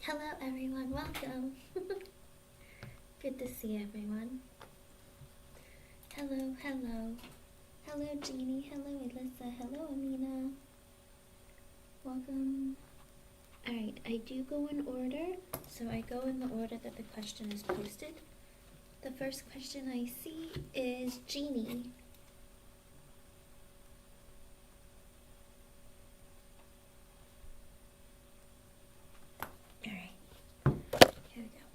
Hello everyone, welcome. Good to see everyone. Hello, hello. Hello Jeannie, hello Alyssa, hello Amina. Welcome. Alright, I do go in order. So I go in the order that the question is posted. The first question I see is Jeannie. Alright, here we go.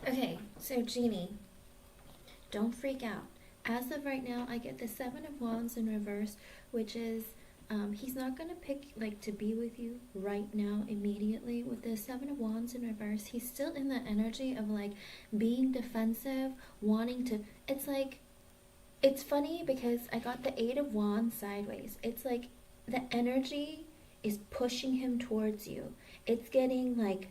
Okay, so Jeannie, don't freak out. As of right now, I get the Seven of Wands in reverse, which is he's not going to pick like to be with you right now immediately. With the Seven of Wands in reverse, he's still in the energy of like being defensive, wanting to. It's like, it's funny because I got the Eight of Wands sideways. It's like the energy is pushing him towards you. It's getting like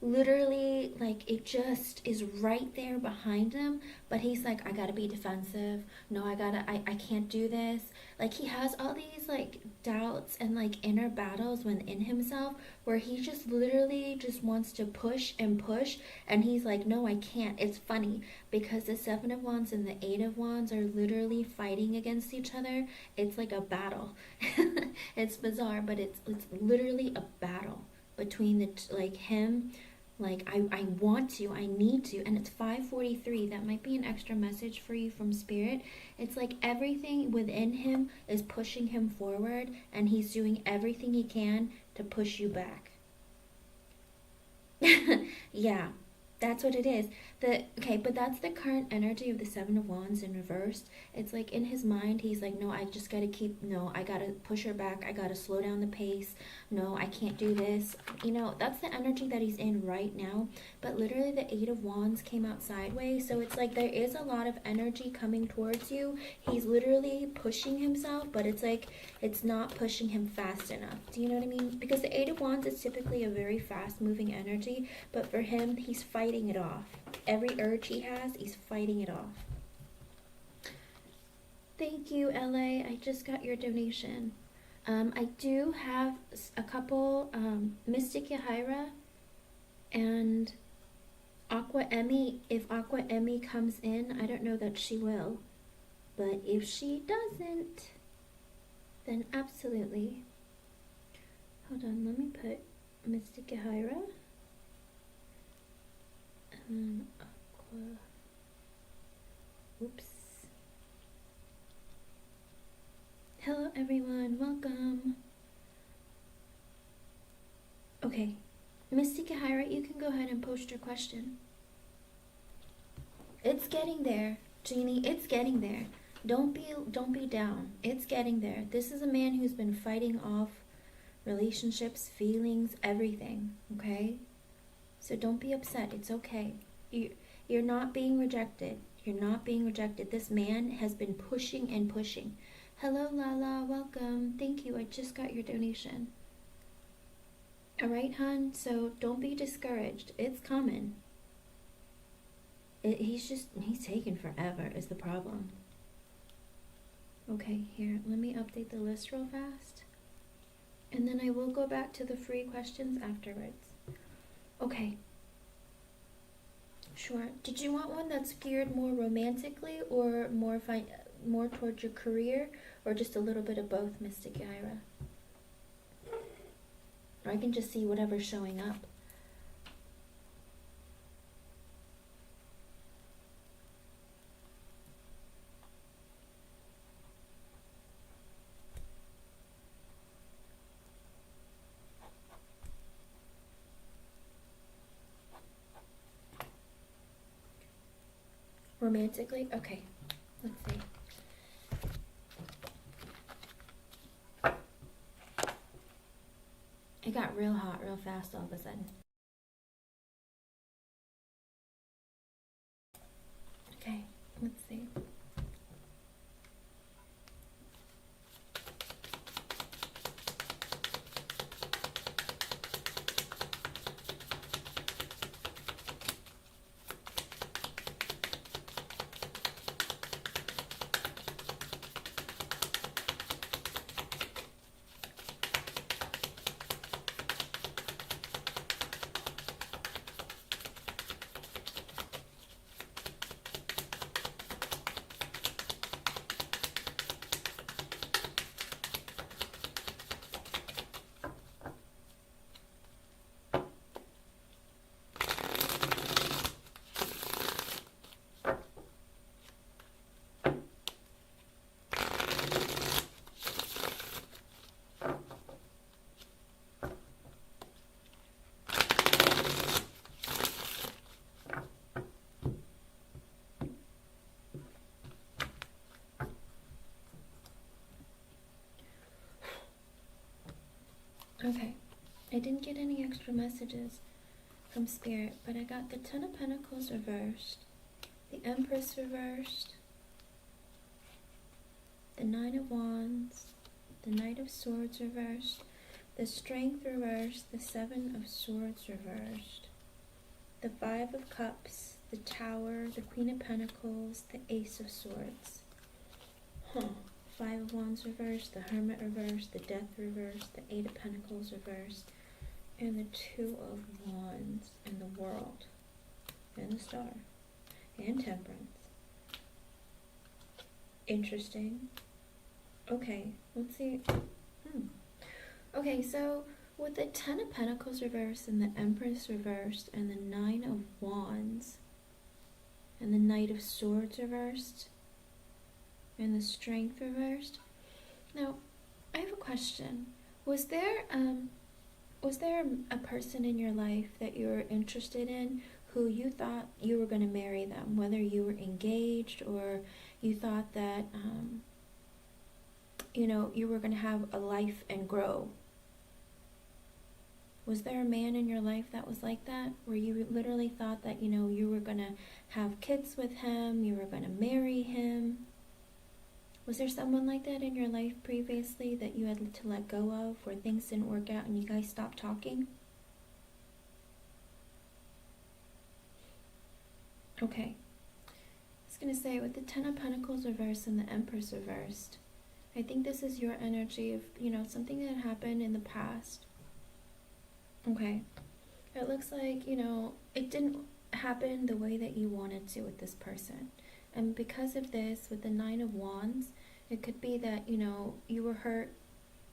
literally like it just is right there behind him, but he's like, I gotta be defensive. No, I can't do this. Like he has all these like doubts and like inner battles within himself where he just literally just wants to push and push, and he's like, no, I can't. It's funny because the Seven of Wands and the Eight of Wands are literally fighting against each other. It's like a battle. It's bizarre, but it's literally a battle between the like him, like I want to, I need to. And it's 5:43. That might be an extra message for you from spirit. It's like everything within him is pushing him forward, and he's doing everything he can to push you back. Yeah, that's what it is. Okay, but that's the current energy of the Seven of Wands in reverse. It's like in his mind, he's like, no, I just gotta keep, no, I gotta push her back. I gotta slow down the pace. No, I can't do this. You know, that's the energy that he's in right now. But literally, the Eight of Wands came out sideways. So it's like there is a lot of energy coming towards you. He's literally pushing himself, but it's like it's not pushing him fast enough. Do you know what I mean? Because the Eight of Wands is typically a very fast moving energy, but for him, he's fighting it off. Every urge he has, he's fighting it off. Thank you, LA. I just got your donation. I do have a couple, Mystic Yahira and Aqua Emmy. If Aqua Emmy comes in, I don't know that she will, but if she doesn't, then absolutely. Hold on, let me put Mystic Yahira and Aqua. Oops. Hello everyone, welcome. Okay, Mystic Yahira, you can go ahead and post your question. It's getting there, Jeannie, it's getting there. Don't be down. It's getting there. This is a man who's been fighting off relationships, feelings, everything, okay? So don't be upset. It's okay. You're not being rejected. You're not being rejected. This man has been pushing and pushing. Hello, Lala. Welcome. Thank you. I just got your donation. All right, hon. So don't be discouraged. It's coming. He's taking forever is the problem. Okay, here. Let me update the list real fast. And then I will go back to the free questions afterwards. Okay. Sure. Did you want one that's geared more romantically or more towards your career, or just a little bit of both, Mystic Yaira? Or I can just see whatever's showing up. Romantically? Okay. Let's see. It got real hot real fast all of a sudden. Okay, let's see. Okay, I didn't get any extra messages from Spirit, but I got the Ten of Pentacles reversed, the Empress reversed, the Nine of Wands, the Knight of Swords reversed, the Strength reversed, the Seven of Swords reversed, the Five of Cups, the Tower, the Queen of Pentacles, the Ace of Swords. Five of Wands reversed, the Hermit reversed, the Death reversed, the Eight of Pentacles reversed, and the Two of Wands, and the World, and the Star, and Temperance. Interesting. Okay, let's see. Okay, so with the Ten of Pentacles reversed, and the Empress reversed, and the Nine of Wands, and the Knight of Swords reversed, and the Strength reversed. Now, I have a question. Was there a person in your life that you were interested in who you thought you were going to marry them, whether you were engaged or you thought that you were going to have a life and grow? Was there a man in your life that was like that, where you literally thought that you were going to have kids with him, you were going to marry him? Was there someone like that in your life previously that you had to let go of, where things didn't work out and you guys stopped talking? Okay. I was going to say, with the Ten of Pentacles reversed and the Empress reversed, I think this is your energy of, something that happened in the past. Okay. It looks like, it didn't happen the way that you wanted to with this person. And because of this, with the Nine of Wands, it could be that, you were hurt,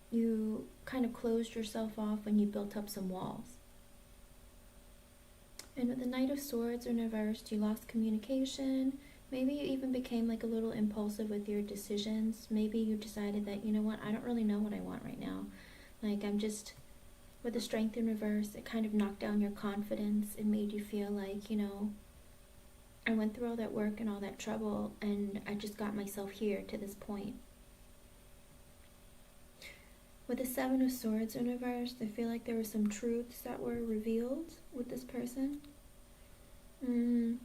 you kind of closed yourself off when you built up some walls. And with the Knight of Swords in reversed, you lost communication. Maybe you even became like a little impulsive with your decisions. Maybe you decided that, you know what, I don't really know what I want right now. Like, with the Strength in reverse, it kind of knocked down your confidence. It made you feel like, I went through all that work and all that trouble, and I just got myself here to this point. With the Seven of Swords in reverse, I feel like there were some truths that were revealed with this person. And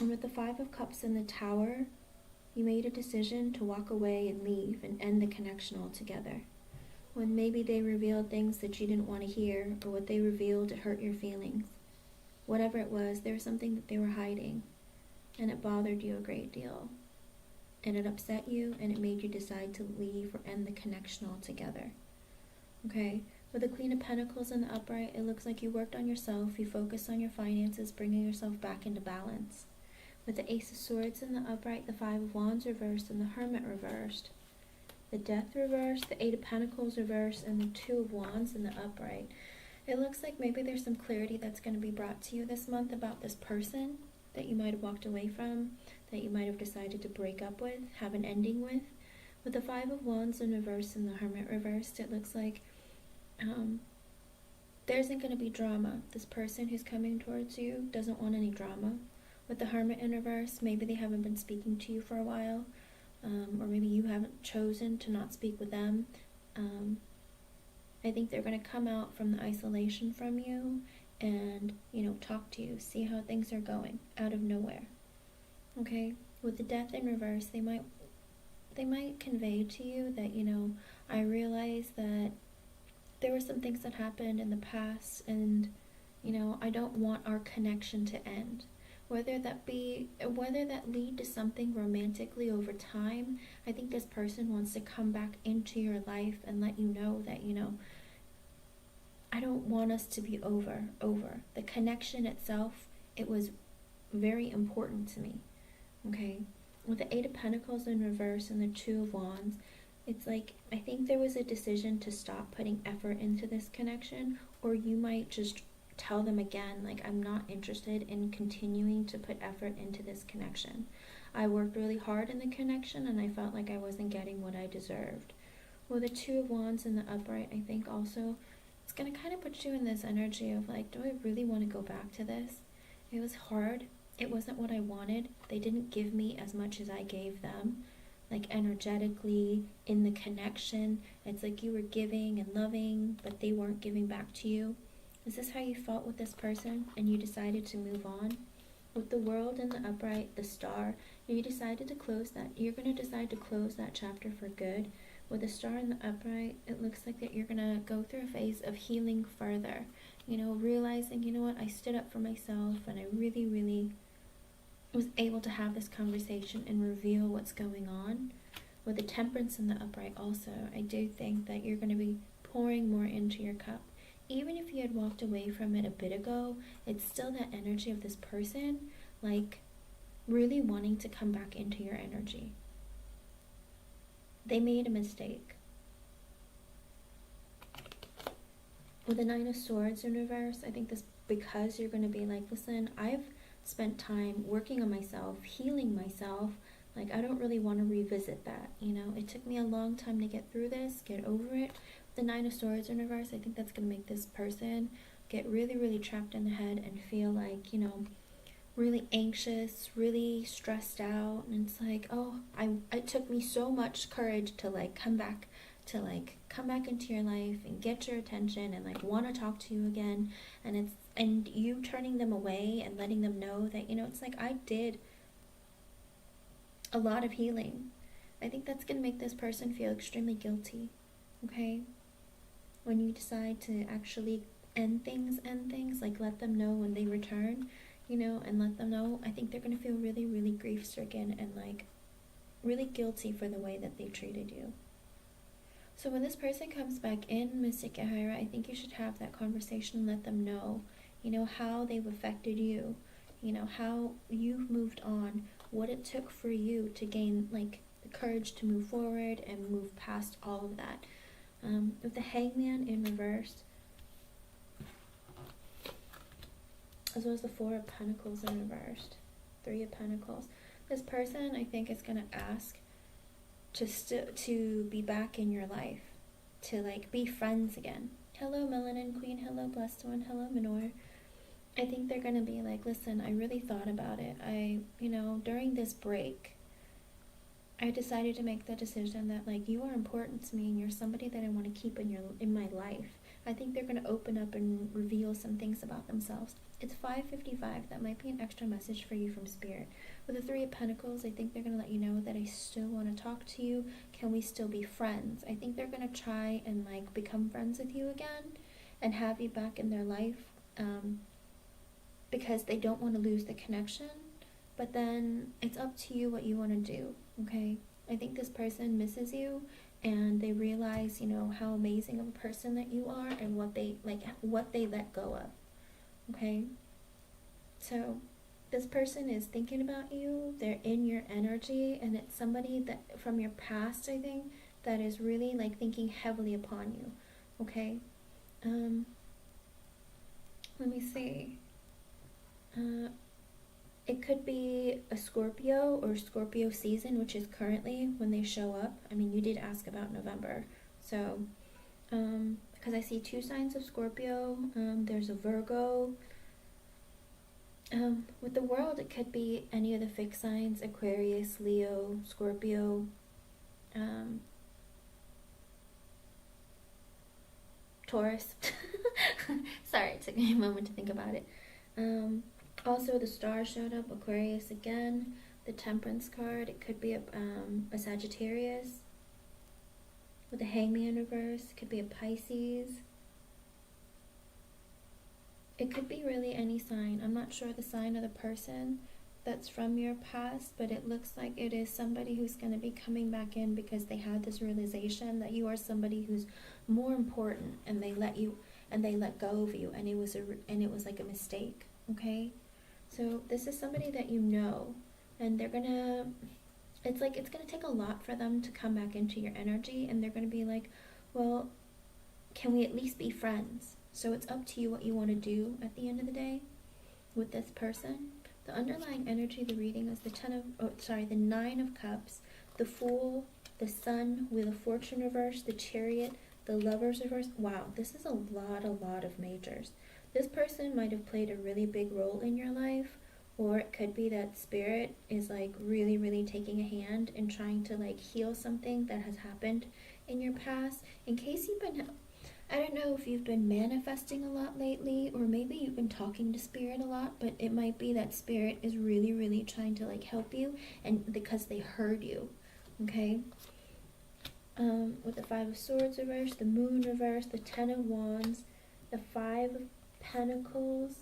with the Five of Cups in the Tower, you made a decision to walk away and leave and end the connection altogether. When maybe they revealed things that you didn't want to hear, or what they revealed, it hurt your feelings. Whatever it was, there was something that they were hiding, and it bothered you a great deal. And it upset you, and it made you decide to leave or end the connection altogether. okay? With the Queen of Pentacles in the upright, it looks like you worked on yourself, you focused on your finances, bringing yourself back into balance. With the Ace of Swords in the upright, the Five of Wands reversed, and the Hermit reversed. The Death reversed, the Eight of Pentacles reversed, and the Two of Wands in the upright. It looks like maybe there's some clarity that's going to be brought to you this month about this person that you might have walked away from, that you might have decided to break up with, have an ending with. With the Five of Wands in reverse and the Hermit reversed, it looks like there isn't going to be drama. This person who's coming towards you doesn't want any drama. With the Hermit in reverse, maybe they haven't been speaking to you for a while, or maybe you haven't chosen to not speak with them. I think they're going to come out from the isolation from you and, talk to you, see how things are going out of nowhere. Okay? With the Death in reverse, they might convey to you that, I realize that there were some things that happened in the past and, I don't want our connection to end. Whether that lead to something romantically over time, I think this person wants to come back into your life and let you know that, I don't want us to be over. The connection itself, it was very important to me, okay? With the Eight of Pentacles in reverse and the Two of Wands, it's like, I think there was a decision to stop putting effort into this connection, or you might just tell them again, like, I'm not interested in continuing to put effort into this connection. I worked really hard in the connection and I felt like I wasn't getting what I deserved. With the Two of Wands in the upright, I think also it's going to kind of put you in this energy of like, do I really want to go back to this? It was hard. It wasn't what I wanted. They didn't give me as much as I gave them. Like energetically, in the connection, it's like you were giving and loving, but they weren't giving back to you. Is this how you felt with this person and you decided to move on? With the World in the upright, the Star, you decided to close that. You're going to decide to close that chapter for good. With the Star in the upright, it looks like that you're going to go through a phase of healing further. Realizing, what, I stood up for myself and I really, really was able to have this conversation and reveal what's going on. With the Temperance in the upright also, I do think that you're going to be pouring more into your cup. Even if you had walked away from it a bit ago, it's still that energy of this person, like, really wanting to come back into your energy. They made a mistake. With the Nine of Swords in reverse, I think this, because you're going to be like, listen, I've spent time working on myself, healing myself, like, I don't really want to revisit that, It took me a long time to get through this, get over it. The Nine of Swords in reverse, I think that's going to make this person get really, really trapped in the head and feel like, really anxious, really stressed out. And it's like, oh, it took me so much courage to come back into your life and get your attention and want to talk to you again. And you turning them away and letting them know that, it's like, I did a lot of healing. I think that's going to make this person feel extremely guilty, okay? When you decide to actually end things, like let them know when they return, and let them know, I think they're going to feel really, really grief-stricken and really guilty for the way that they treated you. So when this person comes back in, Mystic Yahira, I think you should have that conversation and let them know, how they've affected you, how you've moved on, what it took for you to gain, the courage to move forward and move past all of that. With the Hangman in reverse, as well as the Four of Pentacles in reversed, Three of Pentacles. This person, I think, is going to ask to be back in your life, to be friends again. Hello, Melanin Queen. Hello, Blessed One. Hello, Minor. I think they're going to be like, listen, I really thought about it. During this break, I decided to make the decision that you are important to me and you're somebody that I want to keep in my life. I think they're going to open up and reveal some things about themselves. It's 5:55. That might be an extra message for you from Spirit. With the Three of Pentacles, I think they're going to let you know that I still want to talk to you. Can we still be friends? I think they're going to try and become friends with you again and have you back in their life, because they don't want to lose the connection. But then it's up to you what you want to do, okay? I think this person misses you and they realize, you know, how amazing of a person that you are and what they let go of. Okay? So this person is thinking about you, they're in your energy, and it's somebody that from your past, I think, that is really like thinking heavily upon you. Okay? Let me see. It could be a Scorpio or Scorpio season, which is currently when they show up. I mean, you did ask about November. So, because I see 2 signs of Scorpio, there's a Virgo. With the world, it could be any of the fixed signs: Aquarius, Leo, Scorpio, Taurus. Sorry, it took me a moment to think about it. Also, the star showed up, Aquarius again. The Temperance card, it could be a Sagittarius. With the Hangman reverse, it could be a Pisces. It could be really any sign. I'm not sure the sign of the person that's from your past, but it looks like it is somebody who's going to be coming back in because they had this realization that you are somebody who's more important, and they let go of you, and it was like a mistake. Okay? So this is somebody that you know, and it's gonna take a lot for them to come back into your energy, and they're gonna be like, well, can we at least be friends? So it's up to you what you want to do at the end of the day with this person. The underlying energy of the reading is the 9 of Cups, the Fool, the Sun, Wheel of Fortune reverse, the Chariot, the Lovers reverse. Wow, this is a lot of majors. This person might have played a really big role in your life, or it could be that spirit is like really, really taking a hand and trying to like heal something that has happened in your past. In case I don't know if you've been manifesting a lot lately, or maybe you've been talking to spirit a lot, but it might be that spirit is really, really trying to like help you, and because they heard you. Okay? With the 5 of Swords reverse, the Moon reverse, the 10 of Wands, the 5 of Pentacles,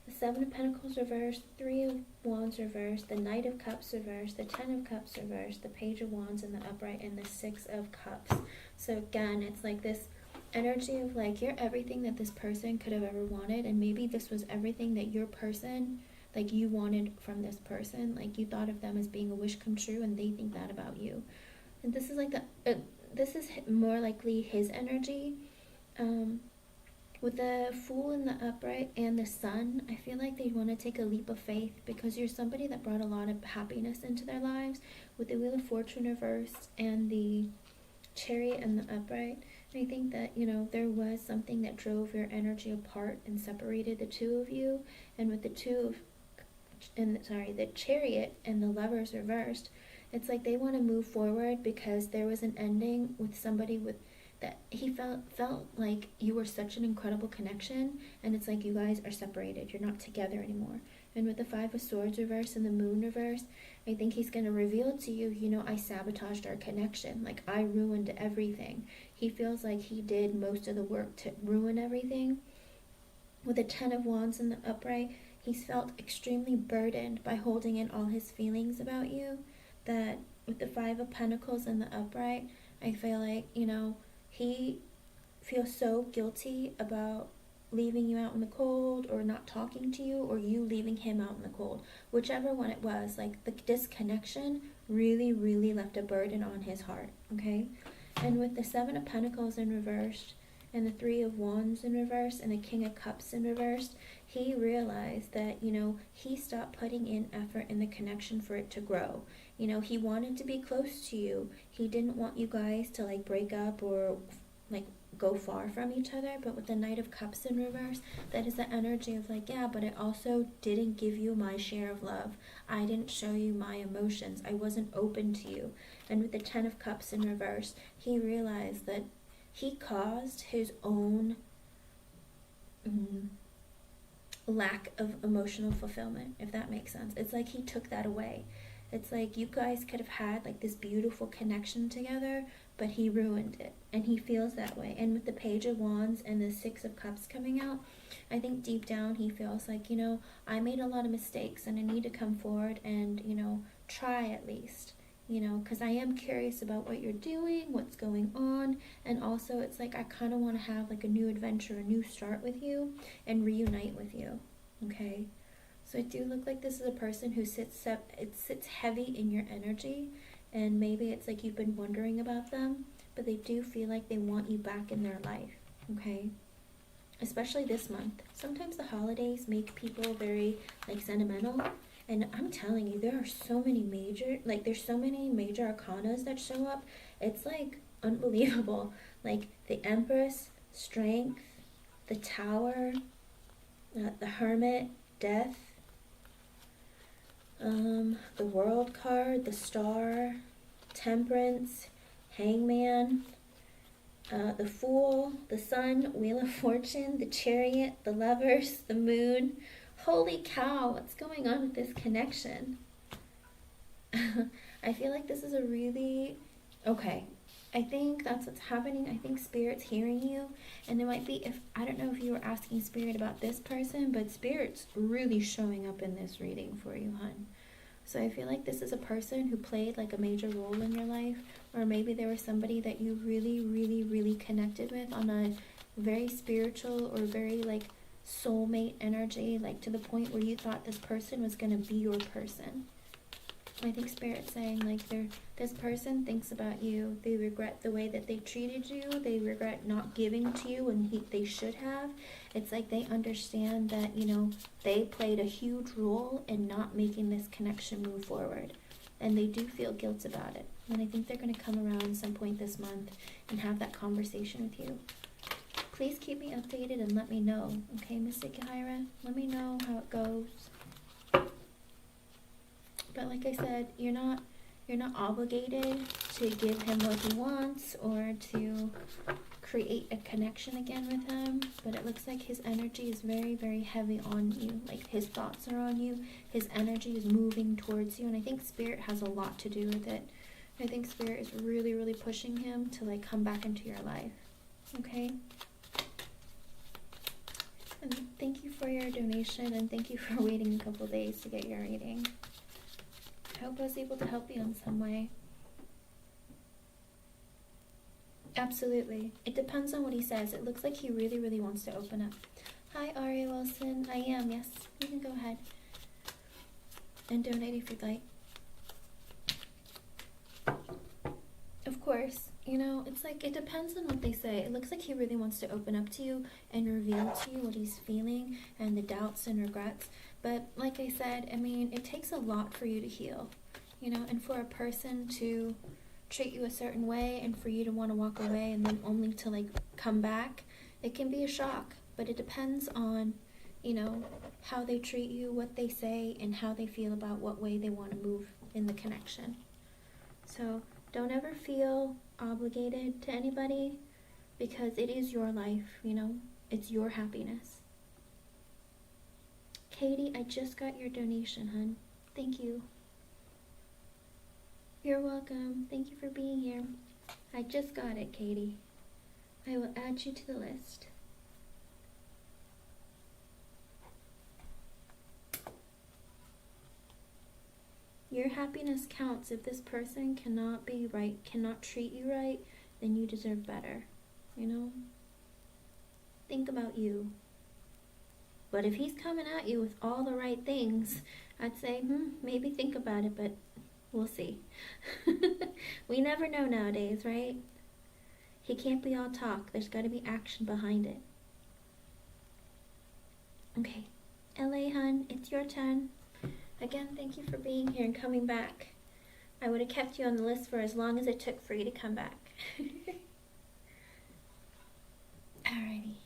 the 7 of Pentacles reverse, 3 of Wands reverse, the Knight of Cups reverse, the 10 of Cups reverse, the Page of Wands in the upright, and the 6 of Cups. So again, it's like this energy of like, you're everything that this person could have ever wanted, and maybe this was everything that your person, like, you wanted from this person. Like, you thought of them as being a wish come true, and they think that about you. And this is like this is more likely his energy. With the Fool in the upright and the Sun, I feel like they want to take a leap of faith because you're somebody that brought a lot of happiness into their lives. With the Wheel of Fortune reversed and the Chariot in the upright, I think that, you know, there was something that drove your energy apart and separated the two of you. And with the the Chariot and the Lovers reversed, it's like they want to move forward because there was an ending with somebody with that he felt like you were such an incredible connection, and it's like you guys are separated, you're not together anymore. And with the 5 of Swords reverse and the Moon reverse, I think he's going to reveal to you, you know, I sabotaged our connection, like I ruined everything. He feels like he did most of the work to ruin everything. With the 10 of Wands in the upright, he's felt extremely burdened by holding in all his feelings about you. That with the 5 of Pentacles in the upright, I feel like, you know, he feels so guilty about leaving you out in the cold, or not talking to you, or you leaving him out in the cold. Whichever one it was, like the disconnection really, really left a burden on his heart, okay? And with the 7 of Pentacles in reverse, and the 3 of Wands in reverse, and the King of Cups in reverse, he realized that, you know, he stopped putting in effort in the connection for it to grow. You know, he wanted to be close to you. He didn't want you guys to like break up or like go far from each other. But with the Knight of Cups in reverse, that is the energy of like, yeah, but I also didn't give you my share of love. I didn't show you my emotions. I wasn't open to you. And with the 10 of Cups in reverse, he realized that he caused his own lack of emotional fulfillment, if that makes sense. It's like he took that away. It's like you guys could have had like this beautiful connection together, but he ruined it, and he feels that way. And with the Page of Wands and the 6 of Cups coming out, I think deep down he feels like, you know, I made a lot of mistakes, and I need to come forward and, you know, try at least, you know, because I am curious about what you're doing, what's going on, and also it's like I kind of want to have like a new adventure, a new start with you, and reunite with you, okay? So I do look like this is a person who it sits heavy in your energy, and maybe it's like you've been wondering about them, but they do feel like they want you back in their life, okay? Especially this month. Sometimes the holidays make people very like sentimental, and I'm telling you, there are so many major, like there's so many major arcanas that show up. It's like unbelievable. Like the Empress, Strength, the Tower, the Hermit, Death, the World card, the Star, Temperance, Hangman, the Fool, the Sun, Wheel of Fortune, the Chariot, the Lovers, the Moon. Holy cow, what's going on with this connection? I feel like this is a really... Okay, I think that's what's happening. I think Spirit's hearing you. And it might be, if I don't know if you were asking Spirit about this person, but Spirit's really showing up in this reading for you, hun. So I feel like this is a person who played like a major role in your life, or maybe there was somebody that you really, really, really connected with on a very spiritual or very like soulmate energy, like to the point where you thought this person was going to be your person. I think Spirit's saying like this person thinks about you. They regret the way that they treated you. They regret not giving to you when they should have. It's like they understand that, you know, they played a huge role in not making this connection move forward. And they do feel guilt about it. And I think they're going to come around some point this month and have that conversation with you. Please keep me updated and let me know. Okay, Mystic Yahira? Let me know how it goes. But like I said, you're not obligated to give him what he wants or to create a connection again with him. But it looks like his energy is very, very heavy on you. Like his thoughts are on you. His energy is moving towards you. And I think Spirit has a lot to do with it. I think Spirit is really, really pushing him to like come back into your life. Okay? And thank you for your donation, and thank you for waiting a couple days to get your reading. I hope I was able to help you in some way. Absolutely. It depends on what he says. It looks like he really, really wants to open up. Hi, Aria Wilson. I am, yes. You can go ahead and donate if you'd like. Of course. You know, it's like, it depends on what they say. It looks like he really wants to open up to you and reveal to you what he's feeling and the doubts and regrets. But like I said, I mean, it takes a lot for you to heal, you know, and for a person to treat you a certain way and for you to want to walk away and then only to like come back, it can be a shock. But it depends on, you know, how they treat you, what they say, and how they feel about what way they want to move in the connection. So don't ever feel obligated to anybody, because it is your life, you know, it's your happiness. Katie, I just got your donation, hun. Thank you. You're welcome. Thank you for being here. I just got it, Katie. I will add you to the list. Your happiness counts. If this person cannot be right, cannot treat you right, then you deserve better, you know? Think about you. But if he's coming at you with all the right things, I'd say, maybe think about it, but we'll see. We never know nowadays, right? He can't be all talk. There's got to be action behind it. Okay. LA, hun, it's your turn. Again, thank you for being here and coming back. I would have kept you on the list for as long as it took for you to come back. Alrighty.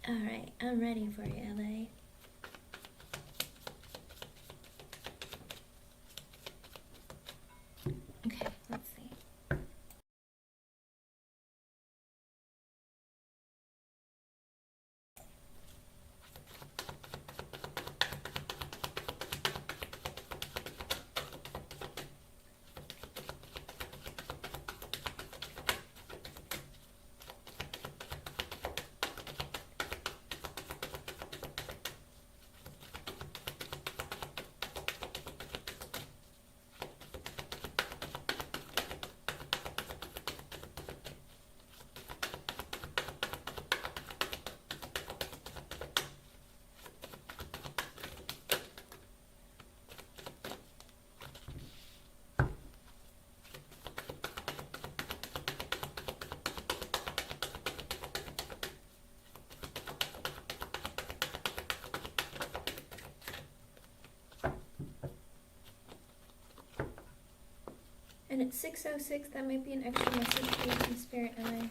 Alright, I'm ready for you, LA. Okay, let's see. And it's 6:06. That might be an extra message for you from Spirit, LA.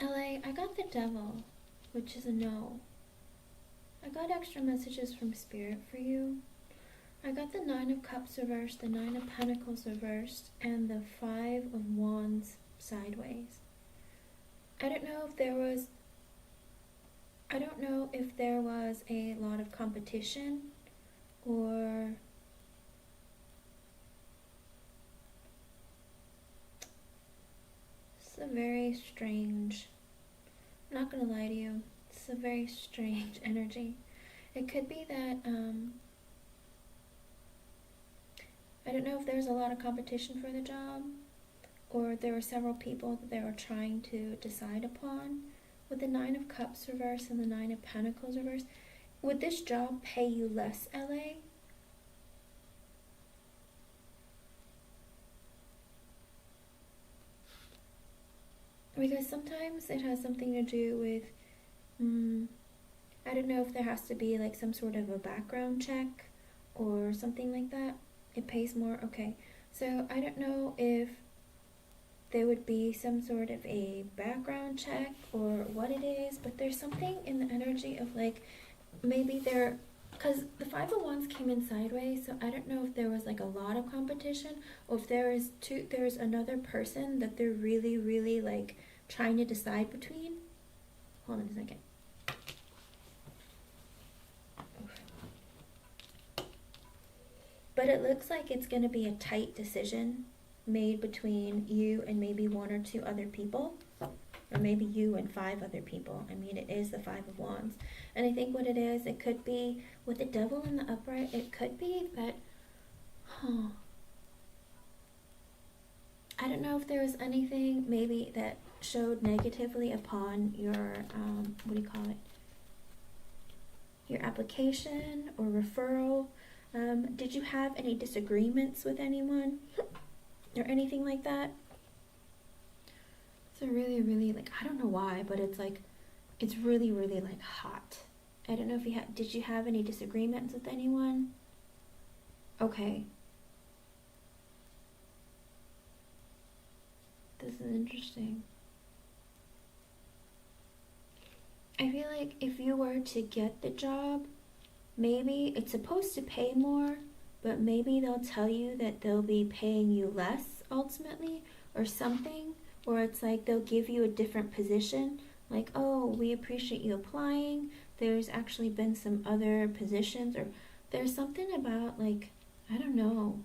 LA, I got the Devil, which is a no. I got extra messages from Spirit for you. I got the 9 of Cups reversed, the 9 of Pentacles reversed, and the 5 of Wands sideways. I don't know if there was a lot of competition, or it's a very strange, I'm not gonna lie to you, it's a very strange energy. It could be that I don't know if there's a lot of competition for the job, or there were several people that they were trying to decide upon. With the 9 of Cups reversed and the 9 of Pentacles reversed, would this job pay you less, LA? Because sometimes it has something to do with, I don't know if there has to be like some sort of a background check or something like that. It pays more, okay. So I don't know if there would be some sort of a background check or what it is, but there's something in the energy of like, maybe there, because the 5 of Wands came in sideways, so I don't know if there was like a lot of competition, or if there's another person that they're really, really like trying to decide between. Hold on a second. But it looks like it's going to be a tight decision made between you and maybe 1 or 2 other people, or maybe you and 5 other people. I mean, it is the 5 of Wands. And I think what it is, it could be, with the Devil in the upright, it could be that, I don't know if there was anything maybe that showed negatively upon your, your application or referral. Did you have any disagreements with anyone or anything like that? It's a really, really, like, I don't know why, but it's like, it's really, really like hot. I don't know if did you have any disagreements with anyone? Okay. This is interesting. I feel like if you were to get the job, maybe it's supposed to pay more, but maybe they'll tell you that they'll be paying you less ultimately, or something, or it's like they'll give you a different position, like, oh, we appreciate you applying, there's actually been some other positions, or there's something about, like, I don't know,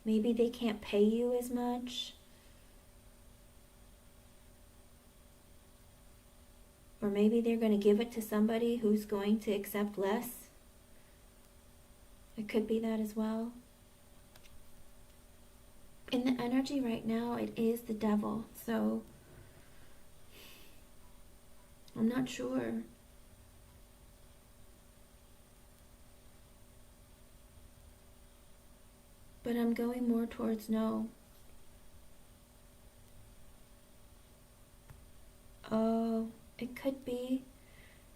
maybe they can't pay you as much, or maybe they're going to give it to somebody who's going to accept less. It could be that as well. In the energy right now, it is the Devil, so I'm not sure. But I'm going more towards no. Oh, it could be.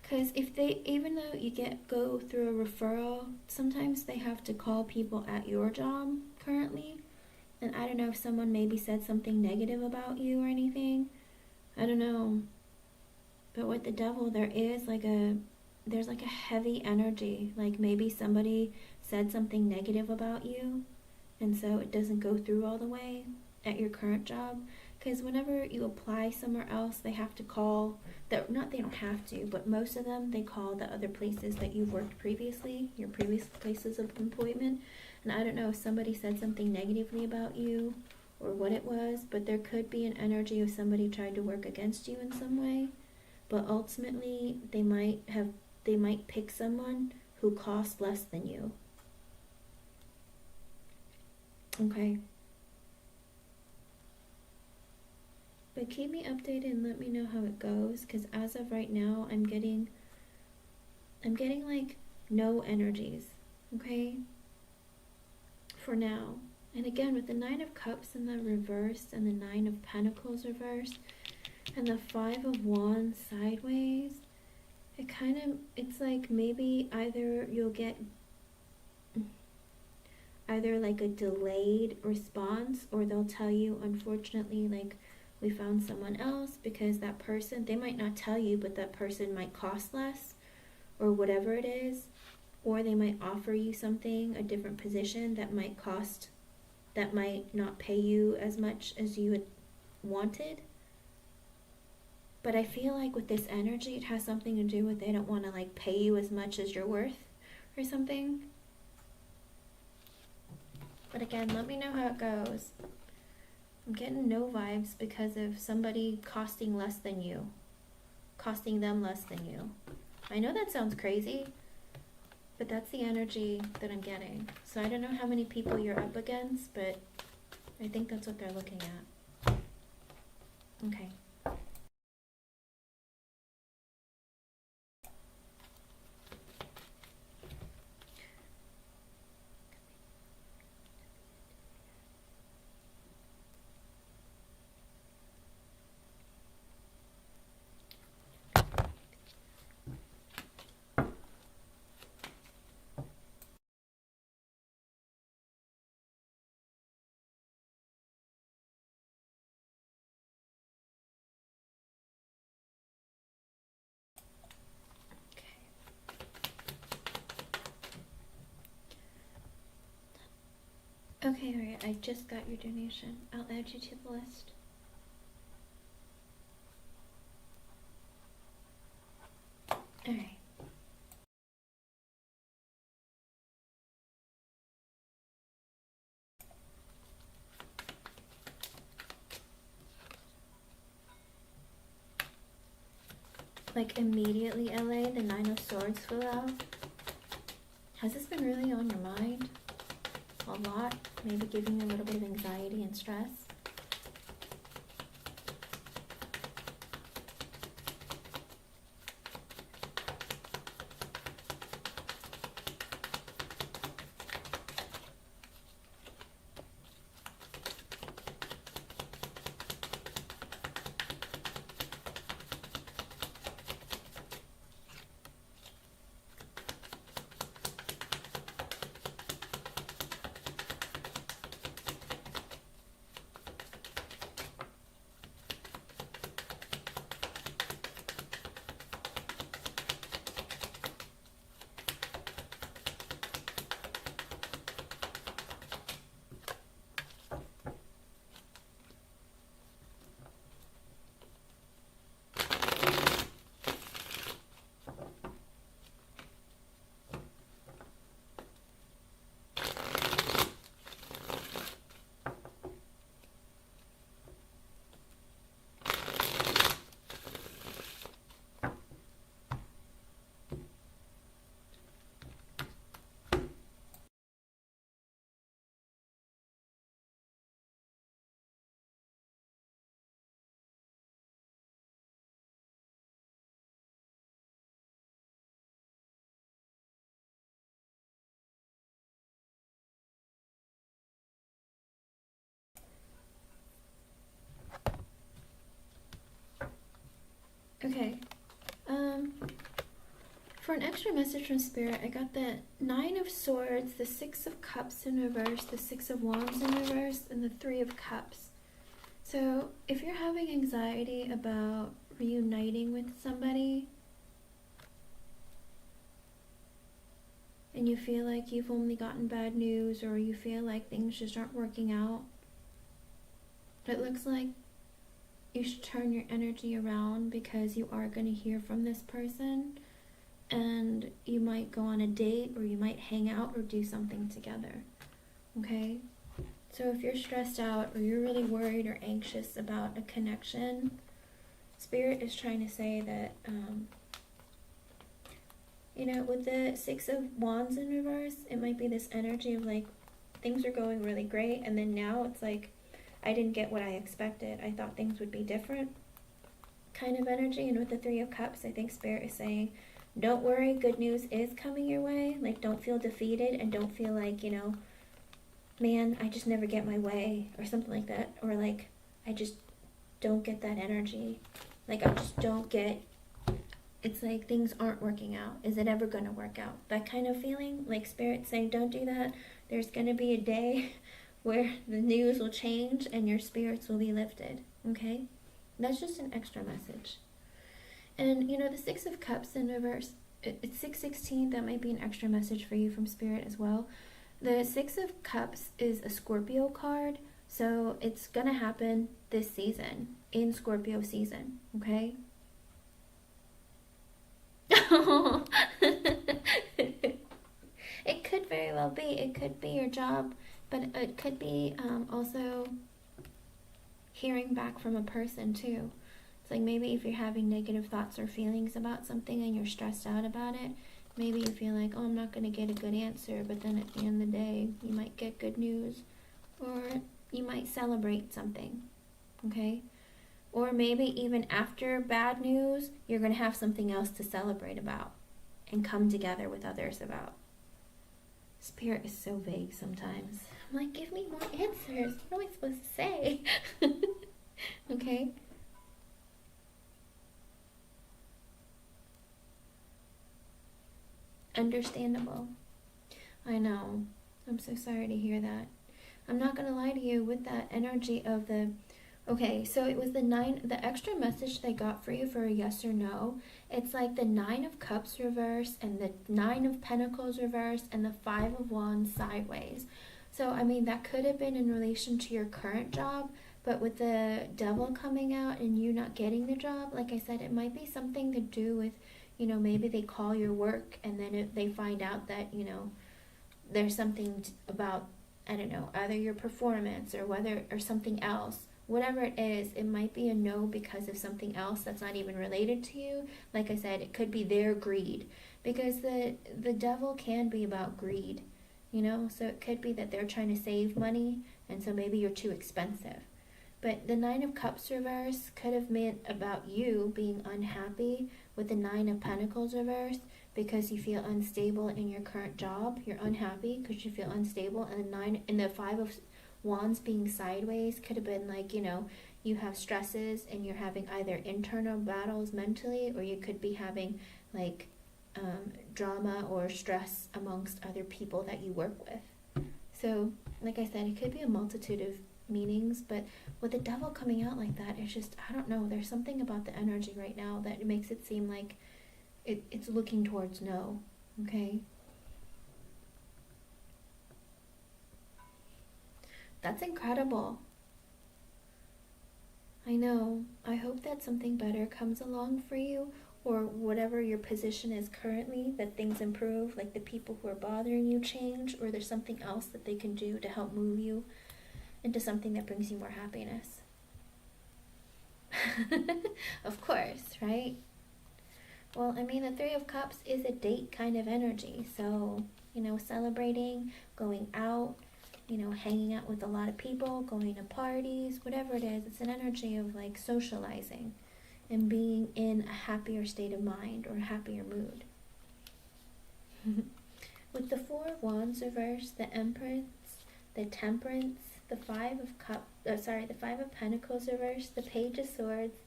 Because if they, even though you go through a referral, sometimes they have to call people at your job currently. And I don't know if someone maybe said something negative about you or anything. I don't know. But with the Devil, there's like a heavy energy. Like maybe somebody said something negative about you, and so it doesn't go through all the way at your current job. Because whenever you apply somewhere else, they have to call, they don't have to, but most of them, they call the other places that you've worked previously, your previous places of employment. And I don't know if somebody said something negatively about you or what it was, but there could be an energy of somebody trying to work against you in some way. But ultimately, they might pick someone who costs less than you. Okay. But keep me updated and let me know how it goes, because as of right now, I'm getting I'm getting like no energies, okay, for now. And again, with the Nine of Cups in the reverse and the Nine of Pentacles reversed and the Five of Wands sideways, it's like maybe either you'll get either like a delayed response, or they'll tell you, unfortunately, like, we found someone else, because that person, they might not tell you, but that person might cost less or whatever it is, or they might offer you something, a different position that might not pay you as much as you had wanted. But I feel like with this energy, it has something to do with they don't want to like pay you as much as you're worth or something. But again, let me know how it goes. I'm getting no vibes because of somebody costing less than you. Costing them less than you. I know that sounds crazy, but that's the energy that I'm getting. So I don't know how many people you're up against, but I think that's what they're looking at. Okay. Okay, alright, I just got your donation. I'll add you to the list. Alright. Like immediately, LA, the Nine of Swords flew out. Has this been really on your mind? A lot? Maybe giving you a little bit of anxiety and stress? Okay. For an extra message from Spirit, I got the Nine of Swords, the Six of Cups in reverse, the Six of Wands in reverse, and the Three of Cups. So if you're having anxiety about reuniting with somebody, and you feel like you've only gotten bad news, or you feel like things just aren't working out, it looks like you should turn your energy around, because you are going to hear from this person, and you might go on a date, or you might hang out or do something together. Okay? So if you're stressed out, or you're really worried or anxious about a connection, Spirit is trying to say that you know, with the Six of Wands in reverse, it might be this energy of like, things are going really great, and then now it's like, I didn't get what I expected. I thought things would be different kind of energy. And with the Three of Cups, I think Spirit is saying, don't worry, good news is coming your way. Like, don't feel defeated, and don't feel like, man, I just never get my way, or something like that. Or like, I just don't get that energy. Like, I just don't get, it's like things aren't working out. Is it ever going to work out? That kind of feeling, like Spirit saying, don't do that. There's going to be a day where the news will change and your spirits will be lifted. Okay? That's just an extra message. And, the Six of Cups in reverse, it's 616. That might be an extra message for you from Spirit as well. The Six of Cups is a Scorpio card, so it's going to happen this season, in Scorpio season, okay? It could very well be. It could be your job, but it could be also hearing back from a person too. It's like maybe if you're having negative thoughts or feelings about something and you're stressed out about it, maybe you feel like, oh, I'm not going to get a good answer, but then at the end of the day, you might get good news, or you might celebrate something, okay? Or maybe even after bad news, you're going to have something else to celebrate about and come together with others about. Spirit is so vague sometimes. I'm like, give me more answers. What am I supposed to say? Okay? Understandable. I know. I'm so sorry to hear that. I'm not going to lie to you, with that energy of the... Okay, so it was the extra message they got for you for a yes or no. It's like the 9 of Cups reverse and the 9 of Pentacles reverse and the 5 of Wands sideways. So, I mean, that could have been in relation to your current job, but with the Devil coming out and you not getting the job, like I said, it might be something to do with, maybe they call your work and then they find out that, there's something about, I don't know, either your performance or something else. Whatever it is, it might be a no because of something else that's not even related to you. Like I said, it could be their greed, because the Devil can be about greed, so it could be that they're trying to save money, and so maybe you're too expensive. But the 9 of Cups reverse could have meant about you being unhappy with the 9 of Pentacles reverse because you feel unstable in your current job. You're unhappy because you feel unstable, and the 5 of Wands being sideways could have been like, you have stresses and you're having either internal battles mentally, or you could be having like drama or stress amongst other people that you work with. So, like I said, it could be a multitude of meanings, but with the Devil coming out like that, it's just, I don't know, there's something about the energy right now that makes it seem like it's looking towards no, okay? That's incredible. I know. I hope that something better comes along for you, or whatever your position is currently, that things improve, like the people who are bothering you change, or there's something else that they can do to help move you into something that brings you more happiness. Of course, right? Well, I mean, the 3 of Cups is a date kind of energy, so, celebrating, going out, hanging out with a lot of people, going to parties, whatever it is, it's an energy of like socializing and being in a happier state of mind or a happier mood. With the 4 of Wands reverse, the Empress, the Temperance, the 5 of Pentacles reverse, the Page of Swords,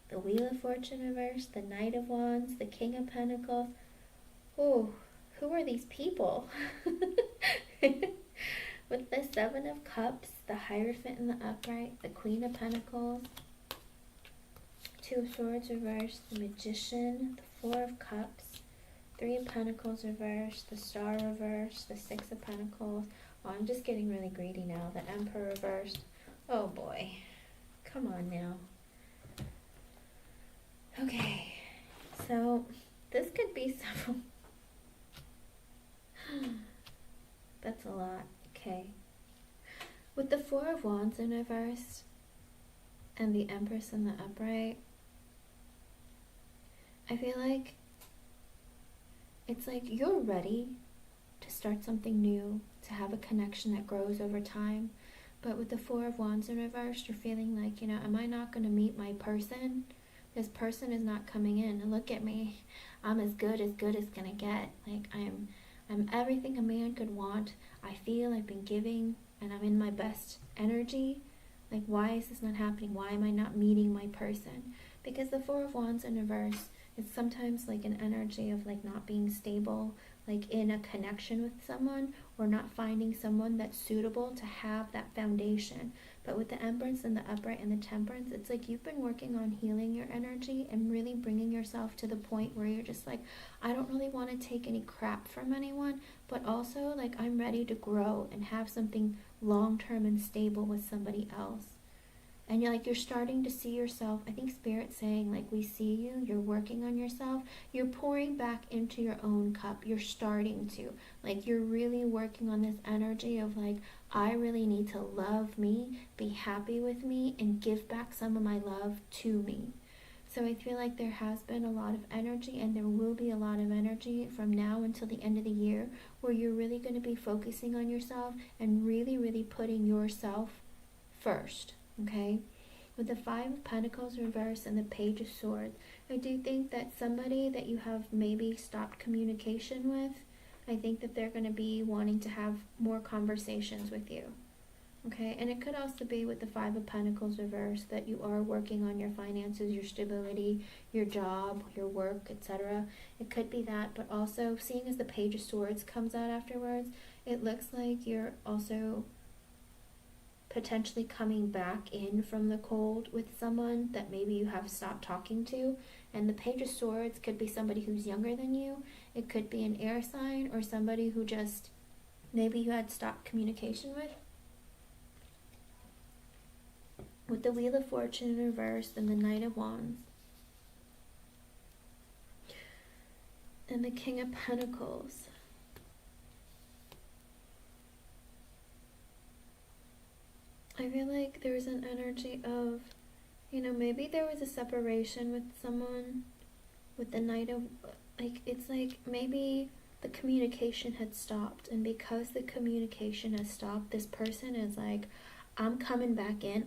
the Wheel of Fortune reverse, the Knight of Wands, the King of Pentacles. Oh, who are these people? With the 7 of Cups, the Hierophant in the upright, the Queen of Pentacles, 2 of Swords reversed, the Magician, the 4 of Cups, 3 of Pentacles reversed, the Star reversed, the 6 of Pentacles. Oh, I'm just getting really greedy now. The Emperor reversed. Oh boy. Come on now. Okay. So, this could be several. That's a lot. Okay. With the 4 of Wands in reverse and the Empress in the upright, I feel like it's like you're ready to start something new, to have a connection that grows over time. But with the 4 of Wands in reverse, you're feeling like, am I not going to meet my person? This person is not coming in. And look at me. I'm as good as gonna get. Like I'm everything a man could want. I feel I've been giving and I'm in my best energy. Like, why is this not happening? Why am I not meeting my person? Because the Four of Wands in reverse is sometimes like an energy of like not being stable, like in a connection with someone, or not finding someone that's suitable to have that foundation. But with the Empress and the Upright and the Temperance, it's like you've been working on healing your energy and really bringing yourself to the point where you're just like, I don't really want to take any crap from anyone, but also like I'm ready to grow and have something long-term and stable with somebody else. And you're starting to see yourself. I think Spirit's saying, like, we see you, you're working on yourself, you're pouring back into your own cup, you're starting to, like, you're really working on this energy of like, I really need to love me, be happy with me, and give back some of my love to me. So I feel like there has been a lot of energy, and there will be a lot of energy from now until the end of the year, where you're really going to be focusing on yourself and really, really putting yourself first. Okay, with the Five of Pentacles reversed and the Page of Swords, I do think that somebody that you have maybe stopped communication with, I think that they're going to be wanting to have more conversations with you. Okay, and it could also be with the Five of Pentacles reversed that you are working on your finances, your stability, your job, your work, etc. It could be that, but also seeing as the Page of Swords comes out afterwards, it looks like you're also potentially coming back in from the cold with someone that maybe you have stopped talking to. And the Page of Swords could be somebody who's younger than you. It could be an air sign or somebody who just maybe you had stopped communication with. With the Wheel of Fortune in reverse and the Knight of Wands and the King of Pentacles. I feel like there's an energy of, maybe there was a separation with someone with the Knight of, like, it's like maybe the communication had stopped, and because the communication has stopped, this person is like, I'm coming back in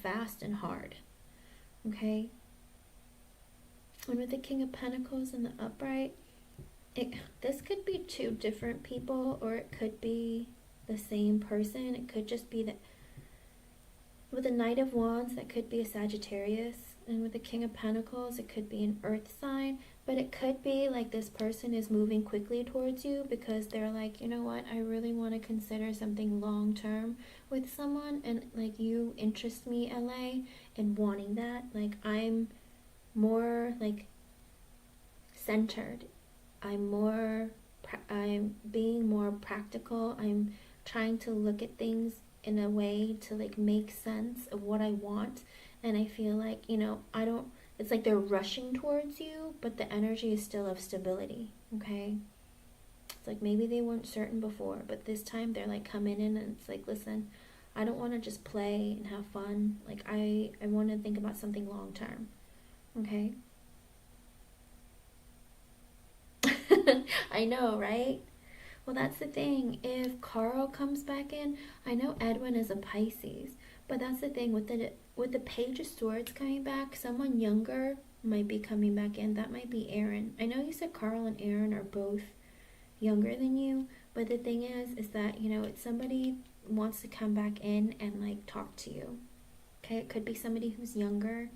fast and hard. Okay? And with the King of Pentacles and the Upright, this could be two different people, or it could be the same person. It could just be that with the Knight of Wands, that could be a Sagittarius, and with the King of Pentacles, it could be an earth sign, but it could be like this person is moving quickly towards you because they're like, you know what, I really want to consider something long-term with someone, and like, you interest me, LA, in wanting that. Like, I'm more like centered. I'm being more practical. I'm trying to look at things in a way to like make sense of what I want. And I feel like, it's like they're rushing towards you, but the energy is still of stability. Okay, it's like maybe they weren't certain before, but this time they're like coming in, and it's like, listen, I don't want to just play and have fun. Like, I want to think about something long term. Okay. I know, right? Well, that's the thing. If Carl comes back in, I know Edwin is a Pisces, but that's the thing with the Page of Swords coming back, someone younger might be coming back in. That might be Aaron. I know you said Carl and Aaron are both younger than you, but the thing is that, it's somebody wants to come back in and like talk to you. Okay, it could be somebody who's younger.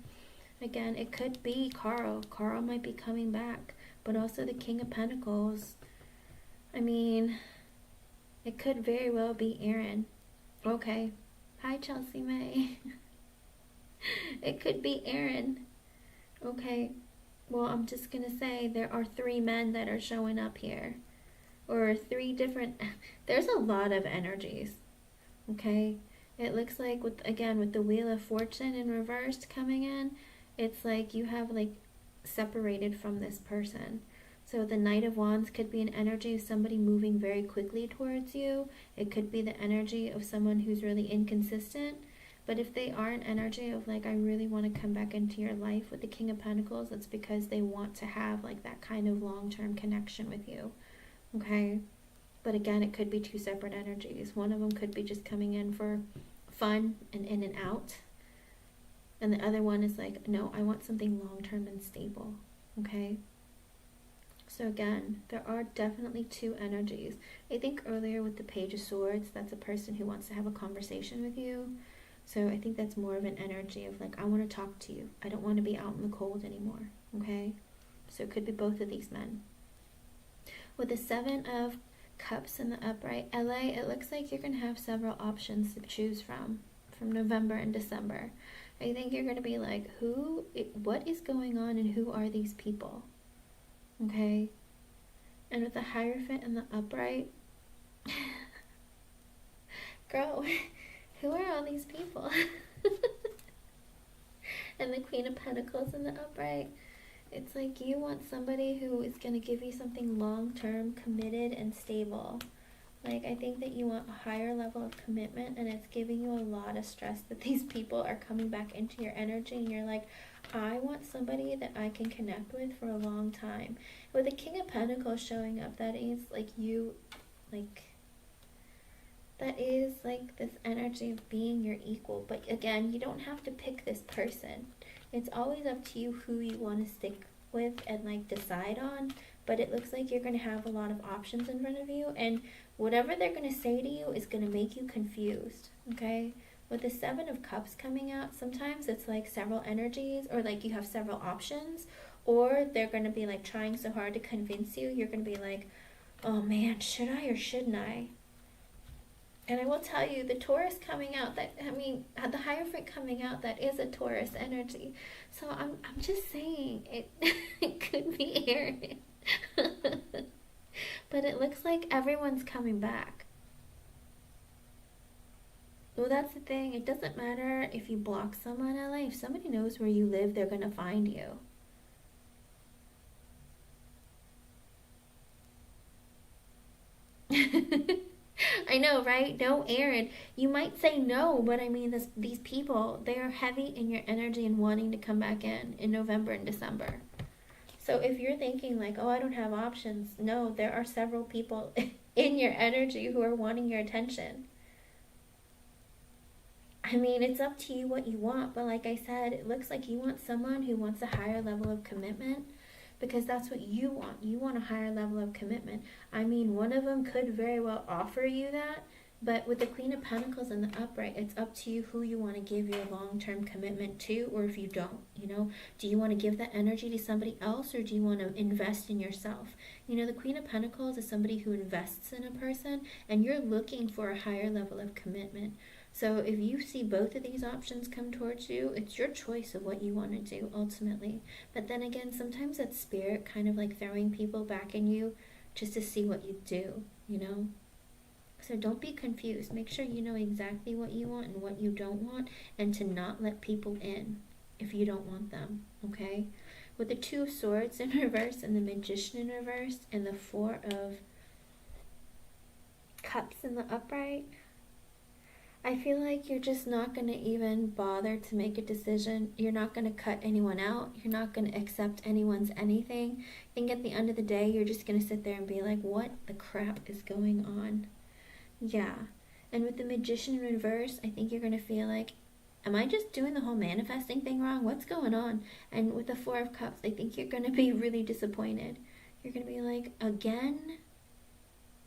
Again, it could be Carl. Carl might be coming back, but also the King of Pentacles. I mean, it could very well be Aaron. Okay. Hi, Chelsea May. It could be Aaron. Okay. Well, I'm just going to say there are 3 men that are showing up here. Or 3 different... There's a lot of energies. Okay. It looks like, with the Wheel of Fortune in reverse coming in, it's like you have like separated from this person. So the Knight of Wands could be an energy of somebody moving very quickly towards you. It could be the energy of someone who's really inconsistent. But if they are an energy of like, I really want to come back into your life with the King of Pentacles, it's because they want to have like that kind of long-term connection with you. Okay? But again, it could be 2 separate energies. One of them could be just coming in for fun and in and out. And the other one is like, no, I want something long-term and stable. Okay? So again, there are definitely two energies. I think earlier with the Page of Swords, that's a person who wants to have a conversation with you. So I think that's more of an energy of like, I want to talk to you. I don't want to be out in the cold anymore. Okay? So it could be both of these men. With the Seven of Cups in the upright, LA, it looks like you're going to have several options to choose from November and December. I think you're going to be like, what is going on and who are these people? Okay? And with the Hierophant in the upright, girl, who are all these people? And the Queen of Pentacles in the upright, it's like you want somebody who is going to give you something long-term, committed, and stable. Like, I think that you want a higher level of commitment, and it's giving you a lot of stress that these people are coming back into your energy, and you're like, I want somebody that I can connect with for a long time. With the King of Pentacles showing up, that is like you, like, that is like this energy of being your equal. But again, you don't have to pick this person. It's always up to you who you want to stick with and like decide on. But it looks like you're going to have a lot of options in front of you, and whatever they're going to say to you is going to make you confused. Okay? With the Seven of Cups coming out, sometimes it's like several energies, or like you have several options, or they're going to be like trying so hard to convince you. You're going to be like, oh man, should I or shouldn't I? And I will tell you, the Taurus coming out, the Hierophant coming out, that is a Taurus energy. So I'm just saying, it could be Aaron. But it looks like everyone's coming back. Well, that's the thing. It doesn't matter if you block someone, LA. If somebody knows where you live, they're going to find you. I know, right? No, Aaron. You might say no, but I mean, these people, they are heavy in your energy and wanting to come back in November and December. So if you're thinking like, oh, I don't have options, no, there are several people in your energy who are wanting your attention. I mean, it's up to you what you want, but like I said, it looks like you want someone who wants a higher level of commitment, because that's what you want. You want a higher level of commitment. I mean, one of them could very well offer you that, but with the Queen of Pentacles in the upright, it's up to you who you want to give your long-term commitment to, or if you don't, do you want to give that energy to somebody else, or do you want to invest in yourself? The Queen of Pentacles is somebody who invests in a person, and you're looking for a higher level of commitment. So if you see both of these options come towards you, it's your choice of what you want to do ultimately. But then again, sometimes that's spirit kind of like throwing people back in you just to see what you do, So don't be confused. Make sure you know exactly what you want and what you don't want, and to not let people in if you don't want them, okay? With the Two of Swords in reverse and the Magician in reverse and the Four of Cups in the upright, I feel like you're just not going to even bother to make a decision. You're not going to cut anyone out. You're not going to accept anyone's anything. I think at the end of the day, you're just going to sit there and be like, what the crap is going on? Yeah. And with the Magician in reverse, I think you're going to feel like, am I just doing the whole manifesting thing wrong? What's going on? And with the Four of Cups, I think you're going to be really disappointed. You're going to be like, again?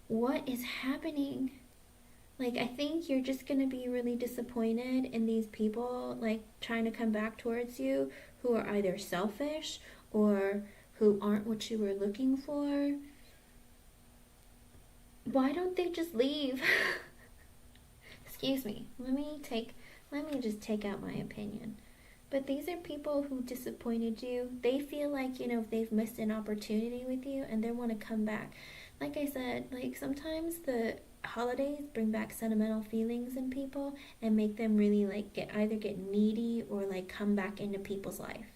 What is happening? Like, I think you're just going to be really disappointed in these people, like, trying to come back towards you, who are either selfish or who aren't what you were looking for. Why don't they just leave? Excuse me. Let me just take out my opinion. But these are people who disappointed you. They feel like, they've missed an opportunity with you, and they want to come back. Like I said, like, sometimes the holidays bring back sentimental feelings in people and make them really like either get needy or like come back into people's life.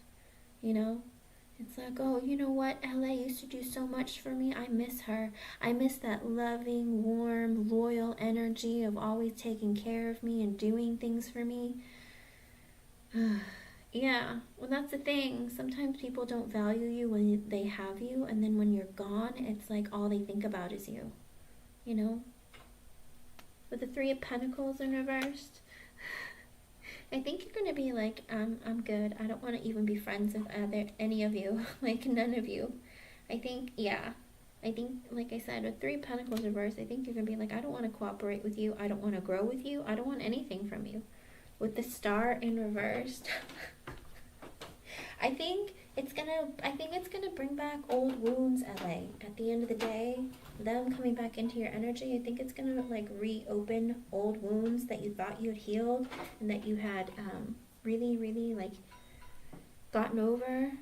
It's like, oh, you know what, LA used to do so much for me. I miss her. I miss that loving, warm, loyal energy of always taking care of me and doing things for me. Yeah, well, that's the thing. Sometimes people don't value you when they have you, and then when you're gone, it's like all they think about is you. With the Three of Pentacles in reversed, I think you're gonna be like, I'm good. I don't want to even be friends with any of you. Like none of you. I think, yeah. I think, like I said, with 3 Pentacles reversed, I think you're gonna be like, I don't want to cooperate with you. I don't want to grow with you. I don't want anything from you. With the Star in reversed, I think it's gonna bring back old wounds, LA. At the end of the day, them coming back into your energy, I think it's gonna like reopen old wounds that you thought you had healed and that you had really, really like gotten over.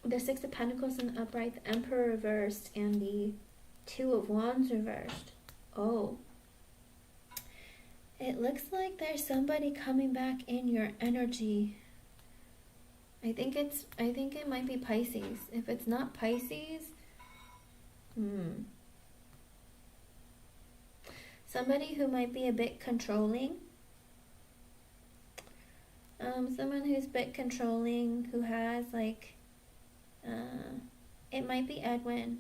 The 6 of Pentacles in the upright, the Emperor reversed, and the 2 of Wands reversed. Oh. It looks like there's somebody coming back in your energy. I think it might be Pisces. If it's not Pisces, somebody who might be a bit controlling. Someone who's a bit controlling, who has like, it might be Edwin.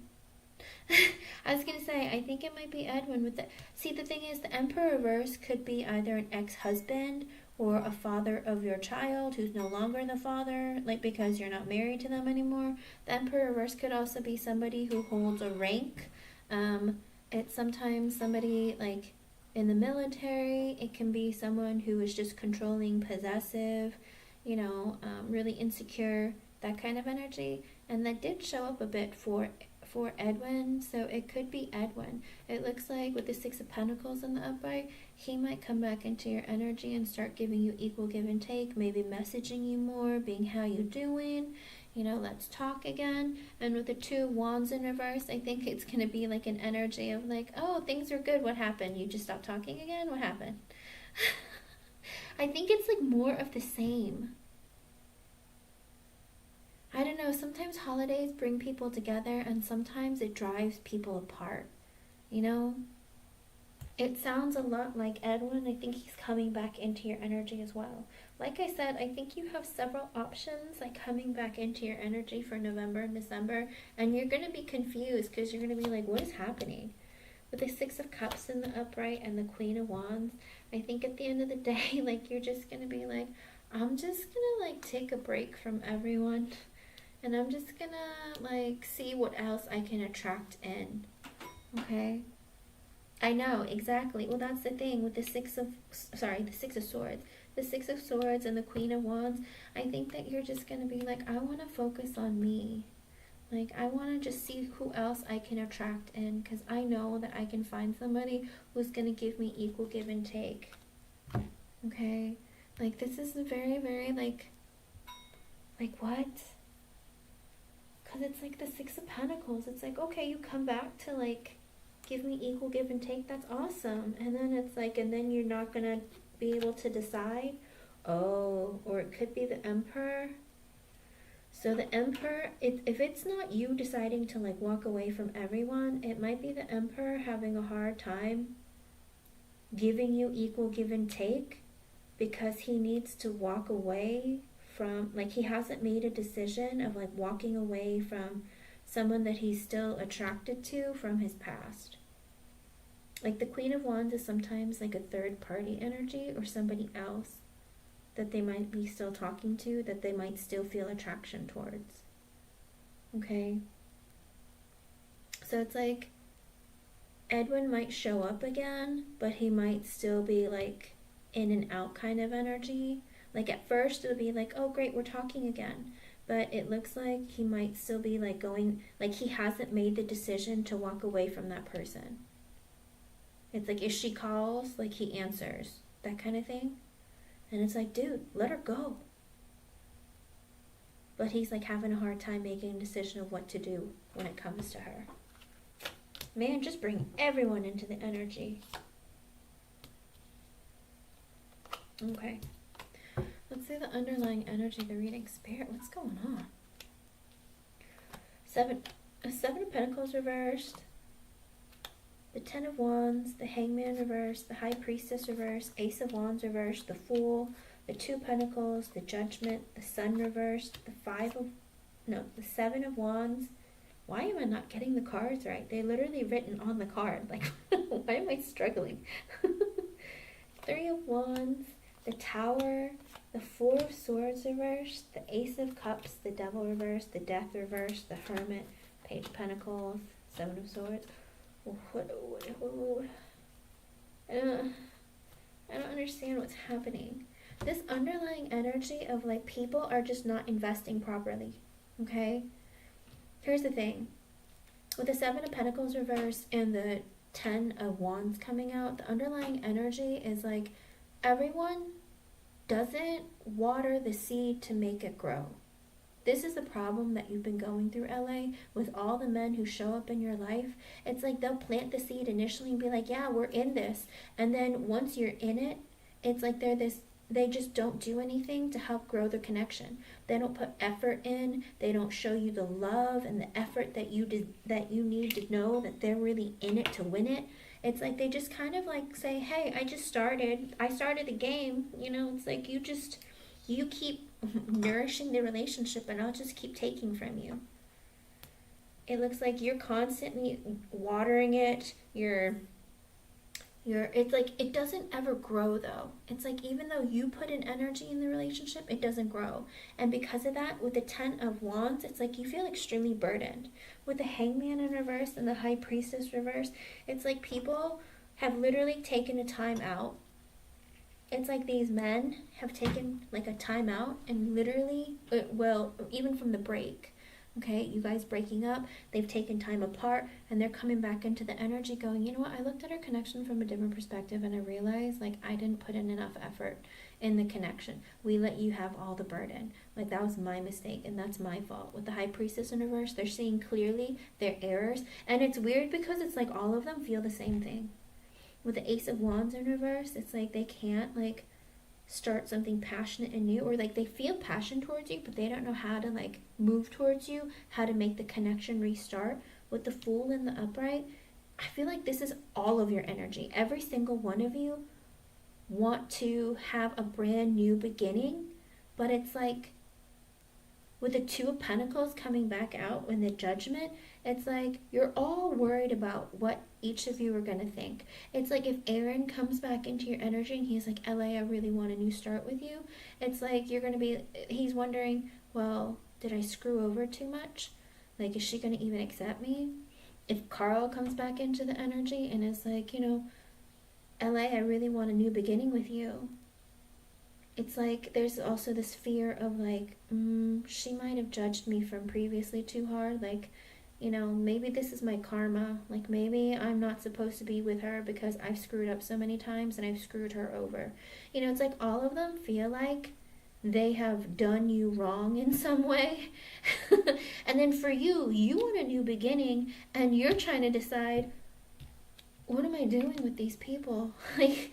I was gonna say, I think it might be Edwin with the, see the thing is the Emperor reverse could be either an ex-husband or a father of your child who's no longer the father, like because you're not married to them anymore. The Emperor reverse could also be somebody who holds a rank. It's sometimes somebody like in the military. It can be someone who is just controlling, possessive, really insecure, that kind of energy. And that did show up a bit for Edwin, so it could be Edwin. It looks like with the 6 of Pentacles in the upright, he might come back into your energy and start giving you equal give and take, maybe messaging you more, being how you doing, let's talk again. And with the 2 Wands in reverse, I think it's going to be like an energy of like, oh, things are good, what happened? You just stopped talking again? What happened? I think it's like more of the same. I don't know, sometimes holidays bring people together and sometimes it drives people apart, It sounds a lot like Edwin. I think he's coming back into your energy as well. Like I said, I think you have several options like coming back into your energy for November and December, and you're going to be confused because you're going to be like, what is happening? With the 6 of Cups in the upright and the Queen of Wands, I think at the end of the day, like you're just going to be like, I'm just going to like take a break from everyone. And I'm just gonna like see what else I can attract in. Okay? I know, exactly. Well, that's the thing with the 6 of Swords. The 6 of Swords and the Queen of Wands, I think that you're just gonna be like, I wanna focus on me. Like, I wanna just see who else I can attract in, because I know that I can find somebody who's gonna give me equal give and take. Okay? Like, this is very, very like what? Because it's like the 6 of Pentacles. It's like, okay, you come back to like give me equal give and take. That's awesome. And then it's like, and then you're not going to be able to decide. Oh, or it could be the Emperor. So the Emperor, if it's not you deciding to like walk away from everyone, it might be the Emperor having a hard time giving you equal give and take because he needs to walk away from, like he hasn't made a decision of like walking away from someone that he's still attracted to from his past. Like the Queen of Wands is sometimes like a third party energy or somebody else that they might be still talking to, that they might still feel attraction towards. Okay? So it's like Edwin might show up again, but he might still be like in and out kind of energy. Like at first it'll be like, oh great, we're talking again. But it looks like he might still be like going, like he hasn't made the decision to walk away from that person. It's like if she calls, like he answers. That kind of thing. And it's like, dude, let her go. But he's like having a hard time making a decision of what to do when it comes to her. Man, just bring everyone into the energy. Okay. Let's see the underlying energy, the reading. Spirit, what's going on? 7 of Pentacles reversed. The 10 of Wands, the Hangman reversed, the High Priestess reversed, Ace of Wands reversed, the Fool, the 2 Pentacles, the Judgment, the Sun reversed, the 7 of Wands. Why am I not getting the cards right? They're literally written on the card. Like, why am I struggling? 3 of Wands, the Tower, the Four of Swords reversed, the Ace of Cups, the Devil reversed, the Death reversed, the Hermit, Page of Pentacles, Seven of Swords. I don't understand what's happening. This underlying energy of like people are just not investing properly. Okay? Here's the thing. With the Seven of Pentacles reversed and the Ten of Wands coming out, the underlying energy is like everyone doesn't water the seed to make it grow. This is the problem that you've been going through, LA, with all the men who show up in your life. It's like they'll plant the seed initially and be like, yeah, we're in this. And then once you're in it, it's like they just don't do anything to help grow the connection. They don't put effort in. They don't show you the love and the effort that you need to know that they're really in it to win it. It's like they just kind of like say, hey, I started the game. It's like you keep nourishing the relationship and I'll just keep taking from you. It looks like you're constantly watering it. It's like it doesn't ever grow though. It's like even though you put in energy in the relationship, it doesn't grow. And because of that, with the Ten of Wands, it's like you feel extremely burdened. With the Hangman in reverse and the High Priestess reverse, it's like people have literally taken a time out. It's like these men have taken like a time out and literally, well, even from the break, okay, you guys breaking up, they've taken time apart and they're coming back into the energy going, you know what, I looked at our connection from a different perspective and I realized like I didn't put in enough effort in the connection. We let you have all the burden. Like that was my mistake and that's my fault. With the High Priestess in reverse, they're seeing clearly their errors. And it's weird because it's like all of them feel the same thing. With the Ace of Wands in reverse, it's like they can't like start something passionate and new, or like they feel passion towards you, but they don't know how to like move towards you, how to make the connection restart. With the Fool in the upright, I feel like this is all of your energy. Every single one of you want to have a brand new beginning, but it's like with the Two of Pentacles coming back out in the Judgment, it's like you're all worried about what each of you are going to think. It's like if Aaron comes back into your energy and he's like, LA, I really want a new start with you. It's like he's wondering, well, did I screw over too much? Like, is she going to even accept me? If Carl comes back into the energy and is like, LA, I really want a new beginning with you. It's like there's also this fear of like, she might have judged me from previously too hard. Like, maybe this is my karma. Like maybe I'm not supposed to be with her because I've screwed up so many times and I've screwed her over. It's like all of them feel like they have done you wrong in some way. And then for you want a new beginning and you're trying to decide, what am I doing with these people? Like,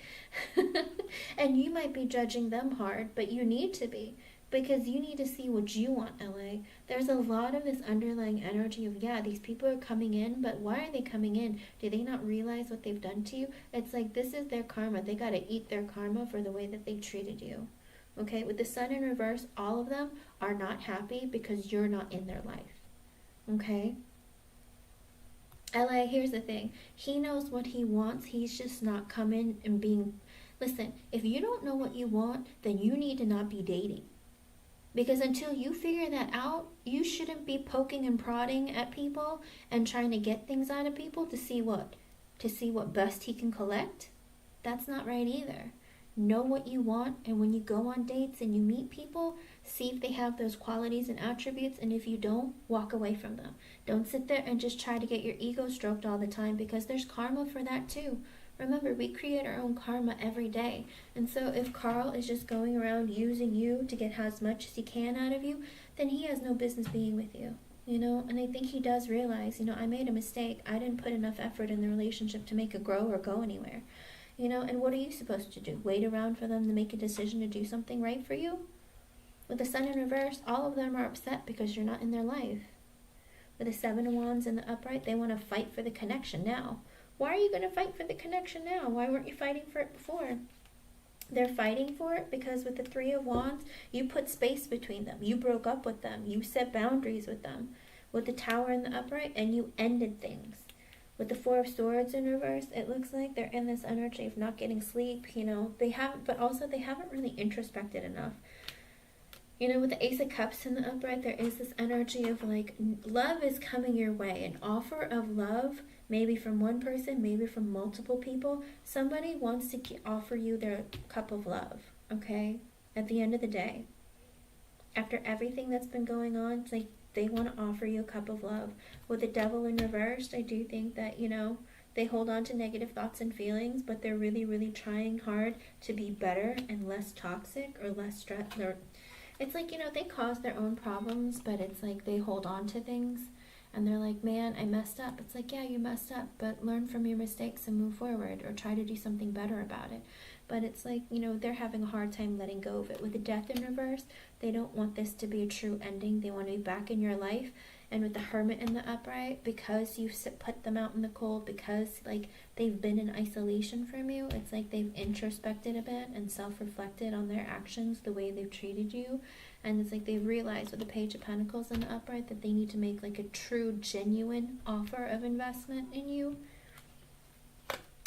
and you might be judging them hard, but you need to be, because you need to see what you want, LA. There's a lot of this underlying energy of, yeah, these people are coming in, but why are they coming in? Do they not realize what they've done to you? It's like this is their karma. They got to eat their karma for the way that they treated you. Okay, with the Sun in reverse, all of them are not happy because you're not in their life. Okay? LA, here's the thing. He knows what he wants. He's just not coming and being... Listen, if you don't know what you want, then you need to not be dating. Because until you figure that out, you shouldn't be poking and prodding at people and trying to get things out of people to see what best he can collect. That's not right either. Know what you want, and when you go on dates and you meet people, see if they have those qualities and attributes, and if you don't, walk away from them. Don't sit there and just try to get your ego stroked all the time, because there's karma for that too. Remember, we create our own karma every day. And so if Carl is just going around using you to get as much as he can out of you, then he has no business being with you. And I think he does realize, I made a mistake. I didn't put enough effort in the relationship to make it grow or go anywhere. And what are you supposed to do? Wait around for them to make a decision to do something right for you? With the Sun in reverse, all of them are upset because you're not in their life. With the Seven of Wands in the upright, they want to fight for the connection now. Why are you going to fight for the connection now? Why weren't you fighting for it before? They're fighting for it because with the Three of Wands, you put space between them. You broke up with them. You set boundaries with them. With the Tower in the upright, and you ended things. With the Four of Swords in reverse, it looks like they're in this energy of not getting sleep. You know, they haven't, but also they haven't really introspected enough. You know, with the Ace of Cups in the upright, there is this energy of like love is coming your way, an offer of love, maybe from one person, maybe from multiple people. Somebody wants to offer you their cup of love, okay? At the end of the day, after everything that's been going on, it's like they want to offer you a cup of love. With the Devil in reverse, I do think that, you know, they hold on to negative thoughts and feelings, but they're really, really trying hard to be better and less toxic or less stress. It's like, you know, they cause their own problems, but it's like they hold on to things and they're like, man, I messed up. It's like, yeah, you messed up, but learn from your mistakes and move forward or try to do something better about it. But it's like, you know, they're having a hard time letting go of it. With the Death in reverse, they don't want this to be a true ending. They want to be back in your life. And with the Hermit in the upright, because you've put them out in the cold, because like they've been in isolation from you, it's like they've introspected a bit and self-reflected on their actions, the way they've treated you. And it's like they've realized with the Page of Pentacles in the upright that they need to make like a true, genuine offer of investment in you.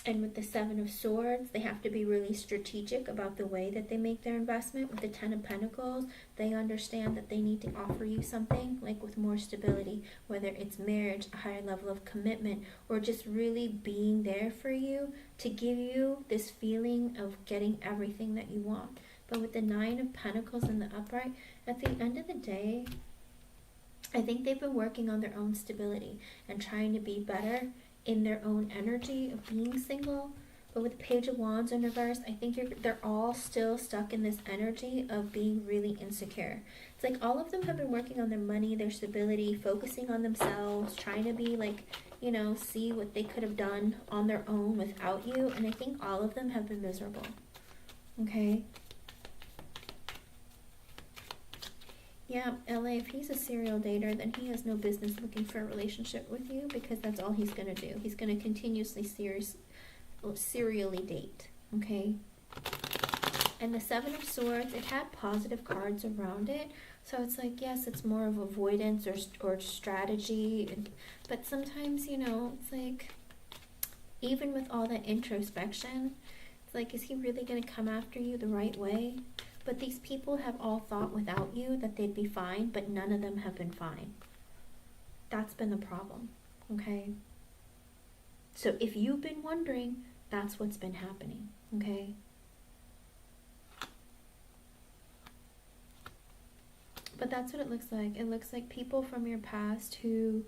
And with the Seven of Swords, they have to be really strategic about the way that they make their investment. With the Ten of Pentacles, they understand that they need to offer you something like with more stability, whether it's marriage, a higher level of commitment, or just really being there for you to give you this feeling of getting everything that you want. But with the Nine of Pentacles in the upright, at the end of the day, I think they've been working on their own stability and trying to be better in their own energy of being single. But with the Page of Wands in reverse, I think they're all still stuck in this energy of being really insecure. It's like all of them have been working on their money, their stability, focusing on themselves, trying to be like, you know, see what they could have done on their own without you. And I think all of them have been miserable. Okay? Yeah, LA, if he's a serial dater, then he has no business looking for a relationship with you, because that's all he's going to do. He's going to continuously serially date, okay? And the Seven of Swords, it had positive cards around it. So it's like, yes, it's more of avoidance or strategy. But sometimes, you know, it's like, even with all that introspection, it's like, is he really going to come after you the right way? But these people have all thought without you that they'd be fine, but none of them have been fine. That's been the problem, okay? So if you've been wondering, that's what's been happening, okay? But that's what it looks like. It looks like people from your past who...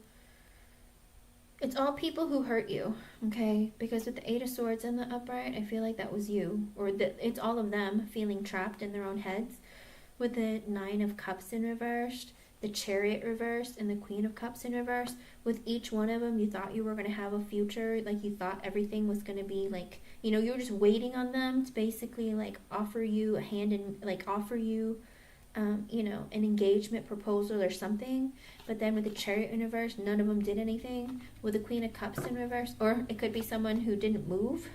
It's all people who hurt you, okay? Because with the Eight of Swords in the upright, I feel like that was you. Or it's all of them feeling trapped in their own heads. With the Nine of Cups in reverse, the Chariot reversed, and the Queen of Cups in reverse, with each one of them, you thought you were going to have a future. Like, you thought everything was going to be like, you know, you were just waiting on them to basically, like, offer you a hand in, like, offer you... you know, an engagement proposal or something. But then with the Chariot in reverse, none of them did anything. With the Queen of Cups in reverse, or it could be someone who didn't move.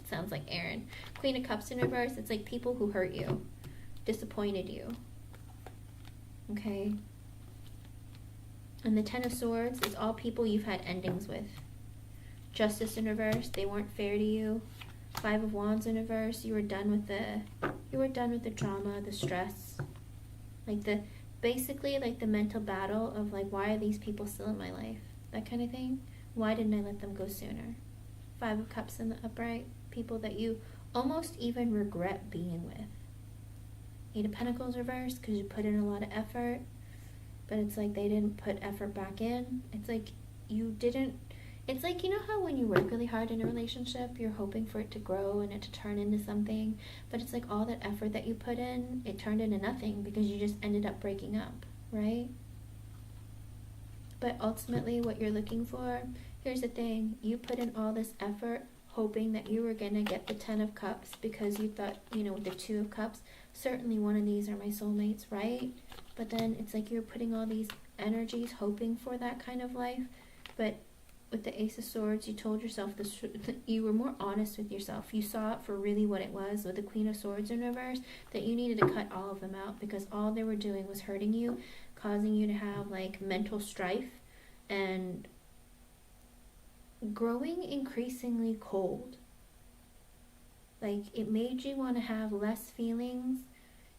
Sounds like Aaron. Queen of Cups in reverse, it's like people who hurt you, disappointed you. Okay? And the Ten of Swords is all people you've had endings with. Justice in reverse, they weren't fair to you. Five of Wands in reverse, you were done with the drama, the stress. Like basically like the mental battle of like, why are these people still in my life? That kind of thing. Why didn't I let them go sooner? Five of Cups in the upright, people that you almost even regret being with. Eight of Pentacles reversed, because you put in a lot of effort, but it's like they didn't put effort back in. It's like you didn't... It's like, you know how when you work really hard in a relationship, you're hoping for it to grow and it to turn into something, but it's like all that effort that you put in, it turned into nothing because you just ended up breaking up, right? But ultimately what you're looking for, here's the thing, you put in all this effort hoping that you were going to get the Ten of Cups because you thought, you know, with the Two of Cups, certainly one of these are my soulmates, right? But then it's like you're putting all these energies hoping for that kind of life, but with the Ace of Swords, you told yourself this. You were more honest with yourself. You saw it for really what it was. With the Queen of Swords in reverse, that you needed to cut all of them out because all they were doing was hurting you, causing you to have like mental strife, and growing increasingly cold. Like, it made you want to have less feelings.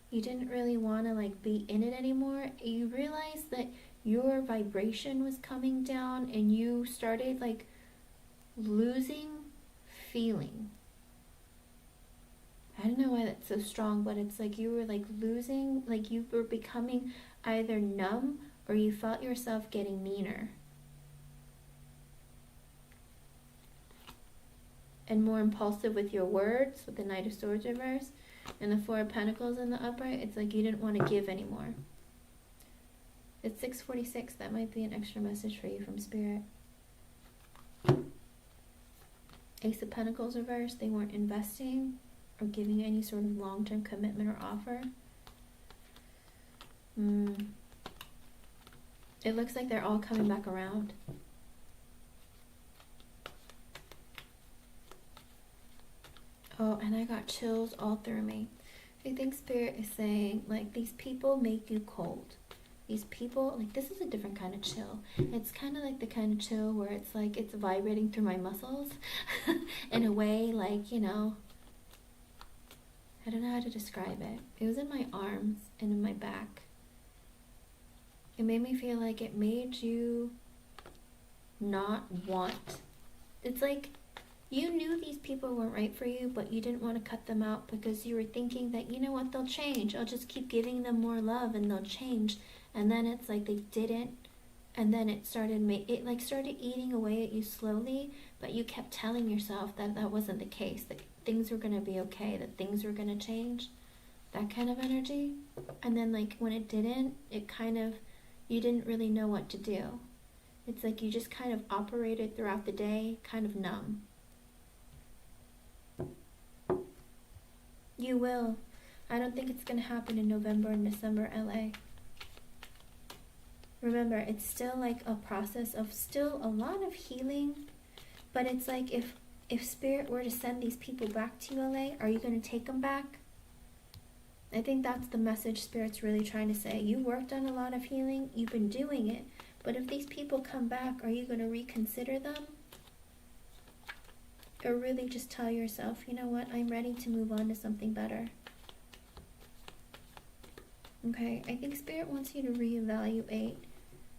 You didn't really want to, like, be in it anymore. You realized that your vibration was coming down and you started, like, losing feeling. I don't know why that's so strong, but it's like you were, like, losing, like, you were becoming either numb or you felt yourself getting meaner and more impulsive with your words, with the Knight of Swords reverse and the Four of Pentacles in the upright. It's like you didn't want to give anymore. It's 6:46. That might be an extra message for you from Spirit. Ace of Pentacles reverse. They weren't investing or giving any sort of long-term commitment or offer. It looks like they're all coming back around. Oh, and I got chills all through me. I think Spirit is saying, like, these people make you cold. These people, like, this is a different kind of chill. It's kind of like the kind of chill where it's like it's vibrating through my muscles in a way, like, you know, I don't know how to describe it. It was in my arms and in my back. It made me feel like it made you not want. It's like you knew these people weren't right for you, but you didn't want to cut them out because you were thinking that, you know what, they'll change. I'll just keep giving them more love and they'll change. And then it's like they didn't. And then it started started eating away at you slowly, but you kept telling yourself that that wasn't the case, that things were going to be okay, that things were going to change. That kind of energy. And then, like, when it didn't, it kind of, you didn't really know what to do. It's like you just kind of operated throughout the day, kind of numb. You will. I don't think it's going to happen in November and December, LA. Remember, it's still like a process of still a lot of healing, but it's like if Spirit were to send these people back to you, LA, are you going to take them back? I think that's the message Spirit's really trying to say. You worked on a lot of healing, you've been doing it, but if these people come back, are you going to reconsider them? Or really just tell yourself, you know what, I'm ready to move on to something better. Okay, I think Spirit wants you to reevaluate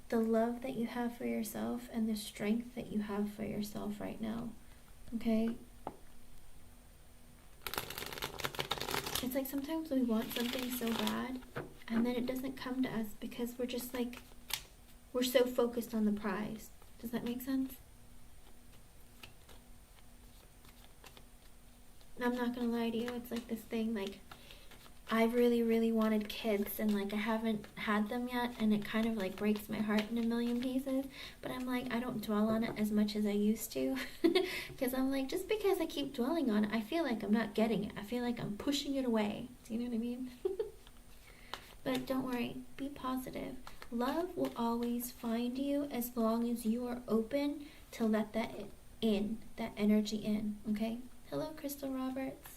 the love that you have for yourself and the strength that you have for yourself right now. Okay? It's like sometimes we want something so bad and then it doesn't come to us because we're just like, we're so focused on the prize. Does that make sense? I'm not gonna lie to you, it's like this thing, like, I really, really wanted kids and, like, I haven't had them yet and it kind of, like, breaks my heart in a million pieces, but I'm like, I don't dwell on it as much as I used to because I'm like, just because I keep dwelling on it, I feel like I'm not getting it. I feel like I'm pushing it away. Do you know what I mean? But don't worry, be positive. Love will always find you as long as you are open to let that in, that energy in, okay? Hello, Crystal Roberts.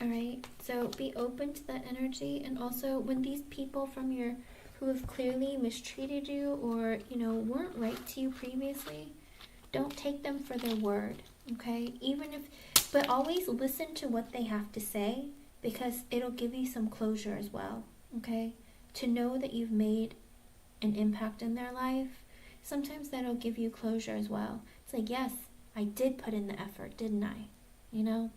Alright, so be open to that energy, and also when these people from your, who have clearly mistreated you or, you know, weren't right to you previously, don't take them for their word, okay? Even if, but always listen to what they have to say, because it'll give you some closure as well, okay? To know that you've made an impact in their life, sometimes that'll give you closure as well. It's like, yes, I did put in the effort, didn't I? You know?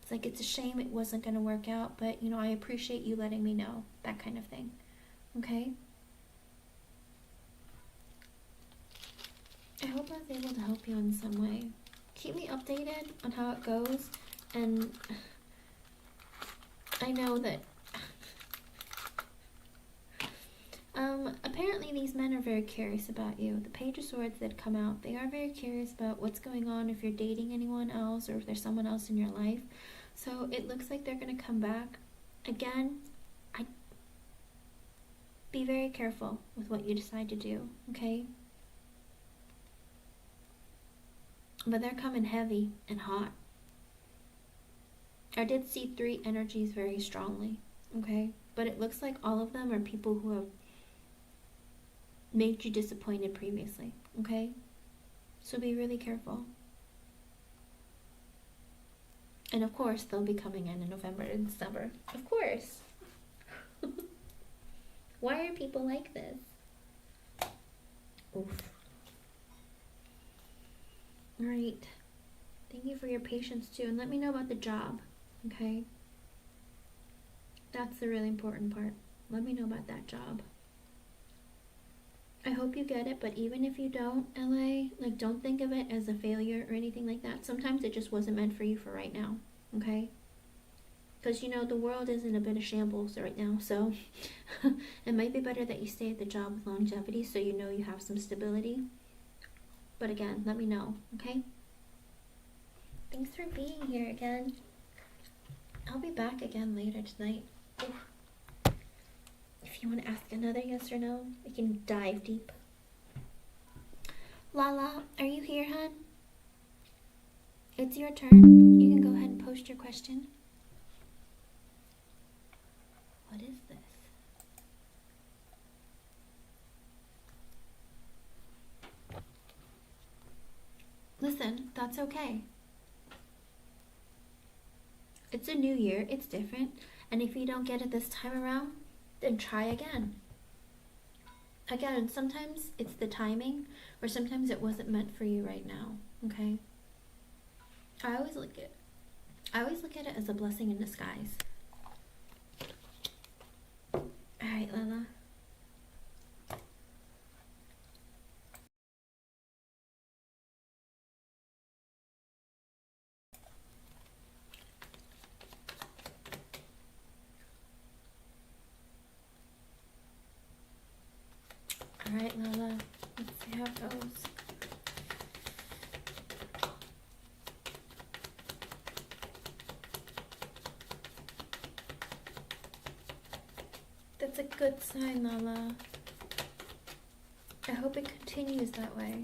It's like, it's a shame it wasn't going to work out, but, you know, I appreciate you letting me know. That kind of thing. Okay? I hope I was able to help you in some way. Keep me updated on how it goes. And I know that apparently these men are very curious about you. The Page of Swords that come out, they are very curious about what's going on, if you're dating anyone else or if there's someone else in your life. So it looks like they're going to come back. Again, be very careful with what you decide to do, okay? But they're coming heavy and hot. I did see 3 energies very strongly, okay? But it looks like all of them are people who have made you disappointed previously, okay? So be really careful. And of course, they'll be coming in November and December. Of course. Why are people like this? Oof. Alright. Thank you for your patience too. And let me know about the job. Okay? That's the really important part. Let me know about that job. I hope you get it, but even if you don't, LA, like, don't think of it as a failure or anything like that. Sometimes it just wasn't meant for you for right now, okay? Because, you know, the world is in a bit of shambles right now, so it might be better that you stay at the job with longevity so you know you have some stability. But again, let me know, okay? Thanks for being here again. I'll be back again later tonight. Oof. If you want to ask another yes or no, we can dive deep. Lala, are you here, hon? It's your turn. You can go ahead and post your question. What is this? Listen, that's okay. It's a new year, it's different, and if you don't get it this time around, then try again. Again, sometimes it's the timing, or sometimes it wasn't meant for you right now, okay? I always look at it as a blessing in disguise. Alright, Lala. Alright, Lala. Let's see how it goes. That's a good sign, Lala. I hope it continues that way.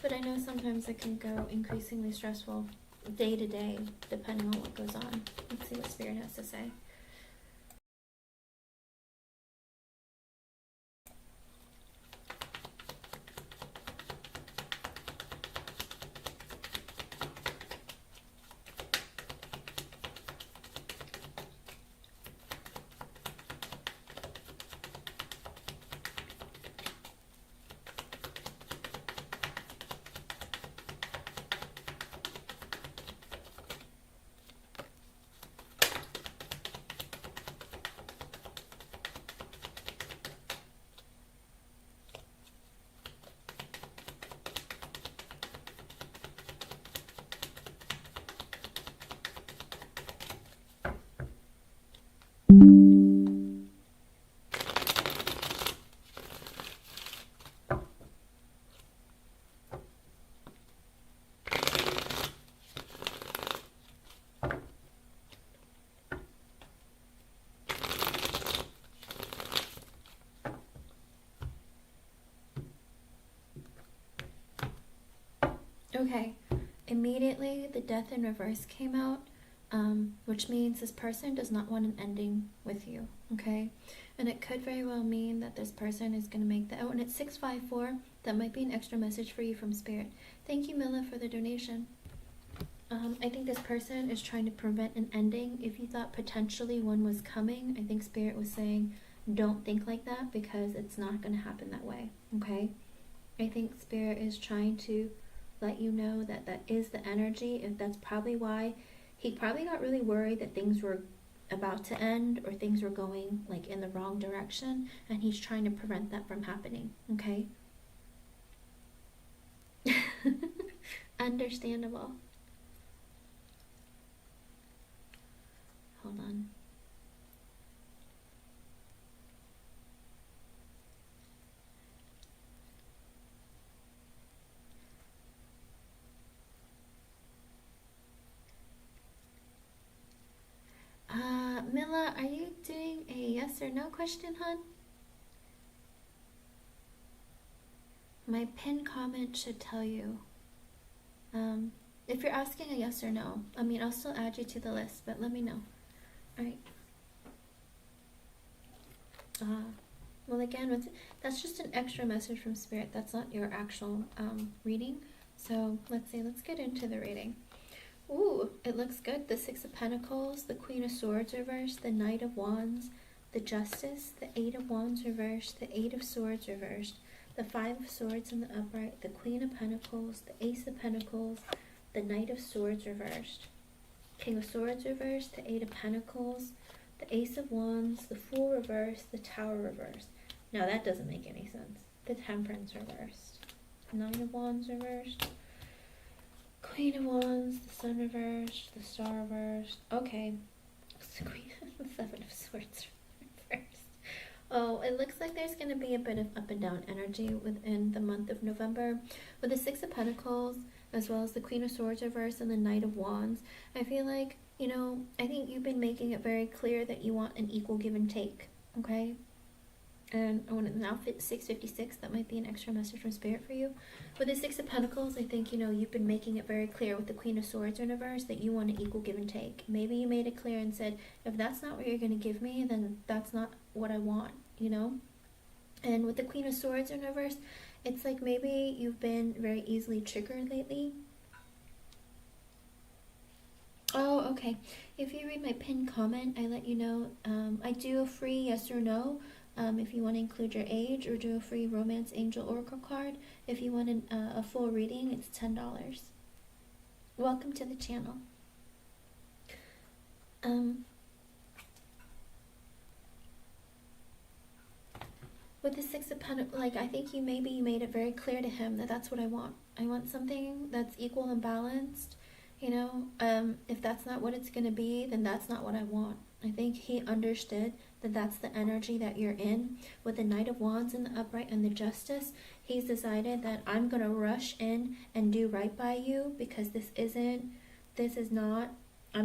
But I know sometimes it can go increasingly stressful day to day, depending on what goes on. Let's see what Spirit has to say. Okay, immediately the death in reverse came out, which means this person does not want an ending with you, okay? And it could very well mean that this person is going to make the... Oh, and it's 654. That might be an extra message for you from Spirit. Thank you, Mila, for the donation. I think this person is trying to prevent an ending. If you thought potentially one was coming, I think Spirit was saying, don't think like that because it's not going to happen that way, okay? I think Spirit is trying to let you know that that is the energy, and that's probably why he probably got really worried that things were about to end or things were going like in the wrong direction, and he's trying to prevent that from happening, okay? Understandable. Hold on. Mila, are you doing a yes or no question, hon? My pinned comment should tell you. If you're asking a yes or no, I mean, I'll still add you to the list, but let me know. Alright. Well, again, that's just an extra message from Spirit. That's not your actual reading. So let's see. Let's get into the reading. Ooh, it looks good. The Six of Pentacles, the Queen of Swords reversed, the Knight of Wands, the Justice, the Eight of Wands reversed, the Eight of Swords reversed, the Five of Swords in the upright, the Queen of Pentacles, the Ace of Pentacles, the Knight of Swords reversed, King of Swords reversed, the Eight of Pentacles, the Ace of Wands, the Fool reversed, the Tower reversed. Now that doesn't make any sense. The Temperance reversed, Nine of Wands reversed, Queen of Wands, the Sun reversed, the Star reversed. Okay, the Queen of the Seven of Swords reversed. Oh, it looks like there's going to be a bit of up and down energy within the month of November. With the Six of Pentacles, as well as the Queen of Swords reversed and the Knight of Wands, I feel like, I think you've been making it very clear that you want an equal give and take, okay? And I want it now 656, that might be an extra message from Spirit for you. With the Six of Pentacles, I think, you've been making it very clear with the Queen of Swords in reverse that you want an equal give and take. Maybe you made it clear and said, if that's not what you're going to give me, then that's not what I want, And with the Queen of Swords in reverse, it's like maybe you've been very easily triggered lately. Oh, okay. If you read my pinned comment, I let you know I do a free yes or no if you want to include your age, or do a free Romance Angel Oracle card. If you want a full reading, it's $10. Welcome to the channel. With the Six of Pentacles, I think you made it very clear to him that that's what I want. I want something that's equal and balanced. If that's not what it's going to be, then that's not what I want. I think he understood that that's the energy that you're in. With the Knight of Wands in the upright and the Justice, he's decided that I'm going to rush in and do right by you, because I'm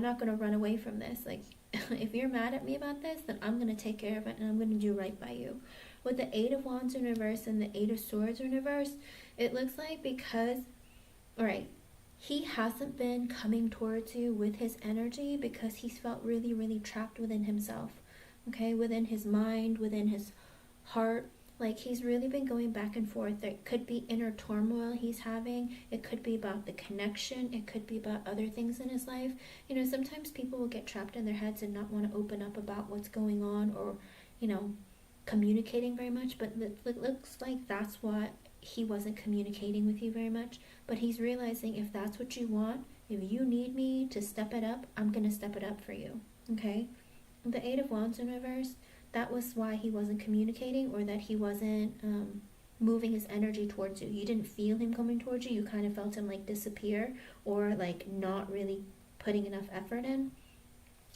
not going to run away from this. If you're mad at me about this, then I'm going to take care of it and I'm going to do right by you. With the Eight of Wands in reverse and the Eight of Swords in reverse, it looks like he hasn't been coming towards you with his energy because he's felt really, really trapped within himself, okay? Within his mind, within his heart. He's really been going back and forth. There could be inner turmoil he's having. It could be about the connection. It could be about other things in his life. Sometimes people will get trapped in their heads and not want to open up about what's going on, or, communicating very much. But it looks like that's why he wasn't communicating with you very much. But he's realizing, if that's what you want, if you need me to step it up, I'm going to step it up for you, okay? The Eight of Wands in reverse, that was why he wasn't communicating, or that he wasn't moving his energy towards you. You didn't feel him coming towards you. You kind of felt him disappear, or not really putting enough effort in.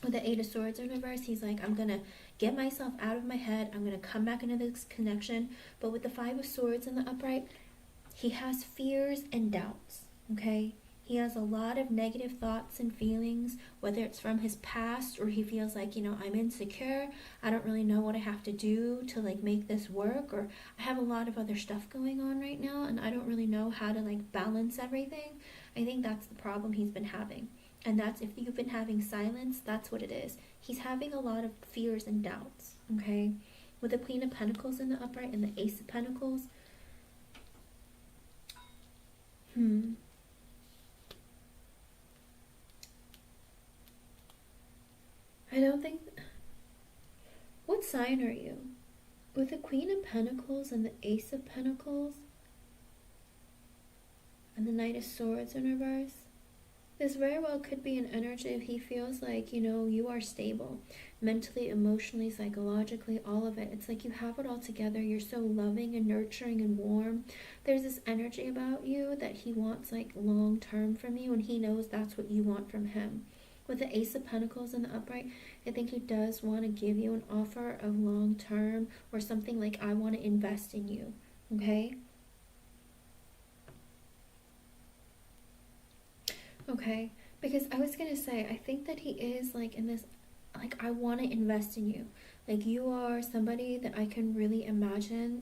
With the Eight of Swords in reverse, he's like, I'm going to get myself out of my head. I'm going to come back into this connection. But with the Five of Swords in the upright, he has fears and doubts, okay? He has a lot of negative thoughts and feelings, whether it's from his past, or he feels like, I'm insecure. I don't really know what I have to do to make this work, or I have a lot of other stuff going on right now and I don't really know how to balance everything. I think that's the problem he's been having. And that's, if you've been having silence, that's what it is. He's having a lot of fears and doubts, okay? With the Queen of Pentacles in the upright and the Ace of Pentacles, I don't think... What sign are you? With the Queen of Pentacles and the Ace of Pentacles and the Knight of Swords in reverse, this very well could be an energy if he feels like, you are stable. Mentally, emotionally, psychologically, all of it. It's like you have it all together. You're so loving and nurturing and warm. There's this energy about you that he wants long term from you, and he knows that's what you want from him. With the Ace of Pentacles in the upright, I think he does want to give you an offer of long term, or something like, I want to invest in you, okay? Okay, because I was going to say, I think that he is in this, I want to invest in you. You are somebody that I can really imagine,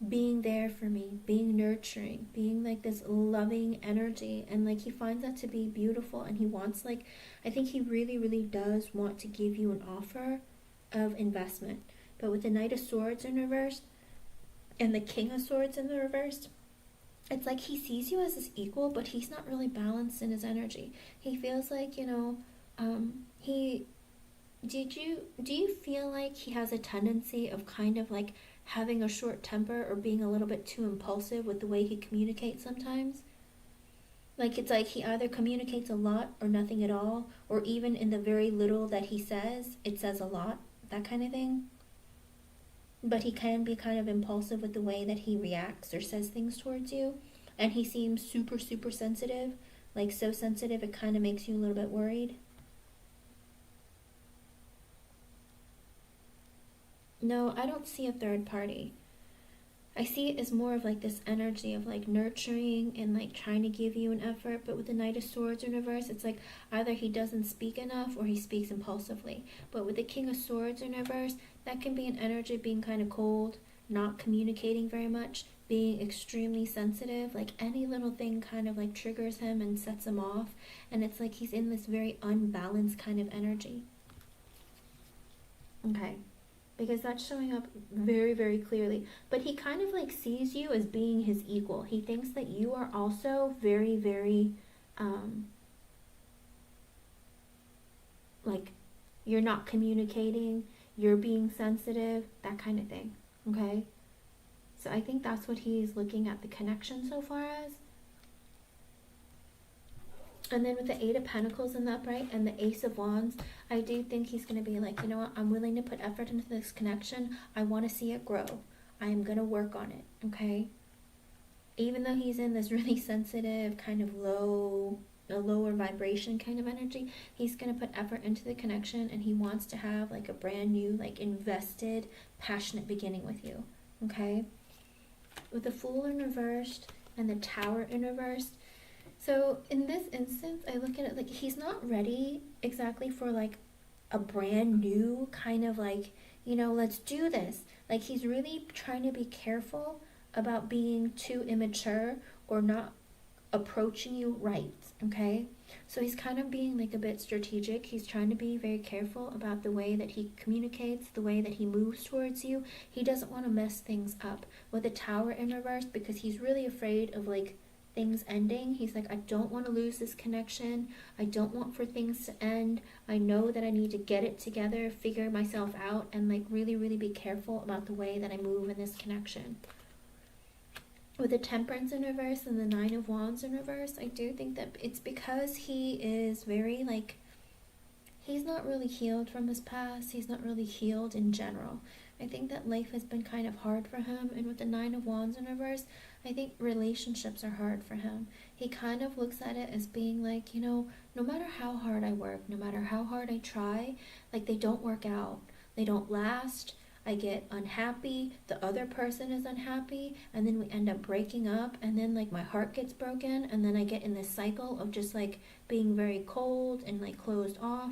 being there for me, being nurturing, being this loving energy. And he finds that to be beautiful, and he wants I think he really, really does want to give you an offer of investment. But with the Knight of Swords in reverse and the King of Swords in the reverse, it's like he sees you as his equal, but he's not really balanced in his energy. He feels like, he do you feel like he has a tendency of kind of like having a short temper or being a little bit too impulsive with the way he communicates sometimes? Like it's like he either communicates a lot or nothing at all, or even in the very little that he says, it says a lot, that kind of thing. But he can be kind of impulsive with the way that he reacts or says things towards you. And he seems super, super sensitive. Like so sensitive it kind of makes you a little bit worried. No, I don't see a third party. I see it as more of like this energy of like nurturing and like trying to give you an effort. But with the Knight of Swords in reverse, it's like either he doesn't speak enough or he speaks impulsively. But with the King of Swords in reverse, that can be an energy of being kind of cold, not communicating very much, being extremely sensitive. Like any little thing kind of like triggers him and sets him off. And it's like he's in this very unbalanced kind of energy. Okay. Because that's showing up very, very clearly. But he kind of like sees you as being his equal. He thinks that you are also very, very, like, you're not communicating, you're being sensitive, that kind of thing, okay? So I think that's what he's looking at the connection so far as. And then with the Eight of Pentacles in the upright and the Ace of Wands, I do think he's going to be like, you know what, I'm willing to put effort into this connection. I want to see it grow. I am going to work on it, okay? Even though he's in this really sensitive, kind of a lower vibration kind of energy, he's going to put effort into the connection, and he wants to have like a brand new, like invested, passionate beginning with you, okay? With the Fool in reversed and the Tower in reversed, so in this instance, I look at it like he's not ready exactly for like a brand new kind of like, let's do this. Like he's really trying to be careful about being too immature or not approaching you right, okay? So he's kind of being like a bit strategic. He's trying to be very careful about the way that he communicates, the way that he moves towards you. He doesn't want to mess things up with the Tower in reverse because he's really afraid of like things ending. He's like, I don't want to lose this connection. I don't want for things to end. I know that I need to get it together, figure myself out, and like really, really be careful about the way that I move in this connection. With the Temperance in reverse and the Nine of Wands in reverse, I do think that it's because he is very like, he's not really healed from his past. He's not really healed in general. I think that life has been kind of hard for him. And with the Nine of Wands in reverse, I think relationships are hard for him. He kind of looks at it as being like, no matter how hard I work, no matter how hard I try, like they don't work out. They don't last. I get unhappy. The other person is unhappy. And then we end up breaking up. And then like my heart gets broken. And then I get in this cycle of just like being very cold and like closed off.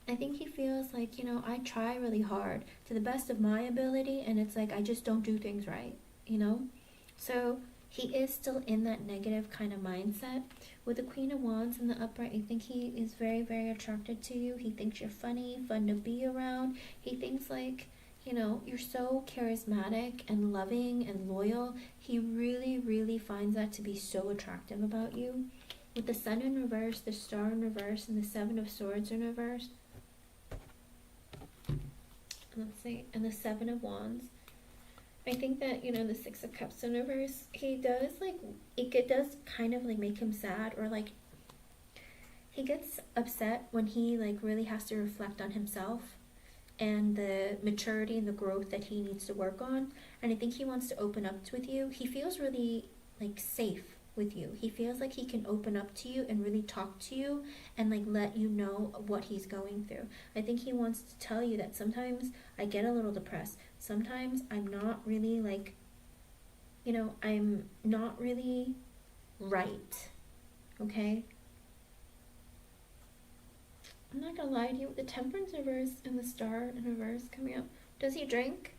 I think he feels like, I try really hard to the best of my ability, and it's like I just don't do things right, So he is still in that negative kind of mindset. With the Queen of Wands in the upright, I think he is very, very attracted to you. He thinks you're funny, fun to be around. He thinks like, you're so charismatic and loving and loyal. He really, really finds that to be so attractive about you. With the Sun in reverse, the Star in reverse, and the Seven of Swords in reverse, let's see, and the Seven of Wands, I think that, the Six of Cups in reverse, he does, like, it does kind of, like, make him sad, or, like, he gets upset when he, like, really has to reflect on himself and the maturity and the growth that he needs to work on, and I think he wants to open up with you. He feels really, like, safe with you. He feels like he can open up to you and really talk to you and like let you know what he's going through. I think he wants to tell you that sometimes I get a little depressed. Sometimes I'm not really like, I'm not really right. Okay? I'm not gonna lie to you, with the Temperance reverse and the Star in reverse coming up. Does he drink?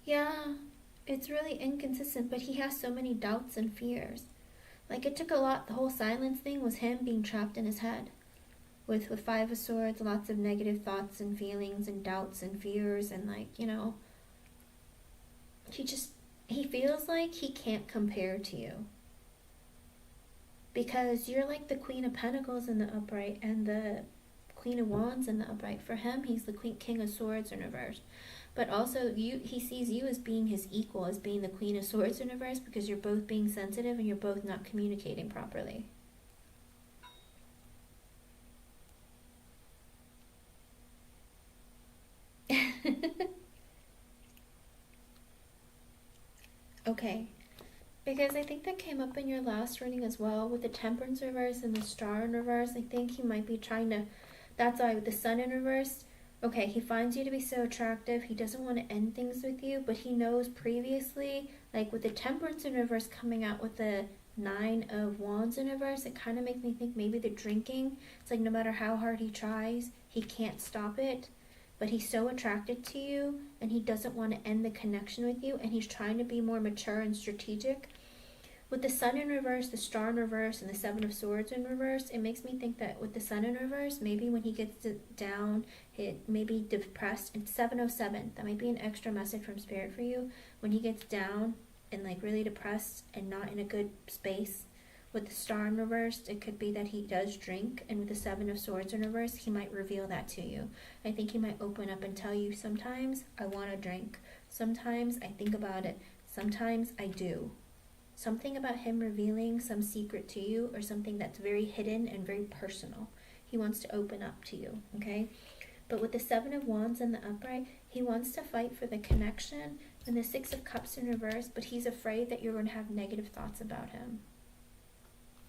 Yeah, it's really inconsistent, but he has so many doubts and fears. Like, it took a lot. The whole silence thing was him being trapped in his head. with Five of Swords, lots of negative thoughts and feelings and doubts and fears, and like, you know, he feels like he can't compare to you. Because you're like the Queen of Pentacles in the upright and the Queen of Wands in the upright. For him, he's the King of Swords in reverse. But also, he sees you as being his equal, as being the Queen of Swords in reverse, because you're both being sensitive and you're both not communicating properly. Okay. Because I think that came up in your last reading as well, with the Temperance reverse and the Star in reverse. I think he might be trying to, that's why with the Sun in reverse, okay, he finds you to be so attractive, he doesn't want to end things with you, but he knows previously, like with the Temperance in reverse coming out with the Nine of Wands in reverse, it kind of makes me think maybe the drinking, it's like no matter how hard he tries, he can't stop it. But he's so attracted to you and he doesn't want to end the connection with you, and he's trying to be more mature and strategic. With the Sun in reverse, the Star in reverse, and the Seven of Swords in reverse, it makes me think that with the Sun in reverse, maybe when he gets down, it may be depressed. It's 707. That might be an extra message from Spirit for you. When he gets down and like really depressed and not in a good space. With the Star in reverse, it could be that he does drink, and with the Seven of Swords in reverse, he might reveal that to you. I think he might open up and tell you, sometimes I want to drink, sometimes I think about it, sometimes I do. Something about him revealing some secret to you, or something that's very hidden and very personal. He wants to open up to you, okay? But with the Seven of Wands in the upright, he wants to fight for the connection, and the Six of Cups in reverse, but he's afraid that you're going to have negative thoughts about him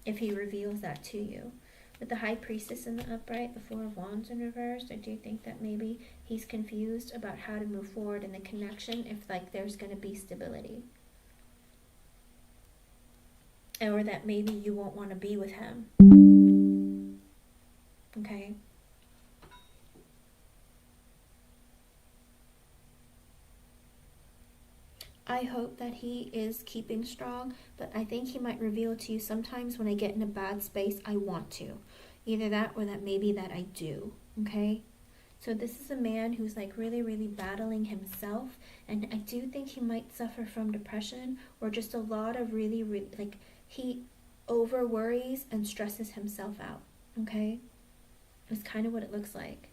if he reveals that to you. With the High Priestess in the upright, the Four of Wands in reverse, I do think that maybe he's confused about how to move forward in the connection, if like there's going to be stability. Or that maybe you won't want to be with him. Okay? I hope that he is keeping strong, but I think he might reveal to you, sometimes when I get in a bad space, I want to. Either that or that maybe that I do, okay? So this is a man who's like really, really battling himself, and I do think he might suffer from depression, or just a lot of really like, he over worries and stresses himself out, okay? It's kind of what it looks like.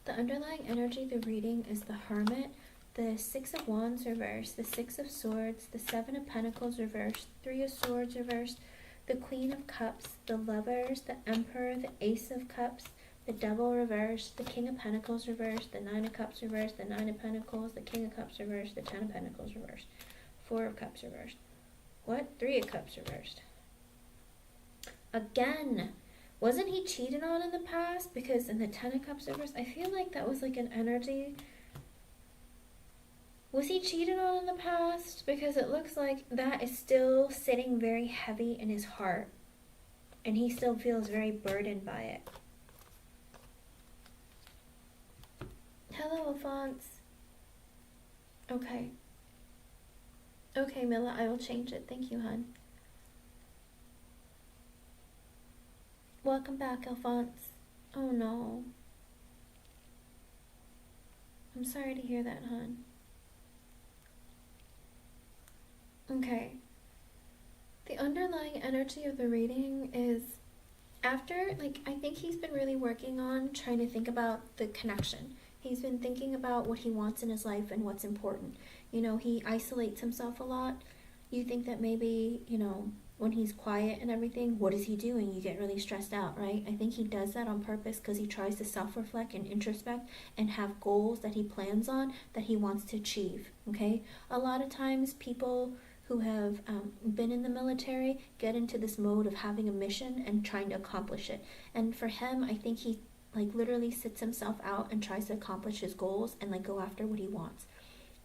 The underlying energy of the reading is the Hermit, the Six of Wands reversed, the Six of Swords, the Seven of Pentacles reversed, Three of Swords reversed, the Queen of Cups, the Lovers, the Emperor, the Ace of Cups, the Devil reversed, the King of Pentacles reversed, the Nine of Cups reversed, the Nine of Pentacles, the King of Cups reversed, the Ten of Pentacles reversed, Four of Cups reversed. What? Three of Cups reversed. Again! Wasn't he cheated on in the past? Because in the Ten of Cups reversed, I feel like that was like an energy. Was he cheated on in the past? Because it looks like that is still sitting very heavy in his heart. And he still feels very burdened by it. Hello, Alphonse. Okay. Okay, Mila, I will change it. Thank you, hon. Welcome back, Alphonse. Oh, no. I'm sorry to hear that, hon. Okay. The underlying energy of the reading is after, like, I think he's been really working on trying to think about the connection. He's been thinking about what he wants in his life and what's important. You know, he isolates himself a lot. You think that maybe, you know, when he's quiet and everything, what is he doing? You get really stressed out, right? I think he does that on purpose because he tries to self-reflect and introspect and have goals that he plans on that he wants to achieve, okay? A lot of times people who have been in the military get into this mode of having a mission and trying to accomplish it. And for him, I think he like literally sits himself out and tries to accomplish his goals and like go after what he wants.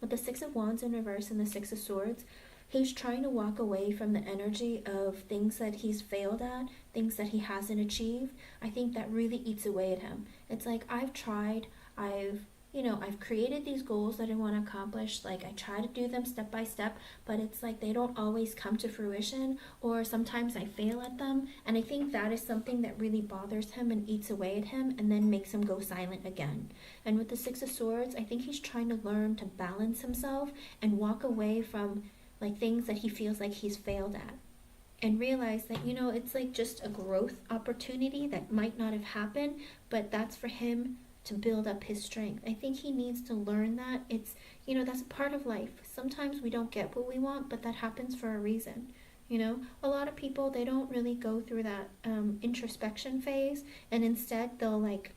With the Six of Wands in reverse and the Six of Swords, he's trying to walk away from the energy of things that he's failed at, things that he hasn't achieved. I think that really eats away at him. It's like, I've tried, I've, you know, I've created these goals that I want to accomplish. Like I try to do them step by step, but it's like they don't always come to fruition, or sometimes I fail at them. And I think that is something that really bothers him and eats away at him and then makes him go silent again. And with the Six of Swords, I think he's trying to learn to balance himself and walk away from like things that he feels like he's failed at, and realize that, you know, it's like just a growth opportunity that might not have happened, but that's for him to build up his strength. I think he needs to learn that it's, you know, that's a part of life. Sometimes we don't get what we want, but that happens for a reason. You know, a lot of people, they don't really go through that introspection phase, and instead they'll like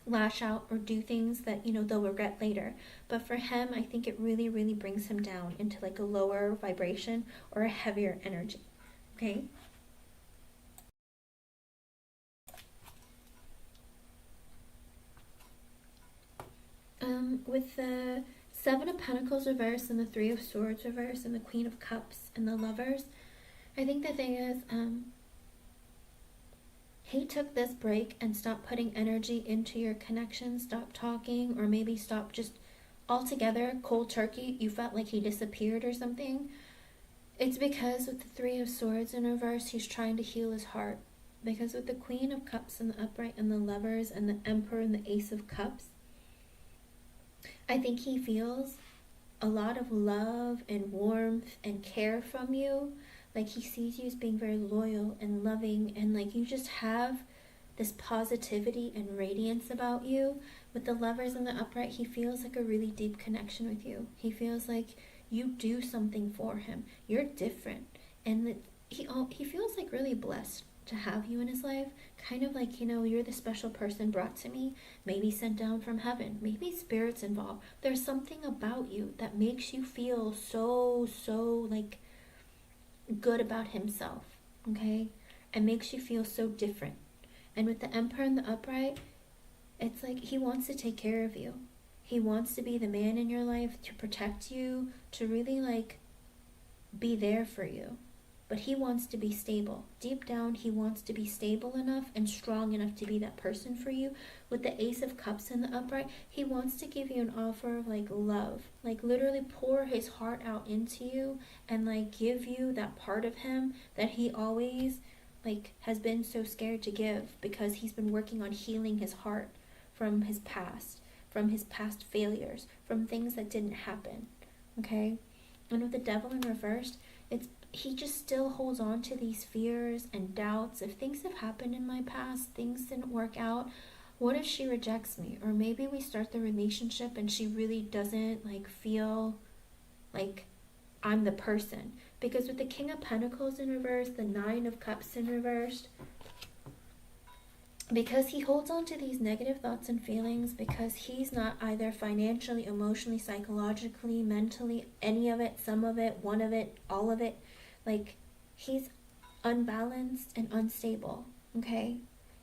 lash out or do things that, you know, they'll regret later. But for him, I think it really, really brings him down into like a lower vibration or a heavier energy. Okay. With the Seven of Pentacles reversed and the Three of Swords reversed and the Queen of Cups and the Lovers, I think the thing is, he took this break and stopped putting energy into your connection, stopped talking, or maybe stopped just altogether cold turkey. You felt like he disappeared or something. It's because with the Three of Swords in reverse, he's trying to heal his heart. Because with the Queen of Cups in the upright and the Lovers and the Emperor and the Ace of Cups, I think he feels a lot of love and warmth and care from you. Like he sees you as being very loyal and loving, and like you just have this positivity and radiance about you. With the Lovers in the upright, he feels like a really deep connection with you. He feels like you do something for him. You're different, and that he feels like really blessed to have you in his life. Kind of like, you know, you're the special person brought to me, maybe sent down from heaven, maybe spirits involved. There's something about you that makes you feel so like good about himself, okay? And makes you feel so different. And with the Emperor in the upright, it's like he wants to take care of you. He wants to be the man in your life, to protect you, to really like be there for you. But he wants to be stable. Deep down, he wants to be stable enough and strong enough to be that person for you. With the Ace of Cups in the upright, he wants to give you an offer of like love. Like literally pour his heart out into you and like give you that part of him that he always like has been so scared to give, because he's been working on healing his heart from his past failures, from things that didn't happen. Okay? And with the Devil in reverse, he just still holds on to these fears and doubts. If things have happened in my past, things didn't work out, what if she rejects me? Or maybe we start the relationship and she really doesn't like feel like I'm the person. Because with the King of Pentacles in reverse, the Nine of Cups in reverse, because he holds on to these negative thoughts and feelings, because he's not either financially, emotionally, psychologically, mentally, any of it, some of it, one of it, all of it, like he's unbalanced and unstable, okay?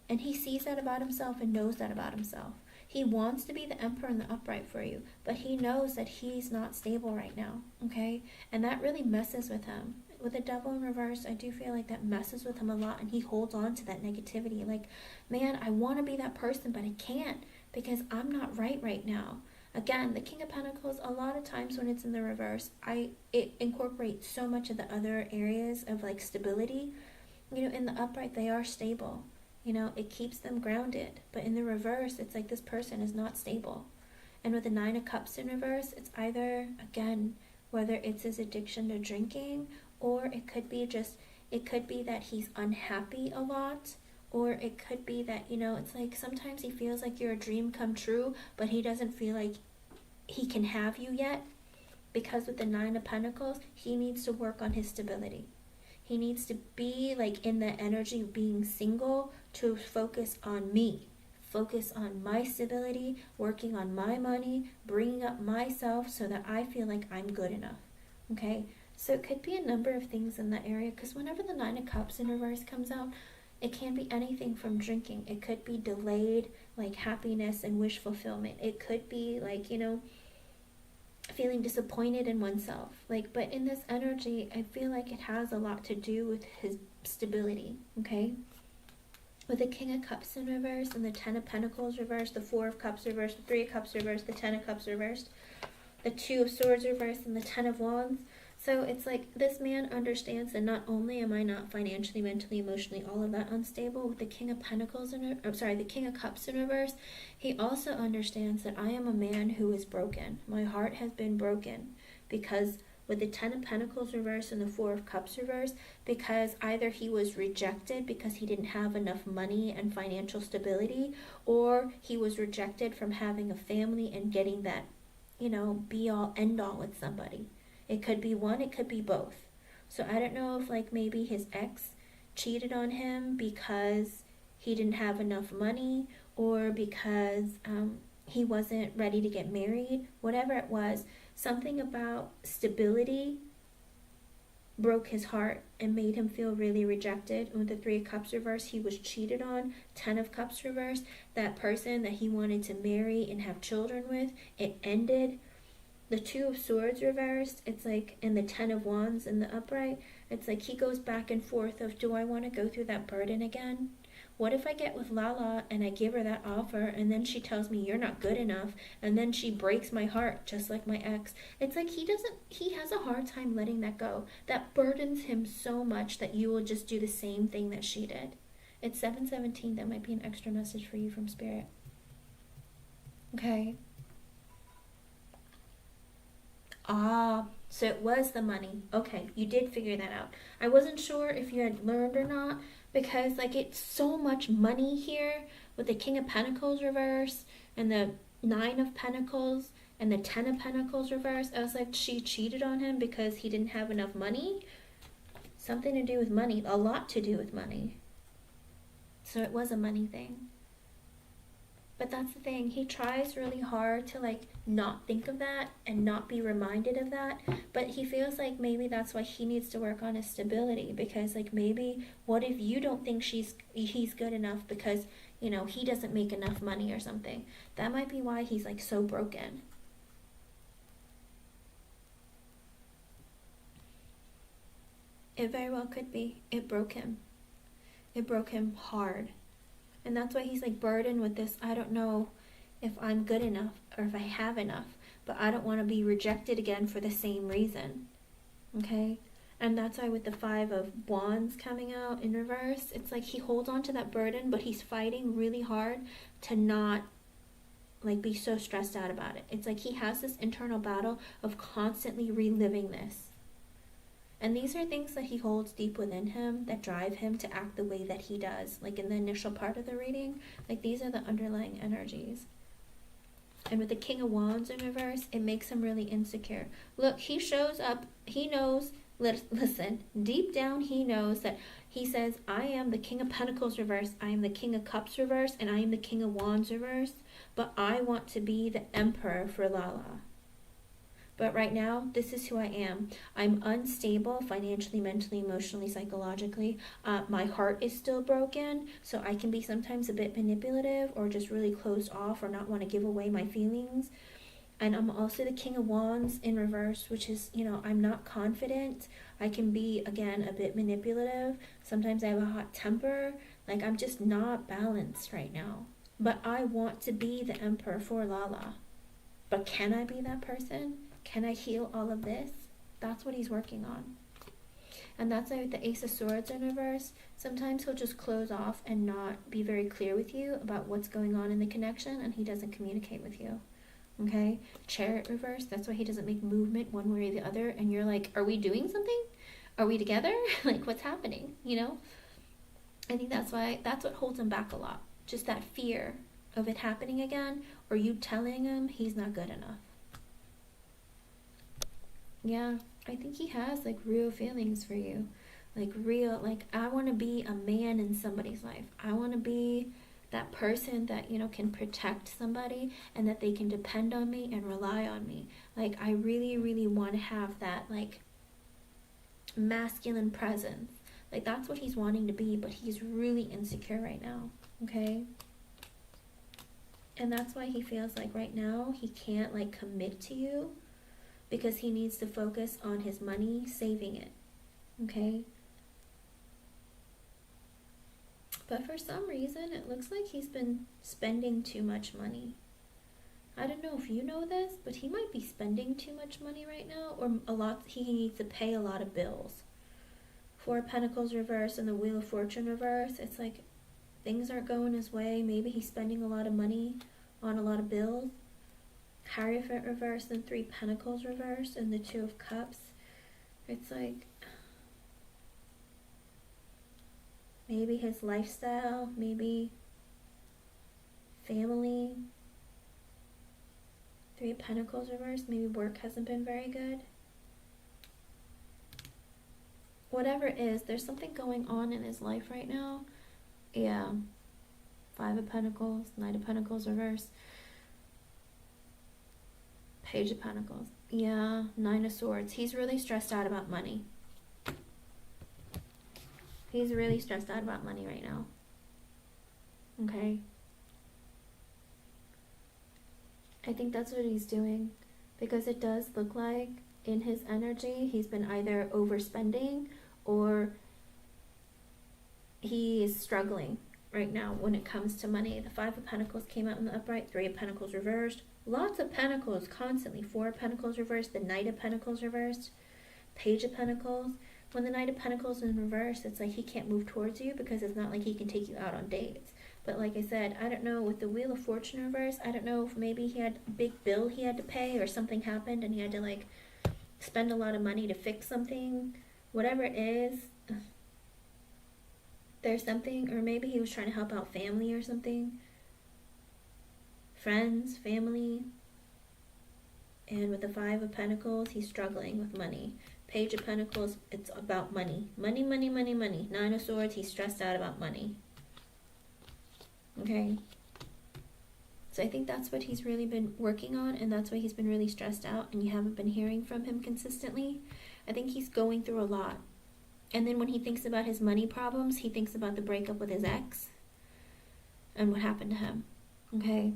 And he sees that about himself and knows that about himself. He wants to be the Emperor in the upright for you, but he knows that he's not stable right now, okay? And that really messes with him. With the Devil in reverse, I do feel like that messes with him a lot, and he holds on to that negativity. Like, man, I want to be that person, but I can't because I'm not right now. Again, the King of Pentacles, a lot of times when it's in the reverse, it incorporates so much of the other areas of like stability. You know, in the upright, they are stable. You know, it keeps them grounded. But in the reverse, it's like this person is not stable. And with the Nine of Cups in reverse, it's either, again, whether it's his addiction to drinking, or it could be that he's unhappy a lot, or it could be that, you know, it's like sometimes he feels like you're a dream come true, but he doesn't feel like he can have you yet, because with the Nine of Pentacles, he needs to work on his stability. He needs to be like in the energy of being single, to focus on me, focus on my stability, working on my money, bringing up myself so that I feel like I'm good enough, okay? So it could be a number of things in that area, because whenever the Nine of Cups in reverse comes out, it can be anything from drinking. It could be delayed, like happiness and wish fulfillment. It could be like, you know, feeling disappointed in oneself. Like, but in this energy, I feel like it has a lot to do with his stability, okay? with the King of Cups in reverse and the Ten of Pentacles reversed, the Four of Cups reversed, the Three of Cups reversed, the Ten of Cups reversed, the Two of Swords reversed, and the Ten of Wands. So it's like this man understands that not only am I not financially, mentally, emotionally, all of that unstable with the King of Pentacles the King of Cups in reverse, he also understands that I am a man who is broken. My heart has been broken because with the Ten of Pentacles reverse and the Four of Cups reverse, because either he was rejected because he didn't have enough money and financial stability, or he was rejected from having a family and getting that, be all end all with somebody. It could be one, it could be both. So I don't know if like maybe his ex cheated on him because he didn't have enough money, or because he wasn't ready to get married. Whatever it was, something about stability broke his heart and made him feel really rejected. And with the Three of Cups reverse, he was cheated on. Ten of Cups reverse, that person that he wanted to marry and have children with, it ended. The Two of Swords reversed, it's like, and the Ten of Wands in the upright, it's like he goes back and forth of, do I want to go through that burden again? What if I get with Lala and I give her that offer and then she tells me you're not good enough, and then she breaks my heart just like my ex? It's like he has a hard time letting that go. That burdens him so much that you will just do the same thing that she did. It's 7:17. That might be an extra message for you from Spirit. Okay. So it was the money. Okay, you did figure that out. I wasn't sure if you had learned or not, because like it's so much money here with the King of Pentacles reverse and the Nine of Pentacles and the Ten of Pentacles reverse. I was like, she cheated on him because he didn't have enough money? Something to do with money, a lot to do with money. So it was a money thing. But that's the thing, he tries really hard to like not think of that and not be reminded of that, but he feels like maybe that's why he needs to work on his stability, because like maybe what if you don't think he's good enough because he doesn't make enough money or something. That might be why he's like so broken. It very well could be. It broke him hard. And that's why he's like burdened with this, I don't know if I'm good enough or if I have enough, but I don't want to be rejected again for the same reason. Okay? And that's why with the Five of Wands coming out in reverse, it's like he holds on to that burden, but he's fighting really hard to not like be so stressed out about it. It's like he has this internal battle of constantly reliving this. And these are things that he holds deep within him that drive him to act the way that he does. Like in the initial part of the reading, like these are the underlying energies. And with the King of Wands in reverse, it makes him really insecure. Look, he shows up, he knows, listen, deep down he knows that he says, I am the King of Pentacles reverse, I am the King of Cups reverse, and I am the King of Wands reverse, but I want to be the Emperor for Lala. But right now, this is who I am. I'm unstable financially, mentally, emotionally, psychologically. My heart is still broken, so I can be sometimes a bit manipulative or just really closed off or not want to give away my feelings. And I'm also the King of Wands in reverse, which is, I'm not confident. I can be, again, a bit manipulative. Sometimes I have a hot temper. Like, I'm just not balanced right now. But I want to be the Emperor for Lala. But can I be that person? Can I heal all of this? That's what he's working on. And that's why with the Ace of Swords in reverse, sometimes he'll just close off and not be very clear with you about what's going on in the connection, and he doesn't communicate with you. Okay? Chariot reverse, that's why he doesn't make movement one way or the other, and you're like, are we doing something? Are we together? Like, what's happening? I think that's what holds him back a lot. Just that fear of it happening again, or you telling him he's not good enough. Yeah, I think he has like real feelings for you. Like I want to be a man in somebody's life. I want to be that person that, can protect somebody and that they can depend on me and rely on me. Like, I really, really want to have that like masculine presence. Like, that's what he's wanting to be, but he's really insecure right now. Okay? And that's why he feels like right now he can't like commit to you, because he needs to focus on his money, saving it. Okay? But for some reason, it looks like he's been spending too much money. I don't know if you know this, but he might be spending too much money right now, or a lot. He needs to pay a lot of bills. Four of Pentacles reverse and the Wheel of Fortune reverse. It's like things aren't going his way. Maybe he's spending a lot of money on a lot of bills. Hierophant reverse and Three Pentacles reverse and the Two of Cups. It's like maybe his lifestyle, maybe family. Three of Pentacles reverse. Maybe work hasn't been very good. Whatever it is, there's something going on in his life right now. Yeah. Five of Pentacles, Knight of Pentacles reverse. Page of Pentacles. Yeah, Nine of Swords. He's really stressed out about money. He's really stressed out about money right now. Okay. I think that's what he's doing. Because it does look like in his energy, he's been either overspending or he is struggling right now when it comes to money. The Five of Pentacles came out in the upright. Three of Pentacles reversed. Lots of Pentacles constantly. Four of Pentacles reversed. The Knight of Pentacles reversed. Page of Pentacles. When the Knight of Pentacles is in reverse, it's like he can't move towards you because it's not like he can take you out on dates. But like I said, I don't know, with the Wheel of Fortune reverse, I don't know if maybe he had a big bill he had to pay or something happened and he had to like spend a lot of money to fix something. Whatever it is, there's something, or maybe he was trying to help out family or something. Friends, family. And with the Five of Pentacles, he's struggling with money. Page of Pentacles, it's about money. Money, money, money, money. Nine of Swords, he's stressed out about money. Okay. So I think that's what he's really been working on, and that's why he's been really stressed out, and you haven't been hearing from him consistently. I think he's going through a lot. And then when he thinks about his money problems, he thinks about the breakup with his ex and what happened to him. Okay.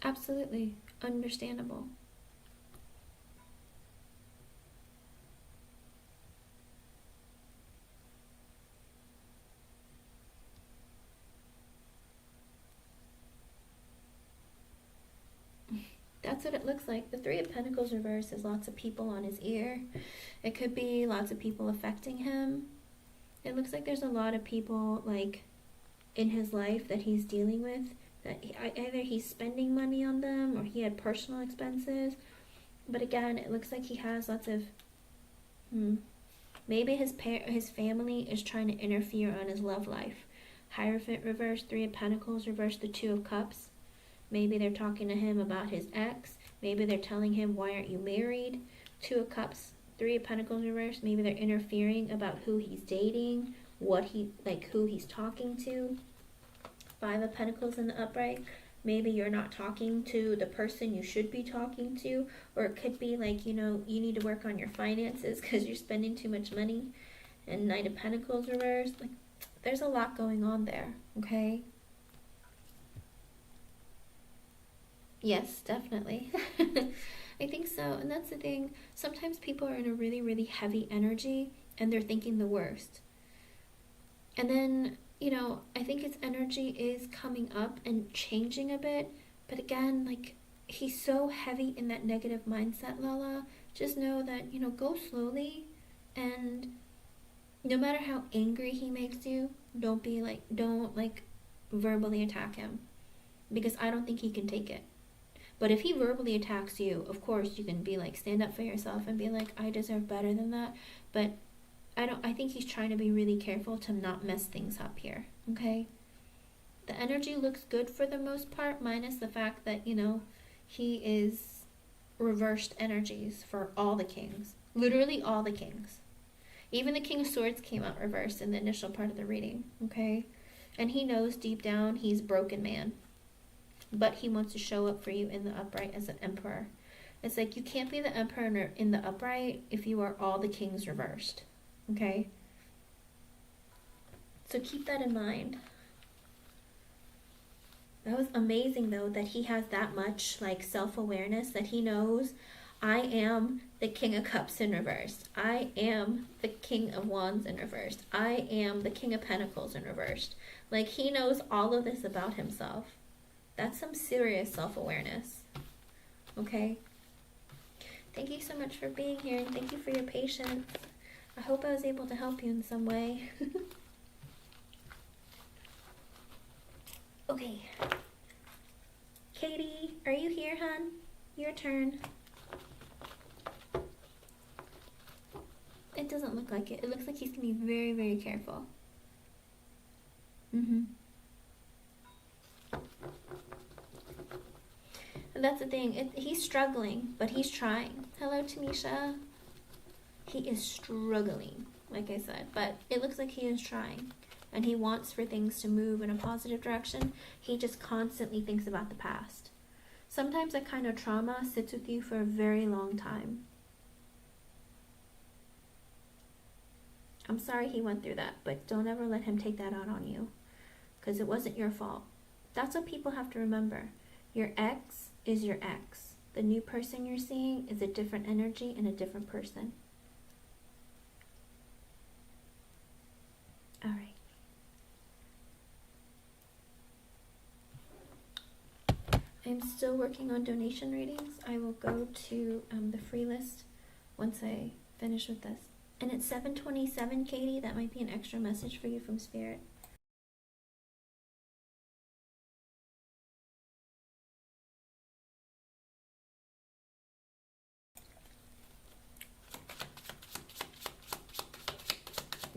Absolutely. Understandable. That's what it looks like. The Three of Pentacles reverse is lots of people on his ear. It could be lots of people affecting him. It looks like there's a lot of people like in his life that he's dealing with, that either he's spending money on them or he had personal expenses. But again, it looks like he has lots of maybe his family is trying to interfere on his love life. Hierophant reverse, Three of Pentacles reverse, the Two of Cups. Maybe they're talking to him about his ex. Maybe they're telling him, why aren't you married? Two of Cups, Three of Pentacles reverse. Maybe they're interfering about who he's dating, who he's talking to. Five of Pentacles in the upright. Maybe you're not talking to the person you should be talking to. Or it could be like, you need to work on your finances because you're spending too much money. And Knight of Pentacles reverse. Like, there's a lot going on there, okay? Yes, definitely. I think so. And that's the thing. Sometimes people are in a really, really heavy energy and they're thinking the worst. And then, I think his energy is coming up and changing a bit. But again, like, he's so heavy in that negative mindset, Lala. Just know that, go slowly. And no matter how angry he makes you, don't verbally attack him. Because I don't think he can take it. But if he verbally attacks you, of course you can be like, stand up for yourself and be like, I deserve better than that. But I think he's trying to be really careful to not mess things up here, okay? The energy looks good for the most part, minus the fact that, he is reversed energies for all the kings. Literally all the kings. Even the King of Swords came out reversed in the initial part of the reading, okay? And he knows deep down he's a broken man. But he wants to show up for you in the upright as an emperor. It's like you can't be the emperor in the upright if you are all the kings reversed. Okay? So keep that in mind. That was amazing, though, that he has that much, like, self-awareness, that he knows, I am the King of Cups in reverse. I am the King of Wands in reverse. I am the King of Pentacles in reverse. Like, he knows all of this about himself. That's some serious self-awareness. Okay? Thank you so much for being here, and thank you for your patience. I hope I was able to help you in some way. Okay. Katie, are you here, hon? Your turn. It doesn't look like it. It looks like he's going to be very, very careful. And that's the thing. He's struggling, but he's trying. Hello, Tamisha. He is struggling, like I said, but it looks like he is trying. And he wants for things to move in a positive direction. He just constantly thinks about the past. Sometimes that kind of trauma sits with you for a very long time. I'm sorry he went through that, but don't ever let him take that out on you, because it wasn't your fault. That's what people have to remember. Your ex is your ex. The new person you're seeing is a different energy and a different person. All right. I'm still working on donation readings. I will go to the free list once I finish with this. And it's 7:27, Katie. That might be an extra message for you from Spirit.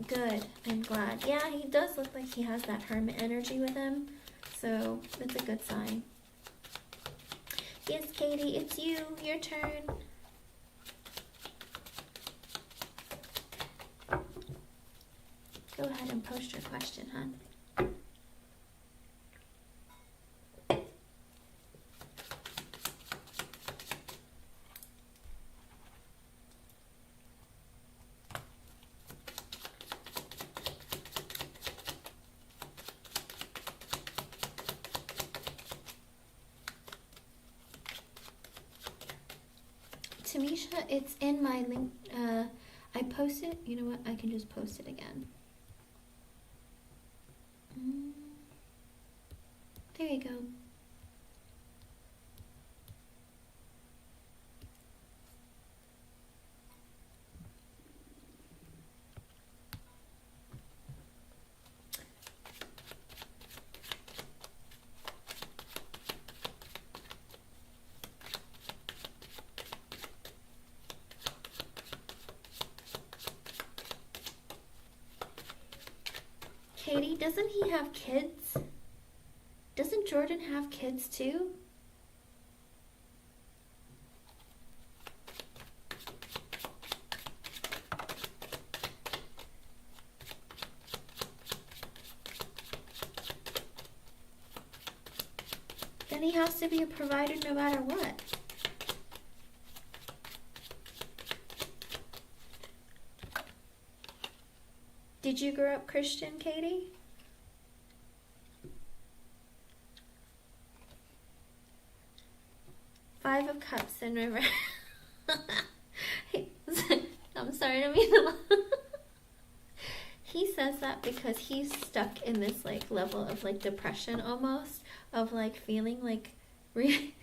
Good. I'm glad. Yeah, he does look like he has that hermit energy with him. So that's a good sign. Yes, Katie, it's you. Your turn. Go ahead and post your question, hon. Tamisha, it's in my link. I posted. You know what? I can just post it again. There you go. Katie, doesn't he have kids? Doesn't Jordan have kids too? Then he has to be a provider no matter what. Did you grow up Christian, Katie? Five of Cups in reverse. I'm sorry to mean to laugh. He says that because he's stuck in this like level of like depression almost, of like feeling like he's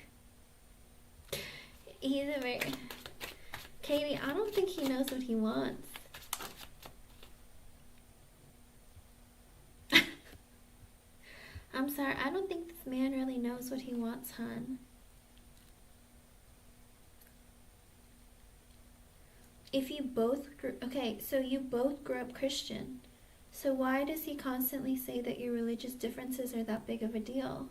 a very Katie, I don't think he knows what he wants. I'm sorry, I don't think this man really knows what he wants, hon. If you both grew, okay, so you both grew up Christian. So why does he constantly say that your religious differences are that big of a deal?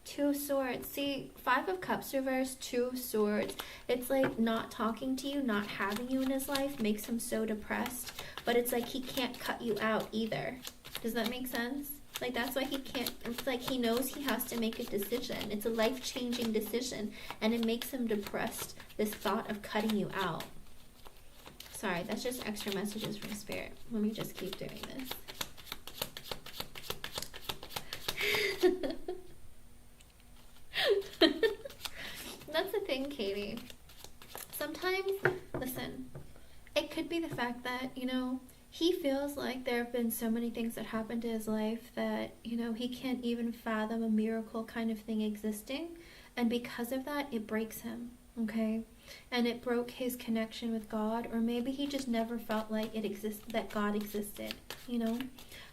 Two Swords. See, Five of Cups reverse, Two Swords. It's like not talking to you, not having you in his life makes him so depressed. But it's like he can't cut you out either. Does that make sense? Like, that's why he can't, it's like he knows he has to make a decision. It's a life-changing decision. And it makes him depressed, this thought of cutting you out. Sorry, that's just extra messages from Spirit. Let me just keep doing this. That's the thing, Katie. It could be the fact that, he feels like there have been so many things that happened to his life that, he can't even fathom a miracle kind of thing existing. And because of that, it breaks him, okay? And it broke his connection with God, or maybe he just never felt like that God existed,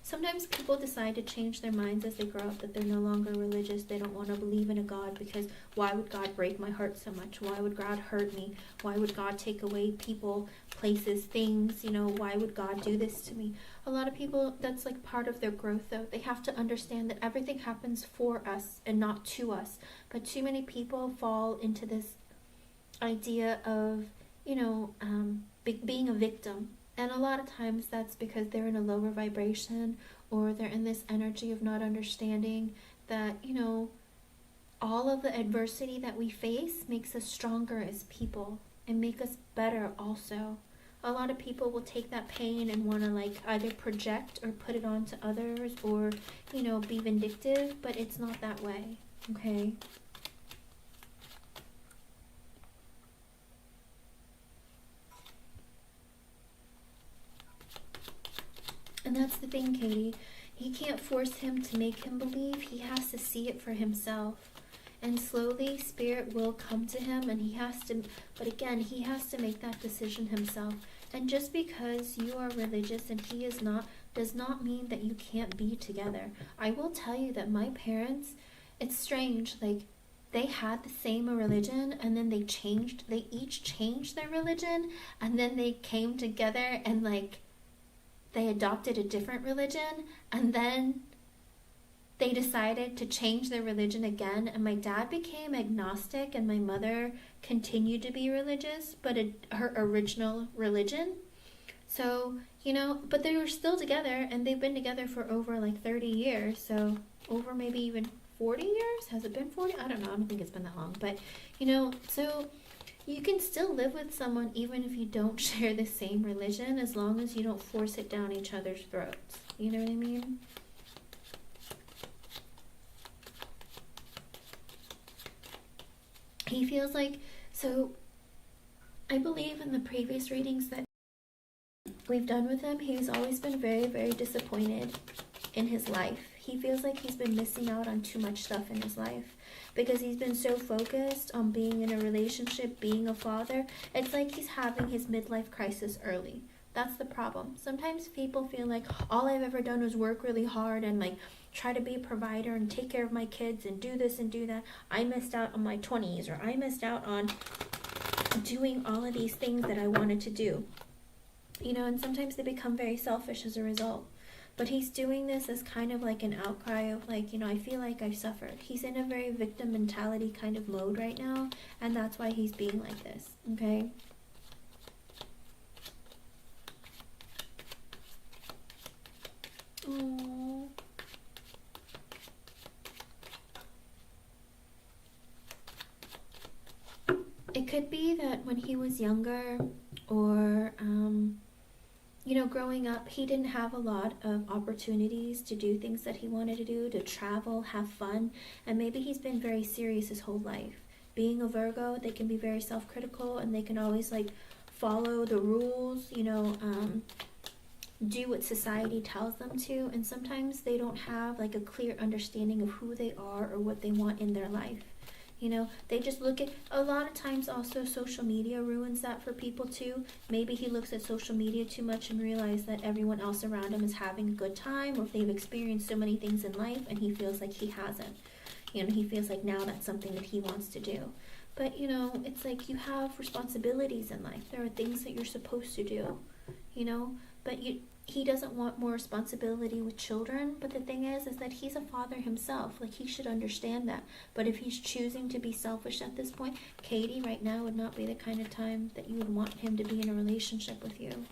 Sometimes people decide to change their minds as they grow up, that they're no longer religious. They don't want to believe in a God because why would God break my heart so much? Why would God hurt me? Why would God take away people, places, things? Why would God do this to me? A lot of people, that's like part of their growth though. They have to understand that everything happens for us and not to us. But too many people fall into this idea of, being a victim. And a lot of times that's because they're in a lower vibration, or they're in this energy of not understanding that, all of the adversity that we face makes us stronger as people and make us better also. A lot of people will take that pain and want to like either project or put it onto others, or, be vindictive, but it's not that way, okay? And that's the thing, Katie. You can't force him to make him believe. He has to see it for himself. And slowly, spirit will come to him, and he has to, but again, he has to make that decision himself. And just because you are religious and he is not, does not mean that you can't be together. I will tell you that my parents, it's strange, like, they had the same religion, and then they each changed their religion, and then they came together and like, they adopted a different religion, and then they decided to change their religion again, and my dad became agnostic and my mother continued to be religious, but her original religion. So, but they were still together, and they've been together for over like 30 years, so over maybe even 40 years? Has it been 40? I don't know, I don't think it's been that long, but, so you can still live with someone even if you don't share the same religion, as long as you don't force it down each other's throats. You know what I mean? He feels like, so I believe in the previous readings that we've done with him, he's always been very, very disappointed in his life. He feels like he's been missing out on too much stuff in his life because he's been so focused on being in a relationship, being a father. It's like he's having his midlife crisis early. That's the problem. Sometimes people feel like all I've ever done was work really hard and like try to be a provider and take care of my kids and do this and do that. I missed out on my 20s, or I missed out on doing all of these things that I wanted to do. And sometimes they become very selfish as a result. But he's doing this as kind of like an outcry of like, I feel like I've suffered. He's in a very victim mentality kind of mode right now, and that's why he's being like this, okay? Aww. It could be that when he was younger, or growing up, he didn't have a lot of opportunities to do things that he wanted to do, to travel, have fun, and maybe he's been very serious his whole life. Being a Virgo, they can be very self-critical, and they can always like follow the rules, do what society tells them to, and sometimes they don't have like a clear understanding of who they are or what they want in their life. They just look at, a lot of times also social media ruins that for people too. Maybe he looks at social media too much and realizes that everyone else around him is having a good time, or if they've experienced so many things in life and he feels like he hasn't. He feels like now that's something that he wants to do. But, it's like you have responsibilities in life. There are things that you're supposed to do, but he doesn't want more responsibility with children. But the thing is that he's a father himself. Like, he should understand that. But if he's choosing to be selfish at this point, Katie, right now would not be the kind of time that you would want him to be in a relationship with you.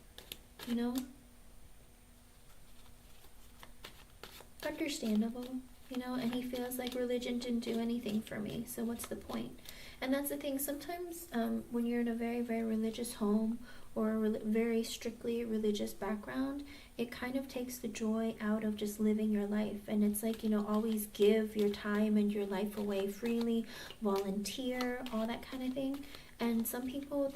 Understandable. And he feels like religion didn't do anything for me, so what's the point? And that's the thing, sometimes when you're in a very, very religious home, or a very strictly religious background, it kind of takes the joy out of just living your life. And it's like, always give your time and your life away freely, volunteer, all that kind of thing. And some people,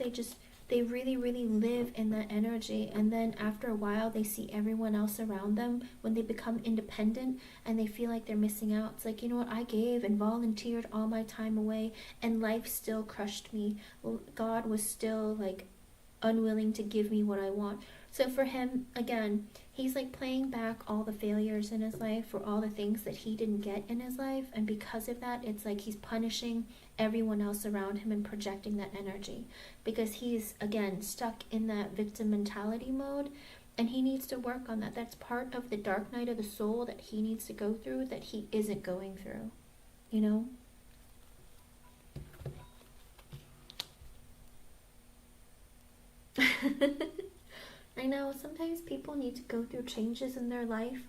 they really, really live in that energy. And then after a while, they see everyone else around them when they become independent and they feel like they're missing out. It's like, you know what, I gave and volunteered all my time away and life still crushed me. God was still like unwilling to give me what I want. So for him, again, he's like playing back all the failures in his life for all the things that he didn't get in his life. And because of that, it's like he's punishing everyone else around him and projecting that energy. Because he's, again, stuck in that victim mentality mode. And he needs to work on that. That's part of the dark night of the soul that he needs to go through that he isn't going through. You know? I know sometimes people need to go through changes in their life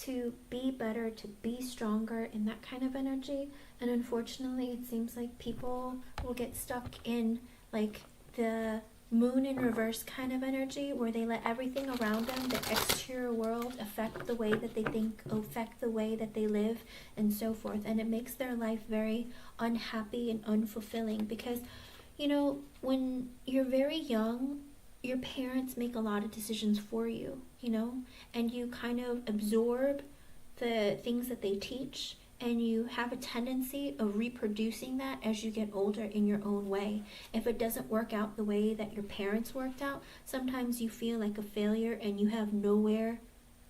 to be better, to be stronger in that kind of energy. And unfortunately, it seems like people will get stuck in like the moon in reverse kind of energy where they let everything around them, the exterior world, affect the way that they think, affect the way that they live, and so forth. And it makes their life very unhappy and unfulfilling because, you know, when you're very young, your parents make a lot of decisions for you, you know, and you kind of absorb the things that they teach, and you have a tendency of reproducing that as you get older in your own way. If it doesn't work out the way that your parents worked out, sometimes you feel like a failure and you have nowhere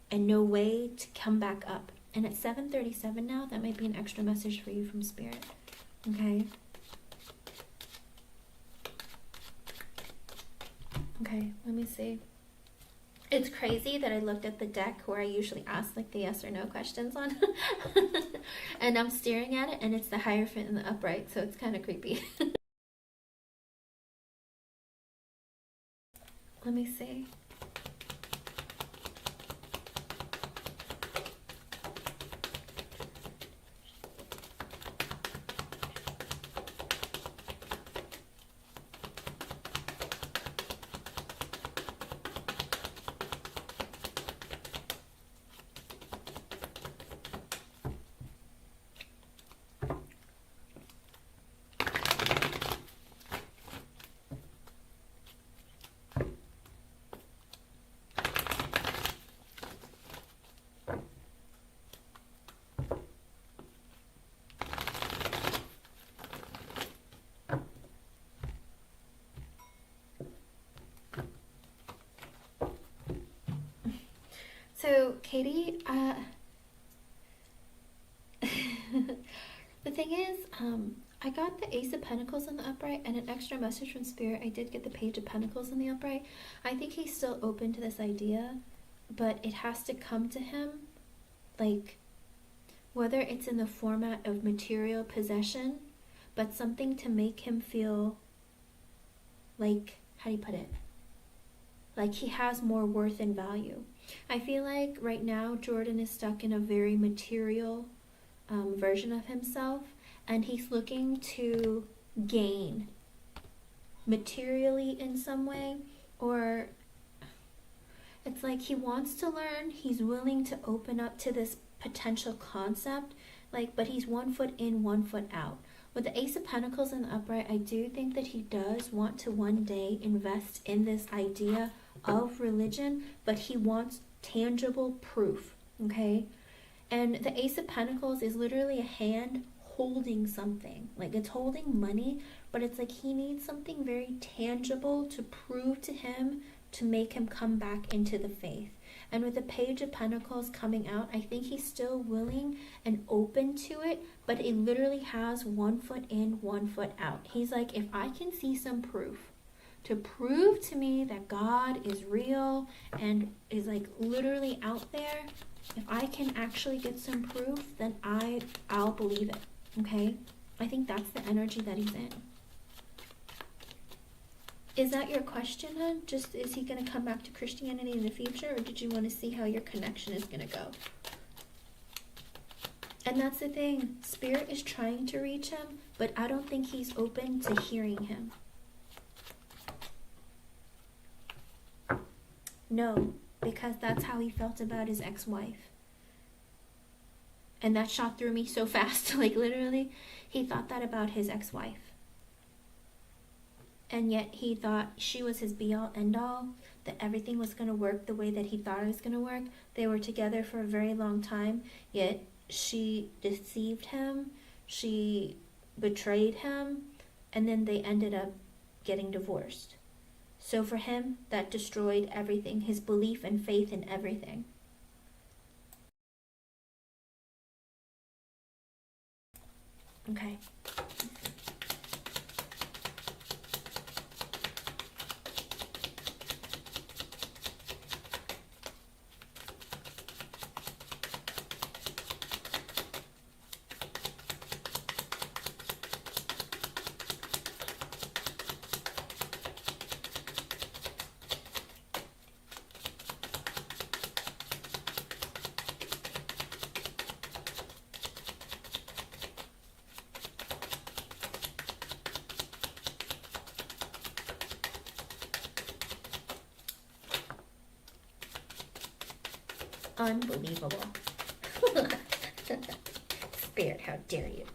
and no way to come back up. And at 7:37 now, that might be an extra message for you from Spirit. Okay? Okay, let me see. It's crazy that I looked at the deck where I usually ask like the yes or no questions on. And I'm staring at it and it's the Hierophant and the Upright, so it's kind of creepy. Let me see. So, Katie, the thing is, I got the Ace of Pentacles in the upright and an extra message from Spirit. I did get the Page of Pentacles in the upright. I think he's still open to this idea, but it has to come to him, like, whether it's in the format of material possession, but something to make him feel like, how do you put it? Like he has more worth and value. I feel like right now Jordan is stuck in a very material version of himself, and he's looking to gain materially in some way, or it's like he wants to learn, he's willing to open up to this potential concept, like, but he's 1 foot in, 1 foot out. With the Ace of Pentacles in the upright, I do think that he does want to one day invest in this idea of religion, but he wants tangible proof, okay? And the Ace of Pentacles is literally a hand holding something. Like, it's holding money, but it's like he needs something very tangible to prove to him to make him come back into the faith. And with the Page of Pentacles coming out, I think he's still willing and open to it, but it literally has 1 foot in, 1 foot out. He's like, if I can see some proof to prove to me that God is real and is like literally out there, if I can actually get some proof, then I'll believe it, okay? I think that's the energy that he's in. Is that your question, hon? Just, is he going to come back to Christianity in the future, or did you want to see how your connection is going to go? And that's the thing. Spirit is trying to reach him, but I don't think he's open to hearing him. No, because that's how he felt about his ex-wife. And that shot through me so fast. Like, literally, he thought that about his ex-wife. and yet he thought she was his be-all, end-all, that everything was going to work the way that he thought it was going to work. They were together for a very long time, yet she deceived him, she betrayed him, and then they ended up getting divorced. So for him, that destroyed everything, his belief and faith in everything. Okay. Unbelievable. Spirit, how dare you?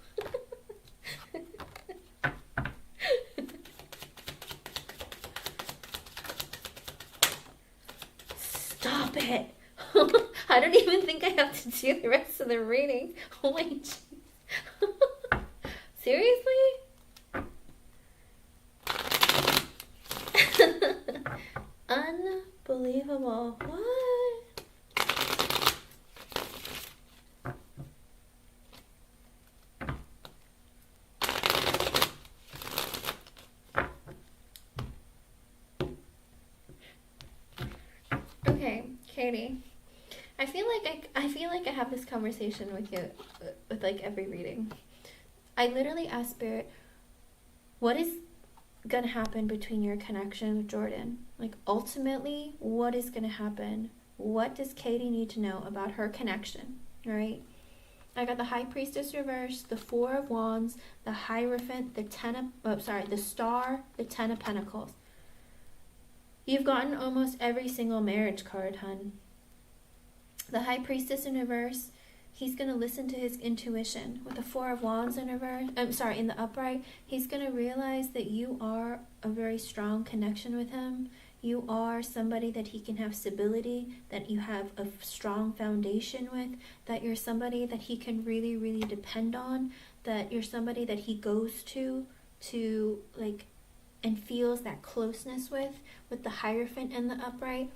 Stop it. I don't even think I have to do the rest of the reading. Oh my jeez. Seriously? Unbelievable. What? Okay, Katie. I feel like I have this conversation with you with like every reading. I literally ask Spirit, what is gonna happen between your connection with Jordan? Like ultimately, what is gonna happen? What does Katie need to know about her connection? Right? I got the High Priestess reverse, the Four of Wands, the Hierophant, the Star, the Ten of Pentacles. You've gotten almost every single marriage card, hun. The High Priestess in reverse, he's going to listen to his intuition. With the Four of Wands in reverse, in the upright, he's going to realize that you are a very strong connection with him. You are somebody that he can have stability, that you have a strong foundation with, that you're somebody that he can really, really depend on, that you're somebody that he goes to like, and feels that closeness with the Hierophant and the upright.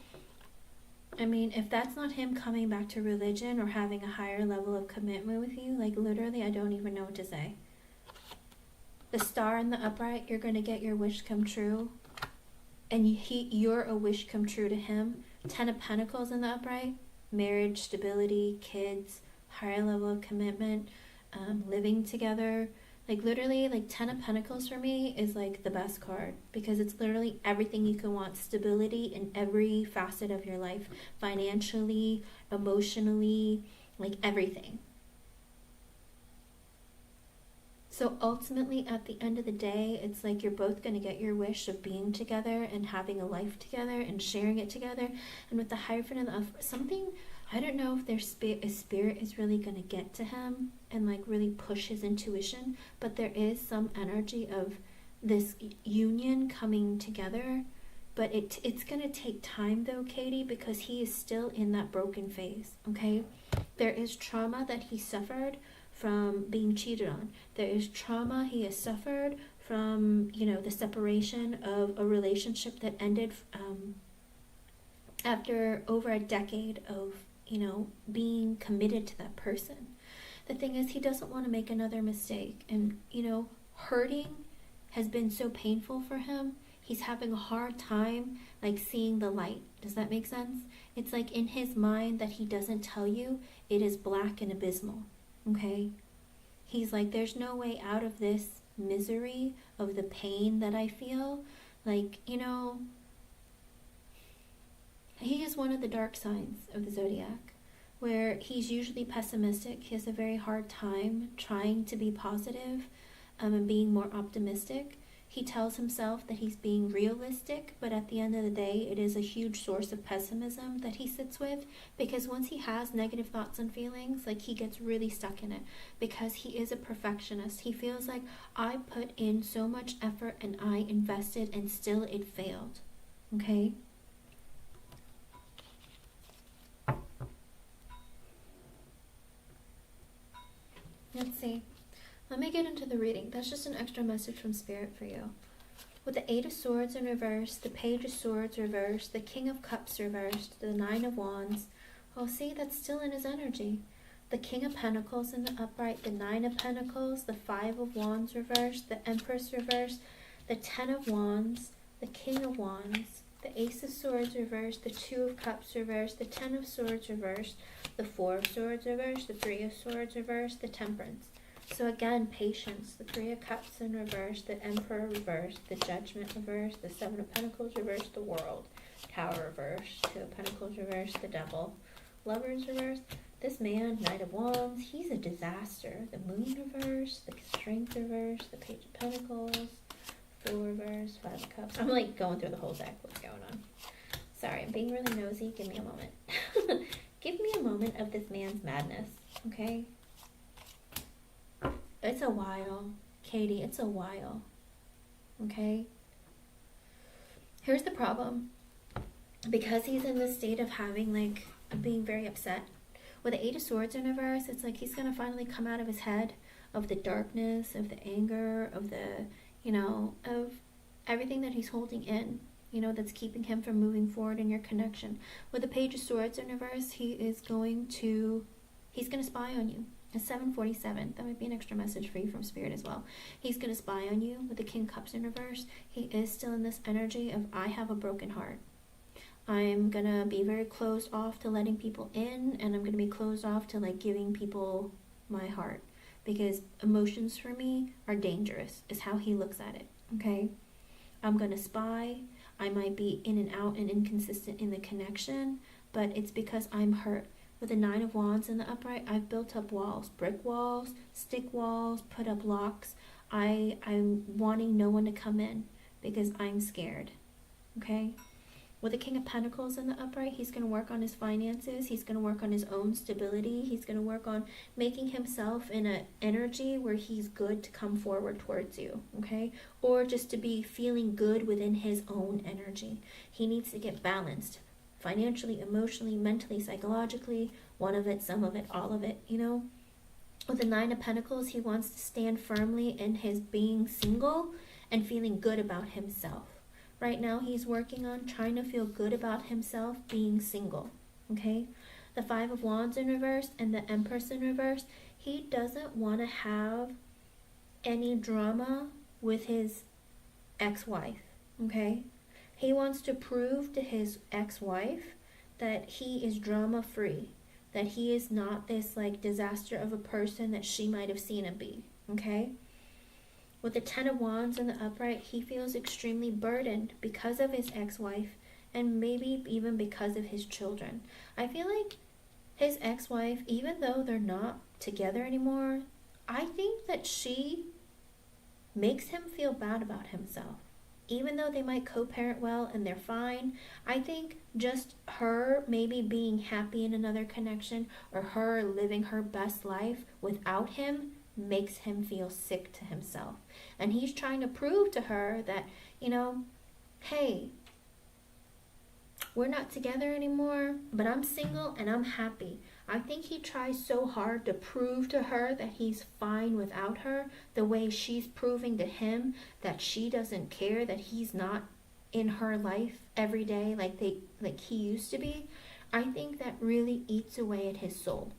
I mean, if that's not him coming back to religion or having a higher level of commitment with you, like literally, I don't even know what to say. The Star in the upright, you're going to get your wish come true. And you're a wish come true to him. Ten of Pentacles in the upright, marriage, stability, kids, higher level of commitment, living together. Like literally, like Ten of Pentacles for me is like the best card because it's literally everything you can want. Stability in every facet of your life, financially, emotionally, like everything. So ultimately, at the end of the day, it's like you're both going to get your wish of being together and having a life together and sharing it together. And with the Hierophant and something, I don't know if their spirit is really going to get to him and like really push his intuition, but there is some energy of this union coming together. But it's going to take time though, Katie, because he is still in that broken phase, okay? There is trauma that he suffered from being cheated on. There is trauma he has suffered from, the separation of a relationship that ended after over a decade of, being committed to that person. The thing is, he doesn't want to make another mistake. And, hurting has been so painful for him. He's having a hard time, like, seeing the light. Does that make sense? It's like in his mind that he doesn't tell you, it is black and abysmal. Okay? He's like, there's no way out of this misery of the pain that I feel. Like, he is one of the dark signs of the zodiac, where he's usually pessimistic. He has a very hard time trying to be positive and being more optimistic. He tells himself that he's being realistic, but at the end of the day, it is a huge source of pessimism that he sits with, because once he has negative thoughts and feelings, like, he gets really stuck in it, because he is a perfectionist. He feels like, I put in so much effort and I invested and still it failed. Okay? Let's see. Let me get into the reading. That's just an extra message from Spirit for you. With the Eight of Swords in reverse, the Page of Swords reversed, the King of Cups reversed, the Nine of Wands. Oh, see, that's still in his energy. The King of Pentacles in the upright, the Nine of Pentacles, the Five of Wands reversed, the Empress reversed, the Ten of Wands, the King of Wands, the Ace of Swords reversed, the Two of Cups reversed, the Ten of Swords reversed, the Four of Swords reversed, the Three of Swords reversed, the Temperance. So again, patience, the Three of Cups in reverse, the Emperor reversed, the Judgment reversed, the Seven of Pentacles reversed, the World, Tower reversed, Two of Pentacles reversed, the Devil, Lovers reversed. This man, Knight of Wands, he's a disaster. The Moon reversed, the Strength reversed, the Page of Pentacles, Fool reversed, Five of Cups. I'm like going through the whole deck. What's going on? Sorry, I'm being really nosy. Give me a moment. Give me a moment of this man's madness, okay? It's a while, Katie. It's a while. Okay? Here's the problem. Because he's in this state of having, like, being very upset. With the Eight of Swords in reverse, it's like he's going to finally come out of his head, of the darkness, of the anger, of the, of everything that he's holding in, that's keeping him from moving forward in your connection. With the Page of Swords in reverse, he's going to spy on you. At 7:47, that might be an extra message for you from Spirit as well. He's going to spy on you. With the King of Cups in reverse, he is still in this energy of, I have a broken heart. I'm going to be very closed off to letting people in, and I'm going to be closed off to, like, giving people my heart. Because emotions for me are dangerous, is how he looks at it, okay? I'm going to spy. I might be in and out and inconsistent in the connection, but it's because I'm hurt. With the Nine of Wands in the upright, I've built up walls, brick walls, stick walls, put up locks. I'm wanting no one to come in because I'm scared, okay? With the King of Pentacles in the upright, he's going to work on his finances. He's going to work on his own stability. He's going to work on making himself in an energy where he's good to come forward towards you, okay? Or just to be feeling good within his own energy. He needs to get balanced. Financially, emotionally, mentally, psychologically, one of it, some of it, all of it, With the Nine of Pentacles, he wants to stand firmly in his being single and feeling good about himself. Right now, he's working on trying to feel good about himself being single, okay? The Five of Wands in reverse and the Empress in reverse, he doesn't want to have any drama with his ex-wife, okay? He wants to prove to his ex-wife that he is drama-free, that he is not this, like, disaster of a person that she might have seen him be, okay? With the Ten of Wands in the upright, he feels extremely burdened because of his ex-wife and maybe even because of his children. I feel like his ex-wife, even though they're not together anymore, I think that she makes him feel bad about himself. Even though they might co-parent well and they're fine, I think just her maybe being happy in another connection or her living her best life without him makes him feel sick to himself. And he's trying to prove to her that, hey, we're not together anymore, but I'm single and I'm happy. I think he tries so hard to prove to her that he's fine without her, the way she's proving to him that she doesn't care, that he's not in her life every day like he used to be. I think that really eats away at his soul.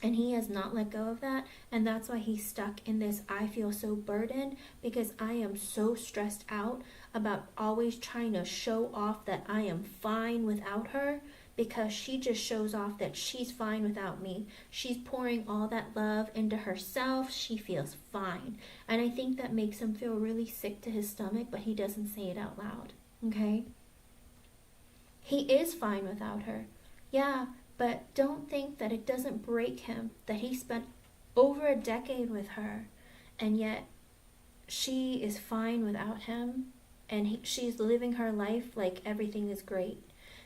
And he has not let go of that. And that's why he's stuck in this, I feel so burdened because I am so stressed out about always trying to show off that I am fine without her, because she just shows off that she's fine without me. She's pouring all that love into herself. She feels fine. And I think that makes him feel really sick to his stomach, but he doesn't say it out loud, okay? He is fine without her. Yeah, but don't think that it doesn't break him that he spent over a decade with her, and yet she is fine without him, and she's living her life like everything is great,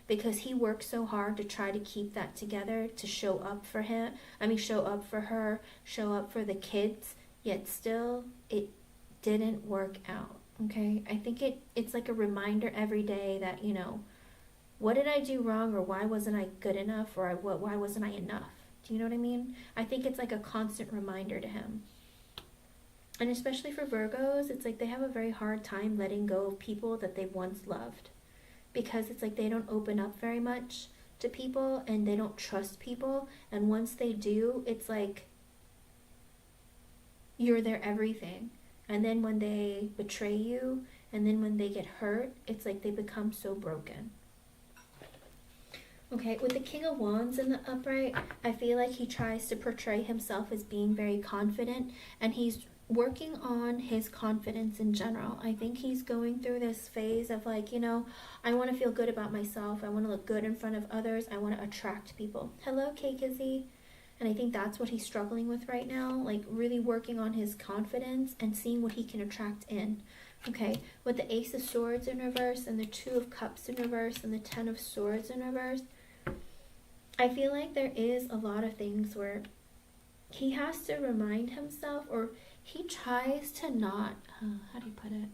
because he worked so hard to try to keep that together, to show up for him. I mean, show up for her, show up for the kids, yet still it didn't work out. Okay? I think it's like a reminder every day that, you know, what did I do wrong, or why wasn't I good enough, or why wasn't I enough? Do you know what I mean? I think it's like a constant reminder to him. And especially for Virgos, it's like they have a very hard time letting go of people that they once loved, because it's like they don't open up very much to people, and they don't trust people, and once they do, it's like you're their everything. And then when they betray you, and then when they get hurt, it's like they become so broken. Okay, with the King of Wands in the upright, I feel like he tries to portray himself as being very confident, and he's working on his confidence in general. I think he's going through this phase of like, you know, I want to feel good about myself. I want to look good in front of others. I want to attract people. Hello, Kizzy. And I think that's what he's struggling with right now, like really working on his confidence and seeing what he can attract in. Okay, with the Ace of Swords in reverse, and the Two of Cups in reverse, and the Ten of Swords in reverse, I feel like there is a lot of things where he has to remind himself, or he tries to not, how do you put it?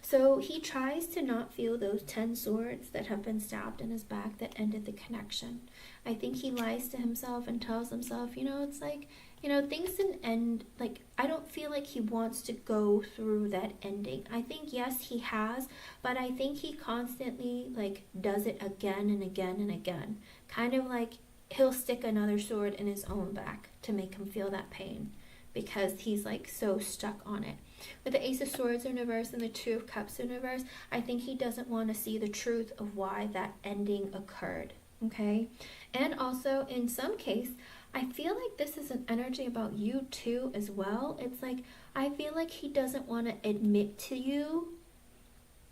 So he tries to not feel those 10 swords that have been stabbed in his back that ended the connection. I think he lies to himself and tells himself, you know, it's like, you know, things didn't end, like, I don't feel like he wants to go through that ending. I think, yes, he has, but I think he constantly, like, does it again and again and again. Kind of like he'll stick another sword in his own back to make him feel that pain, because he's, like, so stuck on it. With the Ace of Swords in reverse and the Two of Cups in reverse, I think he doesn't want to see the truth of why that ending occurred, okay? And also, in some case, I feel like this is an energy about you too as well. It's like, I feel like he doesn't want to admit to you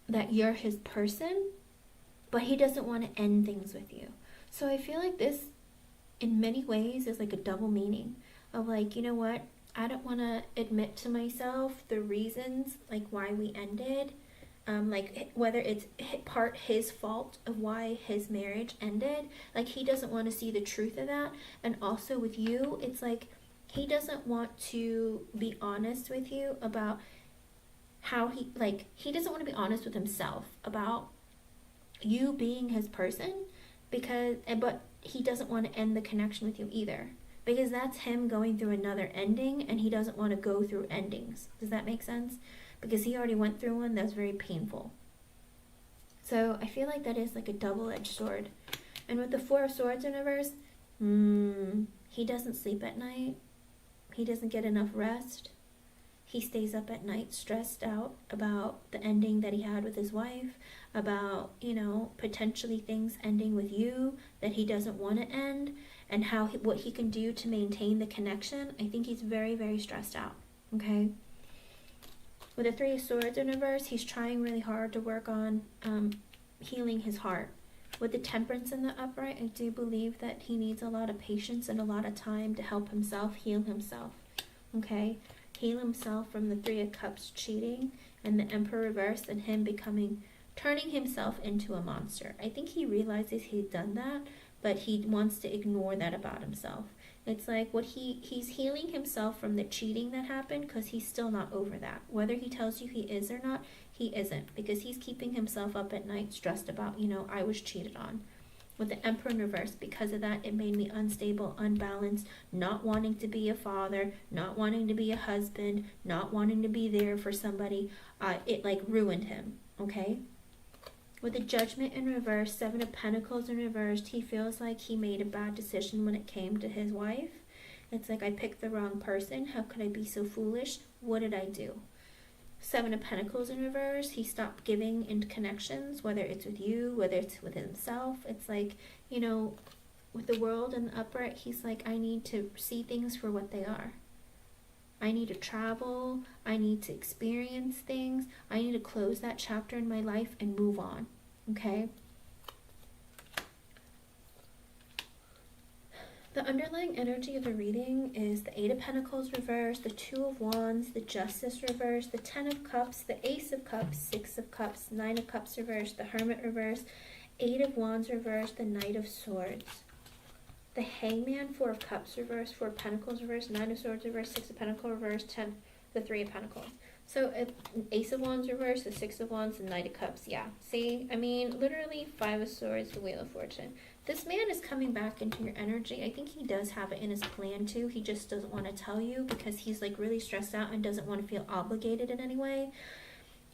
that you're his person, but he doesn't want to end things with you. So I feel like this, in many ways, is like a double meaning of like, you know what? I don't want to admit to myself the reasons, like, why we ended. Like, whether it's part his fault of why his marriage ended. Like, he doesn't want to see the truth of that. And also with you, it's like, he doesn't want to be honest with you about how he doesn't want to be honest with himself about you being his person, but he doesn't want to end the connection with you either. Because that's him going through another ending, and he doesn't want to go through endings. Does that make sense? Because he already went through one that's very painful. So I feel like that is like a double-edged sword. And with the Four of Swords in reverse, he doesn't sleep at night. He doesn't get enough rest. He stays up at night stressed out about the ending that he had with his wife, about, you know, potentially things ending with you that he doesn't want to end, and what he can do to maintain the connection. I think he's very, very stressed out, okay? With the Three of Swords in reverse, he's trying really hard to work on healing his heart. With the Temperance in the upright, I do believe that he needs a lot of patience and a lot of time to help himself heal himself, okay? Heal himself from the Three of Cups cheating and the Emperor reverse, and him turning himself into a monster. I think he realizes he's done that, but he wants to ignore that about himself. It's like he's healing himself from the cheating that happened, because he's still not over that. Whether he tells you he is or not, he isn't, because he's keeping himself up at night stressed about, you know, I was cheated on. With the Emperor in reverse, because of that, it made me unstable, unbalanced, not wanting to be a father, not wanting to be a husband, not wanting to be there for somebody. It like ruined him, okay? With the Judgment in reverse, Seven of Pentacles in reverse, he feels like he made a bad decision when it came to his wife. It's like, I picked the wrong person. How could I be so foolish? What did I do? Seven of Pentacles in reverse, he stopped giving into connections, whether it's with you, whether it's with himself. It's like, you know, with the World in the upright, he's like, I need to see things for what they are. I need to travel. I need to experience things. I need to close that chapter in my life and move on. Okay? The underlying energy of the reading is the Eight of Pentacles reversed, the Two of Wands, the Justice reversed, the Ten of Cups, the Ace of Cups, Six of Cups, Nine of Cups reversed, the Hermit reversed, Eight of Wands reversed, the Knight of Swords. The Hangman, Four of Cups reversed, Four of Pentacles reversed, Nine of Swords reversed, Six of Pentacles reversed, the Three of Pentacles. So Ace of Wands reversed, the Six of Wands, the Knight of Cups. Yeah, see, I mean, literally Five of Swords, the Wheel of Fortune. This man is coming back into your energy. I think he does have it in his plan too. He just doesn't want to tell you because he's like really stressed out and doesn't want to feel obligated in any way.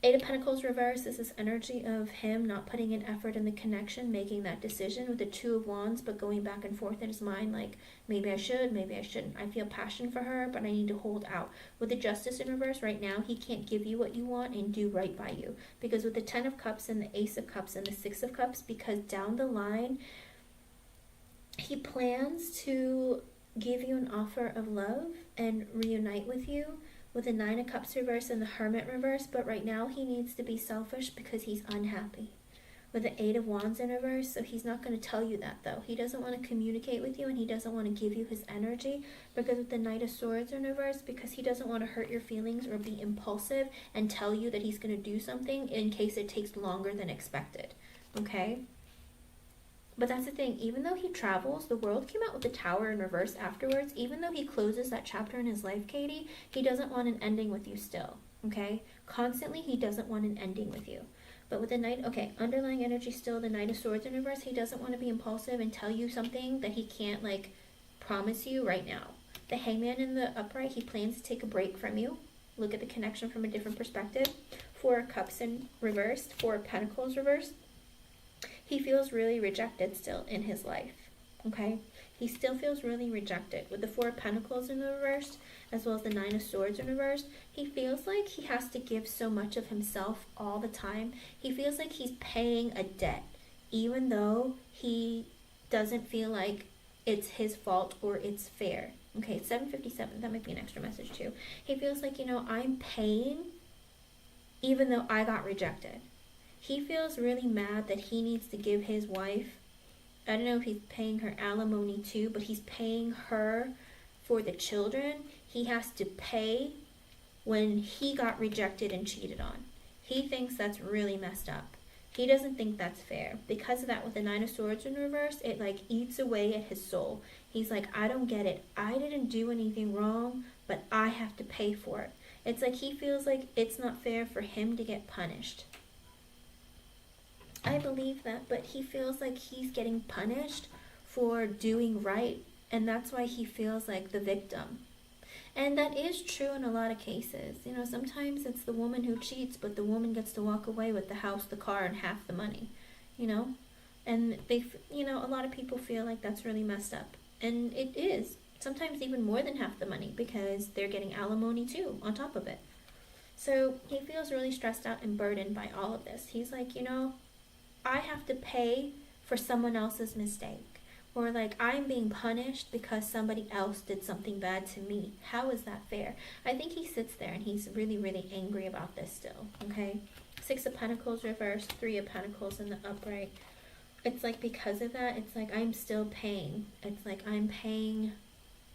Eight of Pentacles reversed. This is energy of him not putting in effort in the connection, making that decision with the Two of Wands, but going back and forth in his mind like, maybe I should, maybe I shouldn't. I feel passion for her, but I need to hold out. With the Justice in reverse right now, he can't give you what you want and do right by you. Because with the Ten of Cups and the Ace of Cups and the Six of Cups, because down the line, he plans to give you an offer of love and reunite with you with the Nine of Cups reverse and the Hermit reverse, but right now he needs to be selfish because he's unhappy. With the Eight of Wands in reverse, so he's not going to tell you that though. He doesn't want to communicate with you and he doesn't want to give you his energy, because with the Knight of Swords in reverse, because he doesn't want to hurt your feelings or be impulsive and tell you that he's going to do something in case it takes longer than expected. Okay? But that's the thing, even though he travels, the World came out with the Tower in reverse afterwards. Even though he closes that chapter in his life, Katie, he doesn't want an ending with you still, okay? Constantly, he doesn't want an ending with you. But with the Knight, okay, underlying energy still, the Knight of Swords in reverse, he doesn't want to be impulsive and tell you something that he can't, like, promise you right now. The Hangman in the upright, he plans to take a break from you. Look at the connection from a different perspective. Four of Cups in reversed, Four of Pentacles reversed. He feels really rejected still in his life, okay? He still feels really rejected. With the Four of Pentacles in the reverse, as well as the Nine of Swords in reverse, he feels like he has to give so much of himself all the time. He feels like he's paying a debt, even though he doesn't feel like it's his fault or it's fair. Okay, it's 7:57. That might be an extra message too. He feels like, you know, I'm paying even though I got rejected. He feels really mad that he needs to give his wife, I don't know if he's paying her alimony too, but he's paying her for the children. He has to pay when he got rejected and cheated on. He thinks that's really messed up. He doesn't think that's fair. Because of that, with the Nine of Swords in reverse, it like eats away at his soul. He's like, I don't get it. I didn't do anything wrong, but I have to pay for it. It's like he feels like it's not fair for him to get punished. I believe that, but he feels like he's getting punished for doing right, and that's why he feels like the victim. And that is true in a lot of cases. You know, sometimes it's the woman who cheats, but the woman gets to walk away with the house, the car, and half the money, you know? And they, you know, a lot of people feel like that's really messed up. And it is. Sometimes even more than half the money, because they're getting alimony too, on top of it. So he feels really stressed out and burdened by all of this. He's like, you know, I have to pay for someone else's mistake. Or like, I'm being punished because somebody else did something bad to me. How is that fair? I think he sits there and he's really, really angry about this still, okay? Six of Pentacles reversed, Three of Pentacles in the upright. It's like because of that, it's like I'm still paying. It's like I'm paying,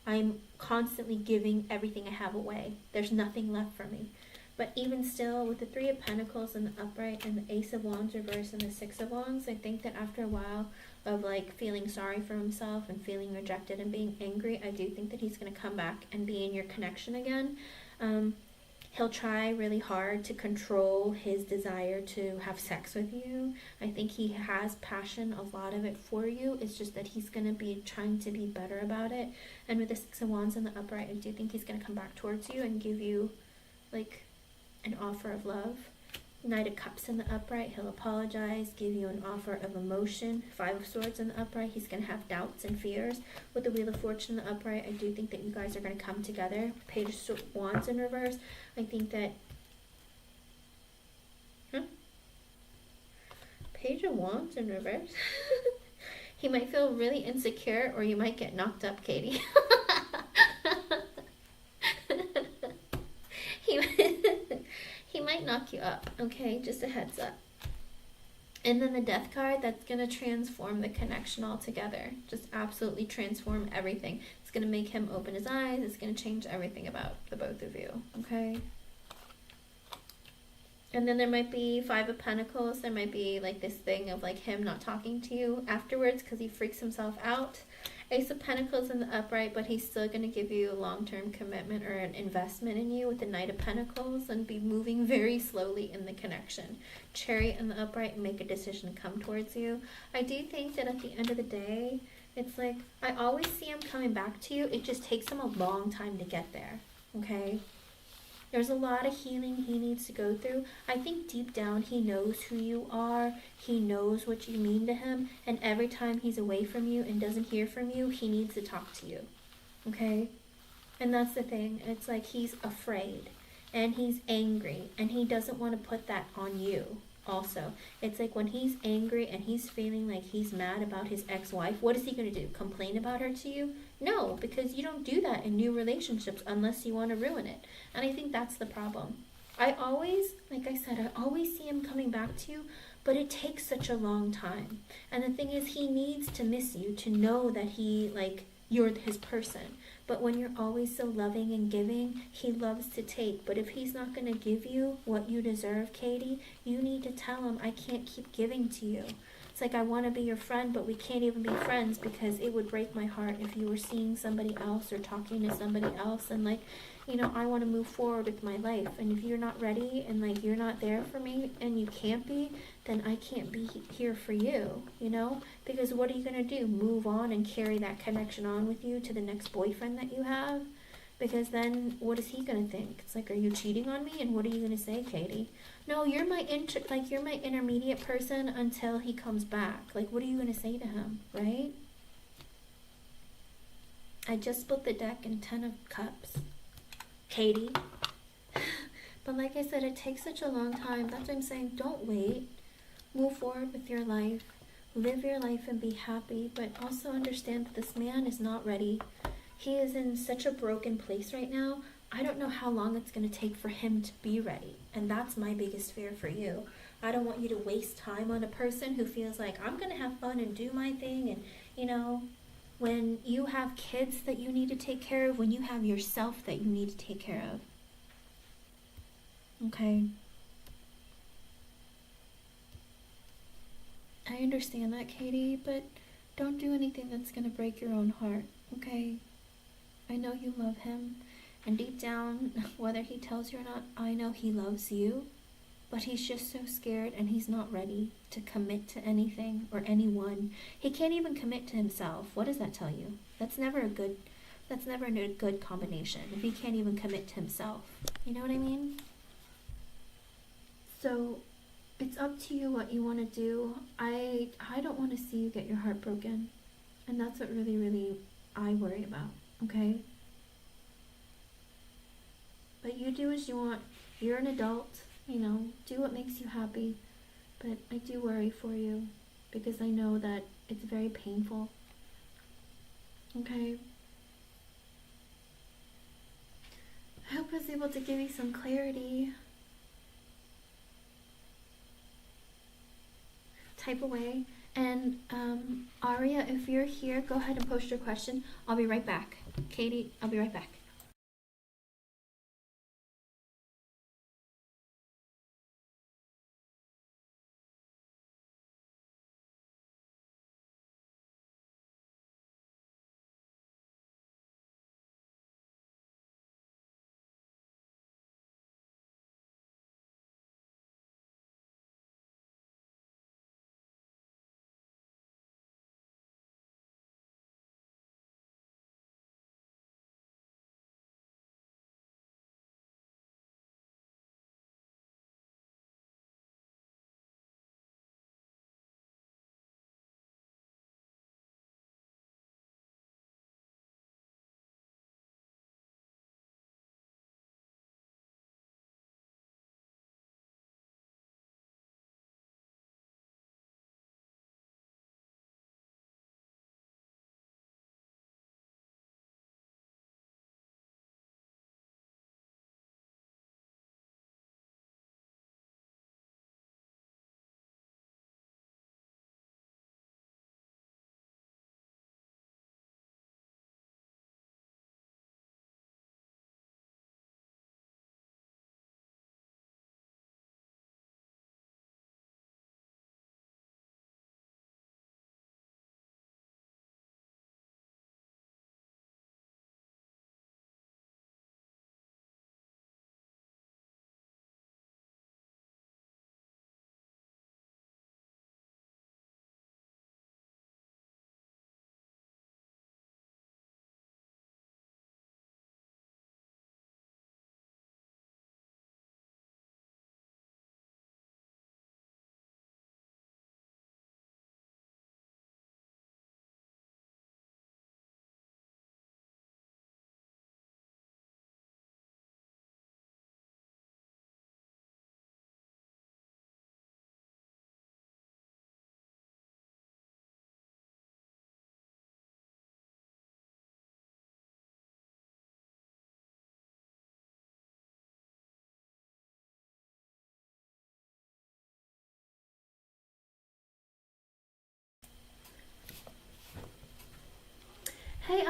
I'm constantly giving everything I have away. There's nothing left for me. But even still, with the Three of Pentacles in the upright and the Ace of Wands reversed and the Six of Wands, I think that after a while of like feeling sorry for himself and feeling rejected and being angry, I do think that he's going to come back and be in your connection again. He'll try really hard to control his desire to have sex with you. I think he has passion, a lot of it for you. It's just that he's going to be trying to be better about it. And with the Six of Wands in the upright, I do think he's going to come back towards you and give you like an offer of love. Knight of Cups in the upright, he'll apologize, give you an offer of emotion. Five of Swords in the upright, he's going to have doubts and fears. With the Wheel of Fortune in the upright, I do think that you guys are going to come together. Page of Wands in reverse, I think that... Page of Wands in reverse? He might feel really insecure, or you might get knocked up, Katie. He might knock you up, okay? Just a heads up. And then the death card, that's going to transform the connection altogether. Just absolutely transform everything. It's going to make him open his eyes. It's going to change everything about the both of you. Okay? And then there might be Five of Pentacles. There might be like this thing of like him not talking to you afterwards because he freaks himself out. Ace of Pentacles in the upright, but he's still going to give you a long-term commitment or an investment in you with the Knight of Pentacles and be moving very slowly in the connection. Chariot in the upright and make a decision to come towards you. I do think that at the end of the day, it's like, I always see him coming back to you. It just takes him a long time to get there, okay? There's a lot of healing he needs to go through. I think deep down he knows who you are. He knows what you mean to him. And every time he's away from you and doesn't hear from you, he needs to talk to you. Okay? And that's the thing. It's like he's afraid. And he's angry. And he doesn't want to put that on you also. It's like when he's angry and he's feeling like he's mad about his ex-wife, what is he going to do? Complain about her to you? No, because you don't do that in new relationships unless you want to ruin it. And I think that's the problem. I always, like I said, I always see him coming back to you, but it takes such a long time. And the thing is, he needs to miss you to know that he, like, you're his person. But when you're always so loving and giving, he loves to take. But if he's not going to give you what you deserve, Katie, you need to tell him, I can't keep giving to you. It's like, I want to be your friend, but we can't even be friends because it would break my heart if you were seeing somebody else or talking to somebody else. And like, you know, I want to move forward with my life. And if you're not ready and like you're not there for me and you can't be, then I can't be here for you, you know? Because what are you going to do? Move on and carry that connection on with you to the next boyfriend that you have? Because then what is he going to think? It's like, are you cheating on me? And what are you going to say, Katie? No, you're my you're my intermediate person until he comes back. Like, what are you going to say to him, right? I just split the deck in 10 of Cups, Katie. But like I said, it takes such a long time. That's why I'm saying, don't wait. Move forward with your life. Live your life and be happy. But also understand that this man is not ready. He is in such a broken place right now. I don't know how long it's going to take for him to be ready. And that's my biggest fear for you. I don't want you to waste time on a person who feels like, I'm going to have fun and do my thing. And, you know, when you have kids that you need to take care of, when you have yourself that you need to take care of. Okay? I understand that, Katie, but don't do anything that's going to break your own heart, okay? I know you love him, and deep down, whether he tells you or not, I know he loves you, but he's just so scared and he's not ready to commit to anything or anyone. He can't even commit to himself. What does that tell you? That's never a good combination if he can't even commit to himself. You know what I mean? So it's up to you what you want to do. I don't want to see you get your heart broken. And that's what really, really I worry about, okay? But you do as you want. You're an adult, you know, do what makes you happy. But I do worry for you because I know that it's very painful. Okay? I hope I was able to give you some clarity. Type away. And Aria, if you're here, go ahead and post your question. I'll be right back. Katie, I'll be right back.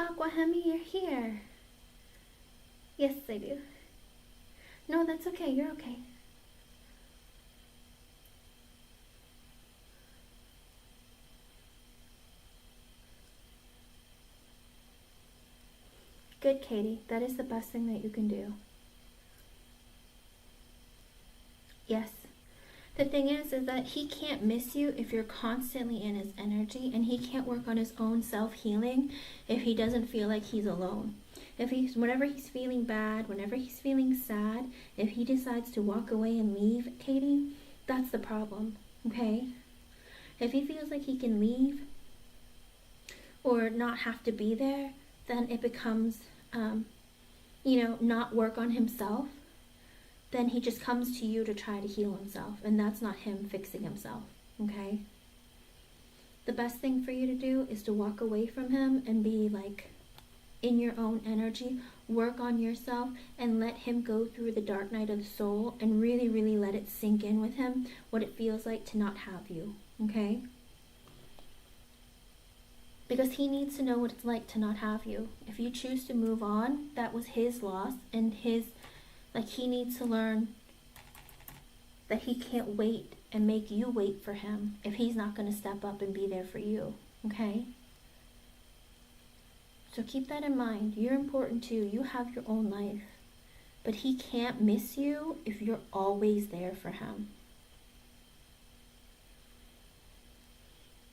Aqua Hemi, you're here. Yes, I do. No, that's okay. You're okay. Good, Katie. That is the best thing that you can do. Yes. The thing is that he can't miss you if you're constantly in his energy, and he can't work on his own self-healing if he doesn't feel like he's alone. Whenever he's feeling bad, whenever he's feeling sad, if he decides to walk away and leave, Katie, that's the problem, okay? If he feels like he can leave or not have to be there, then it becomes, not work on himself. Then he just comes to you to try to heal himself, and that's not him fixing himself, okay? The best thing for you to do is to walk away from him and be like in your own energy, work on yourself, and let him go through the dark night of the soul and really, really let it sink in with him what it feels like to not have you, okay? Because he needs to know what it's like to not have you. If you choose to move on, that was his loss, and he needs to learn that he can't wait and make you wait for him if he's not going to step up and be there for you, okay? So keep that in mind. You're important too. You have your own life. But he can't miss you if you're always there for him.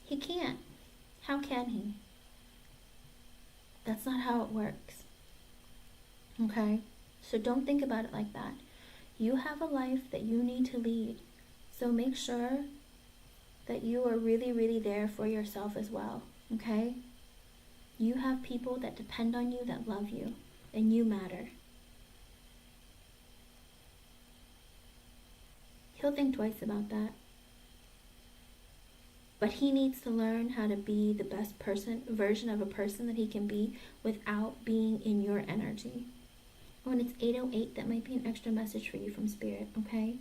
He can't. How can he? That's not how it works. Okay? So don't think about it like that. You have a life that you need to lead. So make sure that you are really, really there for yourself as well. Okay? You have people that depend on you, that love you, and you matter. He'll think twice about that. But he needs to learn how to be the best version of a person that he can be without being in your energy. Oh, and it's 8:08. That might be an extra message for you from Spirit, okay?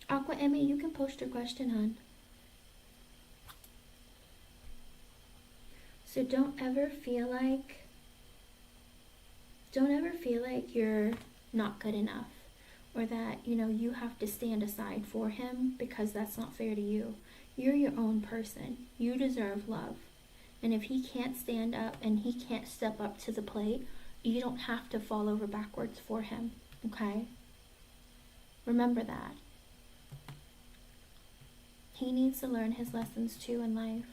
Aqua Emmy, you can post your question, hon. So don't ever feel like you're not good enough, or that, you have to stand aside for him, because that's not fair to you. You're your own person. You deserve love. And if he can't stand up and he can't step up to the plate, you don't have to fall over backwards for him, okay? Remember that. He needs to learn his lessons too in life.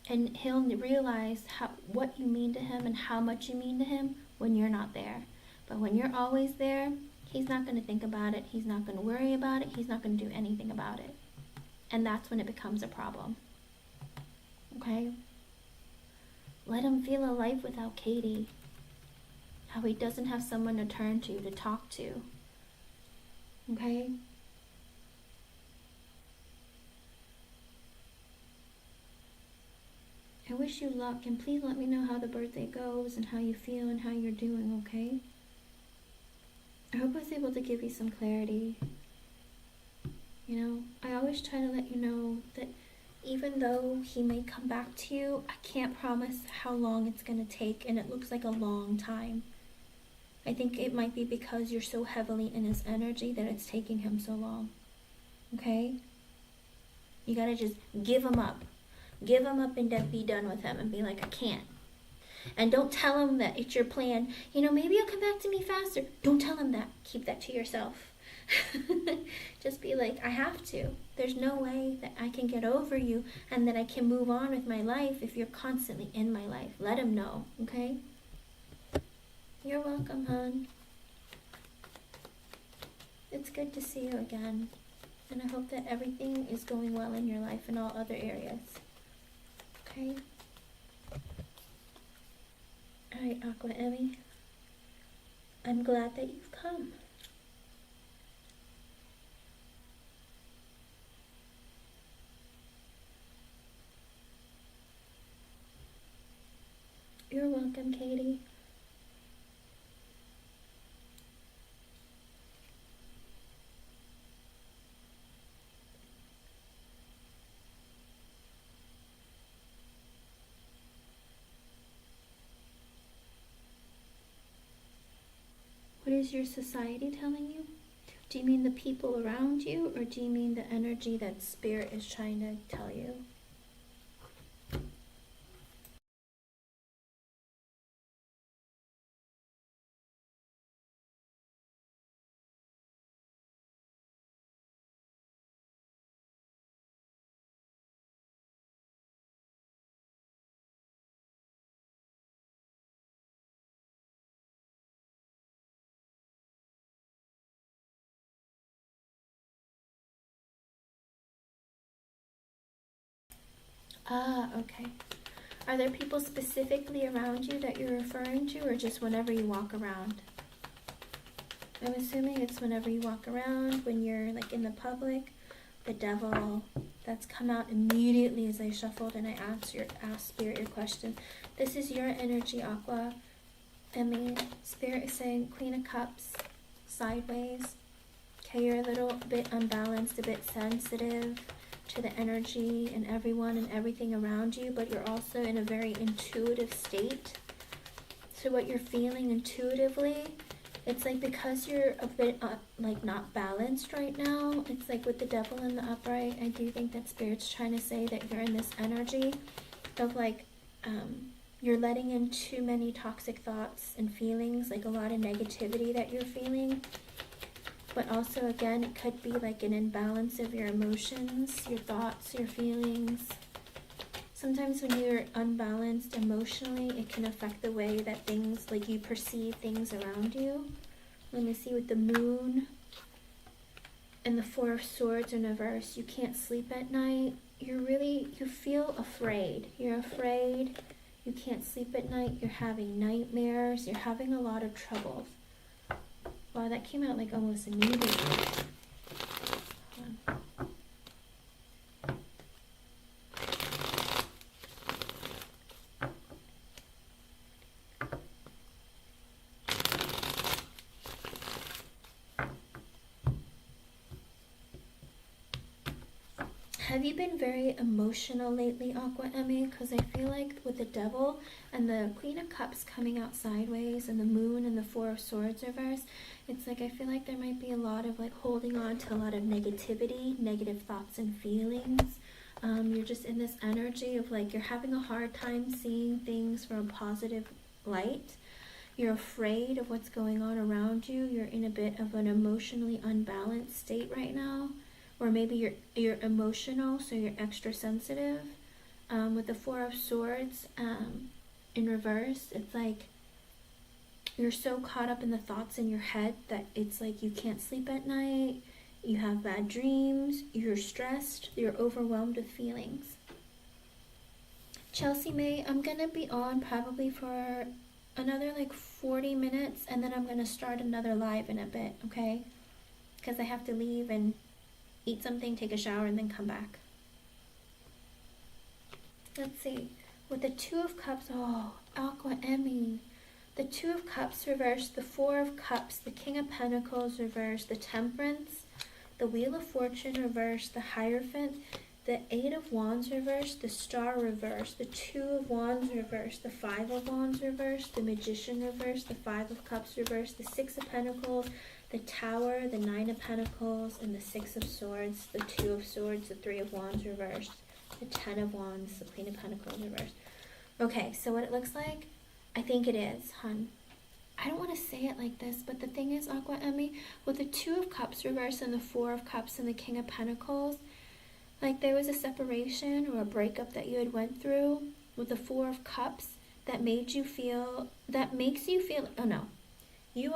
And he'll realize what you mean to him and how much you mean to him when you're not there. But when you're always there, he's not going to think about it. He's not going to worry about it. He's not going to do anything about it. And that's when it becomes a problem. Okay? Let him feel a life without Katie. How he doesn't have someone to turn to talk to. Okay? I wish you luck, and please let me know how the birthday goes and how you feel and how you're doing, okay? I hope I was able to give you some clarity. I always try to let you know that even though he may come back to you, I can't promise how long it's going to take, and it looks like a long time. I think it might be because you're so heavily in his energy that it's taking him so long. Okay? You gotta just give him up. Give him up and then be done with him and be like, I can't. And don't tell him that it's your plan. Maybe you'll come back to me faster. Don't tell him that. Keep that to yourself. Just be like, I have to. There's no way that I can get over you and that I can move on with my life if you're constantly in my life. Let him know, okay? You're welcome, hon. It's good to see you again. And I hope that everything is going well in your life and all other areas. Okay? Alright, Aqua Emmy. I'm glad that you've come. You're welcome, Katie. is your society telling you? Do you mean the people around you, or do you mean the energy that Spirit is trying to tell you? Ah, okay. Are there people specifically around you that you're referring to, or just whenever you walk around? I'm assuming it's whenever you walk around, when you're like in the public. The devil, that's come out immediately as I shuffled and I asked Spirit your question. This is your energy, Aqua. Spirit is saying Queen of Cups, sideways. Okay, you're a little bit unbalanced, a bit sensitive to the energy and everyone and everything around you, but you're also in a very intuitive state. So what you're feeling intuitively, it's like because you're a bit like not balanced right now, it's like with the devil in the upright, I do think that Spirit's trying to say that you're in this energy of like, you're letting in too many toxic thoughts and feelings, like a lot of negativity that you're feeling. But also, again, it could be like an imbalance of your emotions, your thoughts, your feelings. Sometimes when you're unbalanced emotionally, it can affect the way that things, like you perceive things around you. Let me see, with the moon and the Four of Swords in reverse, you can't sleep at night. You feel afraid. You're afraid. You can't sleep at night. You're having nightmares. You're having a lot of trouble. Wow, that came out like almost immediately. Hold on. Have you been very emotional lately, Aqua Emmy? Because I feel like with the devil and the Queen of Cups coming out sideways and the moon and the Four of Swords reverse, it's like I feel like there might be a lot of like holding on to a lot of negativity, negative thoughts and feelings. You're just in this energy of like you're having a hard time seeing things from a positive light. You're afraid of what's going on around you. You're in a bit of an emotionally unbalanced state right now. Or maybe you're emotional, so you're extra sensitive. With the Four of Swords in reverse, it's like you're so caught up in the thoughts in your head that it's like you can't sleep at night, you have bad dreams, you're stressed, you're overwhelmed with feelings. Chelsea May, I'm gonna be on probably for another like 40 minutes, and then I'm gonna start another live in a bit, okay? Because I have to leave and eat something, take a shower, and then come back. Let's see. With the Two of Cups, oh, Aqua Emmy. The Two of Cups reversed, the Four of Cups, the King of Pentacles reversed, the Temperance, the Wheel of Fortune reversed, the Hierophant, the Eight of Wands reversed, the Star reversed, the Two of Wands reversed, the Five of Wands reversed, the Magician reversed, the Five of Cups reversed, the Six of Pentacles, the Tower, the Nine of Pentacles, and the Six of Swords, the Two of Swords, the Three of Wands reversed, the Ten of Wands, the Queen of Pentacles reversed. Okay, so what it looks like, I think it is, hun. I don't want to say it like this, but the thing is, Aqua Emmy, with the Two of Cups reversed and the Four of Cups and the King of Pentacles, like there was a separation or a breakup that you had went through with the Four of Cups that makes you feel, oh no, you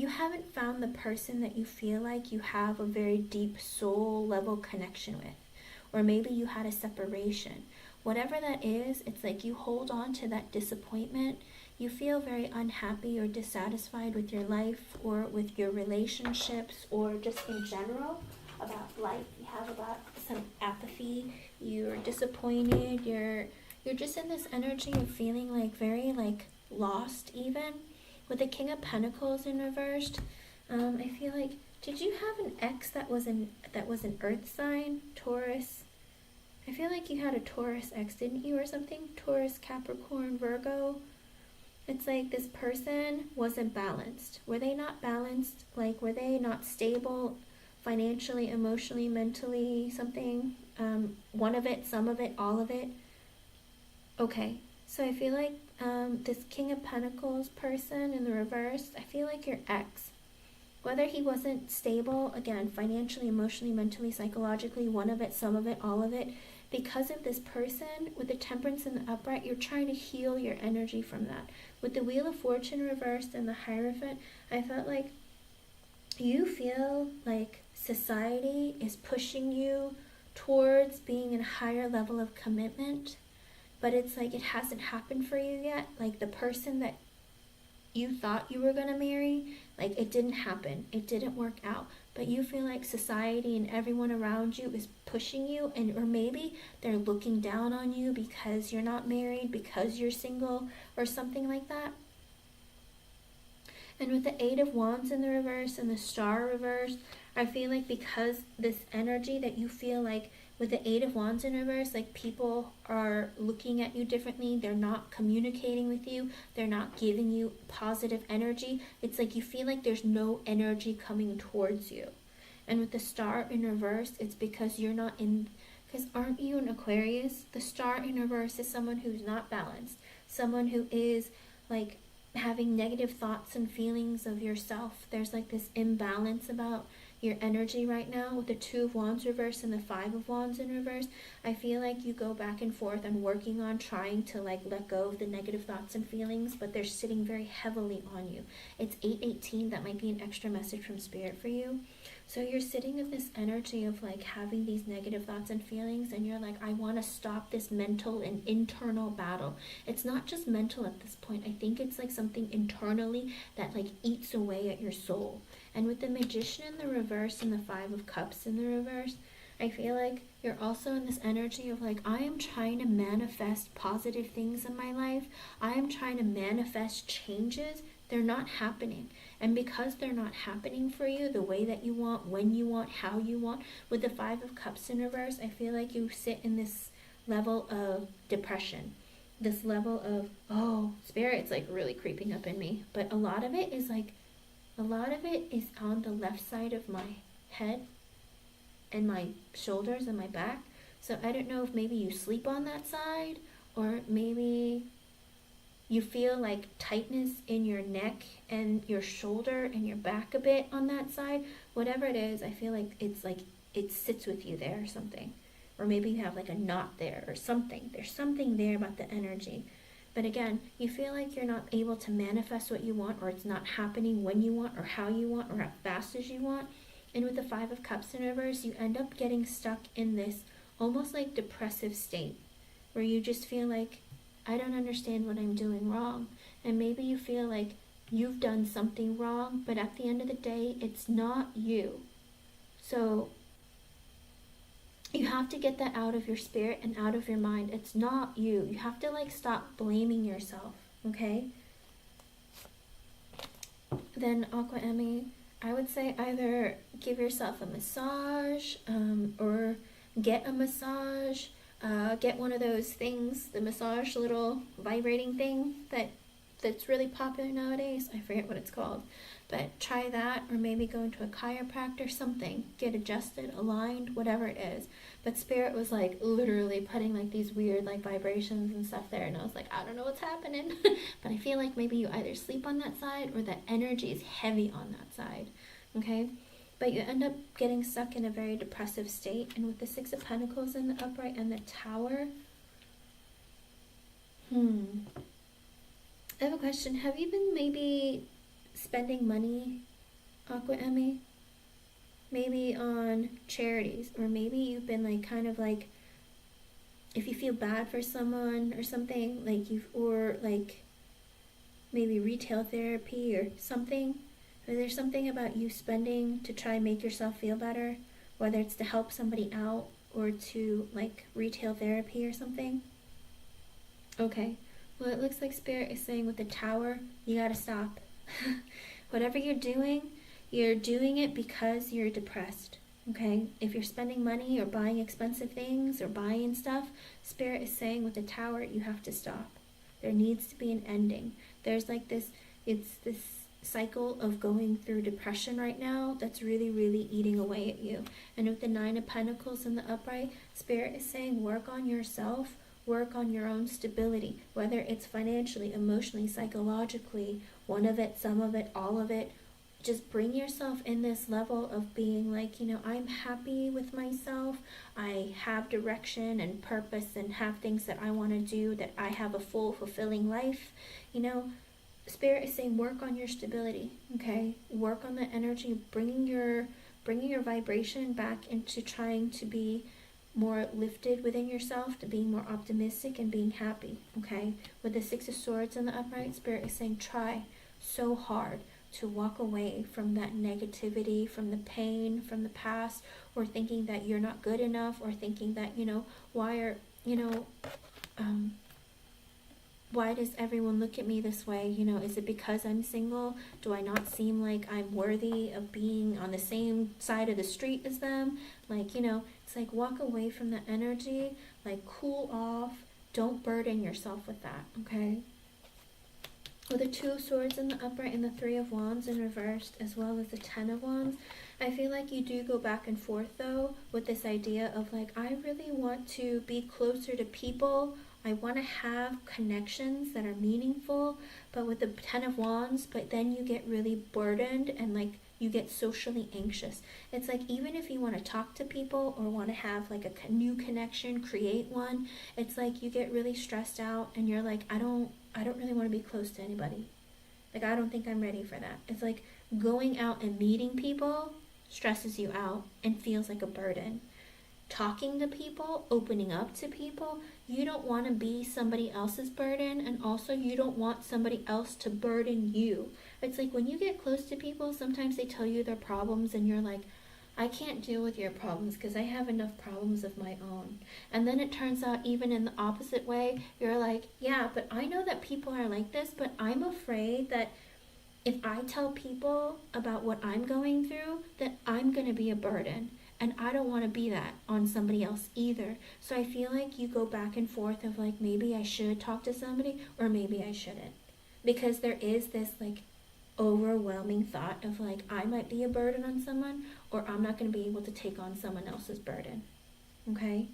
haven't found the person that you feel like you have a very deep soul level connection with. Or maybe you had a separation. Whatever that is, it's like you hold on to that disappointment. You feel very unhappy or dissatisfied with your life or with your relationships or just in general about life. You have about some apathy. You're disappointed. You're just in this energy of feeling like very like lost even. With the King of Pentacles in reversed, I feel like, did you have an ex that was an earth sign, Taurus? I feel like you had a Taurus ex, didn't you, or something? Taurus, Capricorn, Virgo. It's like this person wasn't balanced. Were they not balanced? Like, were they not stable financially, emotionally, mentally, something? One of it, some of it, all of it? Okay, so I feel like this King of Pentacles person in the reverse, I feel like your ex, whether he wasn't stable, again, financially, emotionally, mentally, psychologically, one of it, some of it, all of it, because of this person, with the Temperance in the upright, you're trying to heal your energy from that. With the Wheel of Fortune reversed and the Hierophant, I felt like you feel like society is pushing you towards being in a higher level of commitment, but it's like it hasn't happened for you yet. Like the person that you thought you were going to marry, like it didn't happen, it didn't work out, but you feel like society and everyone around you is pushing you, and or maybe they're looking down on you because you're not married, because you're single, or something like that. And with the Eight of Wands in the reverse and the Star reversed, I feel like because this energy that you feel like with the Eight of Wands in reverse, like people are looking at you differently, they're not communicating with you, they're not giving you positive energy. It's like you feel like there's no energy coming towards you. And with the Star in reverse, it's because you're not in, because aren't you an Aquarius? The Star in reverse is someone who's not balanced, someone who is like having negative thoughts and feelings of yourself. There's like this imbalance about your energy right now. With the Two of Wands reverse and the Five of Wands in reverse, I feel like you go back and forth and working on trying to like let go of the negative thoughts and feelings, but they're sitting very heavily on you. It's 8:18. That might be an extra message from Spirit for you. So you're sitting with this energy of like having these negative thoughts and feelings, and you're like, I want to stop this mental and internal battle. It's not just mental at this point. I think it's like something internally that like eats away at your soul. And with the Magician in the reverse and the Five of Cups in the reverse, I feel like you're also in this energy of like, I am trying to manifest positive things in my life. I am trying to manifest changes. They're not happening. And because they're not happening for you the way that you want, when you want, how you want, with the Five of Cups in reverse, I feel like you sit in this level of depression. This level of, oh, Spirit's like really creeping up in me. But a lot of it is on the left side of my head and my shoulders and my back. So I don't know if maybe you sleep on that side, or maybe you feel like tightness in your neck and your shoulder and your back a bit on that side. Whatever it is, I feel like it sits with you there or something. Or maybe you have like a knot there or something. There's something there about the energy. But again, you feel like you're not able to manifest what you want, or it's not happening when you want, or how you want, or as fast as you want. And with the Five of Cups in reverse, you end up getting stuck in this almost like depressive state where you just feel like, I don't understand what I'm doing wrong. And maybe you feel like you've done something wrong, but at the end of the day, it's not you. So you have to get that out of your spirit and out of your mind. It's not you. You have to like stop blaming yourself, okay? Then Aqua Emmy, I would say either give yourself a massage or get a massage. Get one of those things, the massage little vibrating thing that's really popular nowadays. I forget what it's called. But try that, or maybe go into a chiropractor, something. Get adjusted, aligned, whatever it is. But Spirit was like literally putting like these weird like vibrations and stuff there. And I was like, I don't know what's happening. But I feel like maybe you either sleep on that side or that energy is heavy on that side. Okay? But you end up getting stuck in a very depressive state. And with the Six of Pentacles in the upright and the Tower, I have a question. Have you been maybe spending money, Aqua Emmy? Maybe on charities, or maybe you've been like kind of like, if you feel bad for someone or something, like or like maybe retail therapy or something. Is there something about you spending to try and make yourself feel better, whether it's to help somebody out or to like retail therapy or something? Okay, well it looks like Spirit is saying with the Tower, you gotta stop. Whatever you're doing it because you're depressed, okay? If you're spending money or buying expensive things or buying stuff, Spirit is saying with the Tower, you have to stop. There needs to be an ending. There's like this, it's this cycle of going through depression right now that's really, really eating away at you. And with the Nine of Pentacles in the upright, Spirit is saying work on yourself, work on your own stability, whether it's financially, emotionally, psychologically, one of it, some of it, all of it. Just bring yourself in this level of being like, you know, I'm happy with myself. I have direction and purpose and have things that I want to do, that I have a full, fulfilling life. You know, Spirit is saying work on your stability, okay? Work on the energy, bringing your vibration back into trying to be more lifted within yourself, to being more optimistic and being happy, okay? With the Six of Swords in the upright, Spirit is saying try so hard to walk away from that negativity, from the pain, from the past, or thinking that you're not good enough, or thinking that, you know, why does everyone look at me this way? You know, is it because I'm single? Do I not seem like I'm worthy of being on the same side of the street as them? Like, you know, it's like walk away from the energy, like cool off. Don't burden yourself with that, okay? With the Two of Swords in the upright and the Three of Wands in reversed, as well as the Ten of Wands, I feel like you do go back and forth though with this idea of like, I really want to be closer to people. I want to have connections that are meaningful, but with the Ten of Wands, but then you get really burdened and like you get socially anxious. It's like even if you want to talk to people or want to have like a new connection, create one, it's like you get really stressed out and you're like, I don't really want to be close to anybody. Like, I don't think I'm ready for that. It's like going out and meeting people stresses you out and feels like a burden. Talking to people, opening up to people, you don't want to be somebody else's burden, and also you don't want somebody else to burden you. It's like when you get close to people, sometimes they tell you their problems and you're like, I can't deal with your problems because I have enough problems of my own. And then it turns out even in the opposite way, you're like, yeah, but I know that people are like this, but I'm afraid that if I tell people about what I'm going through, that I'm going to be a burden. And I don't want to be that on somebody else either. So I feel like you go back and forth of like, maybe I should talk to somebody or maybe I shouldn't. Because there is this like overwhelming thought of like, I might be a burden on someone, or I'm not going to be able to take on someone else's burden. Okay?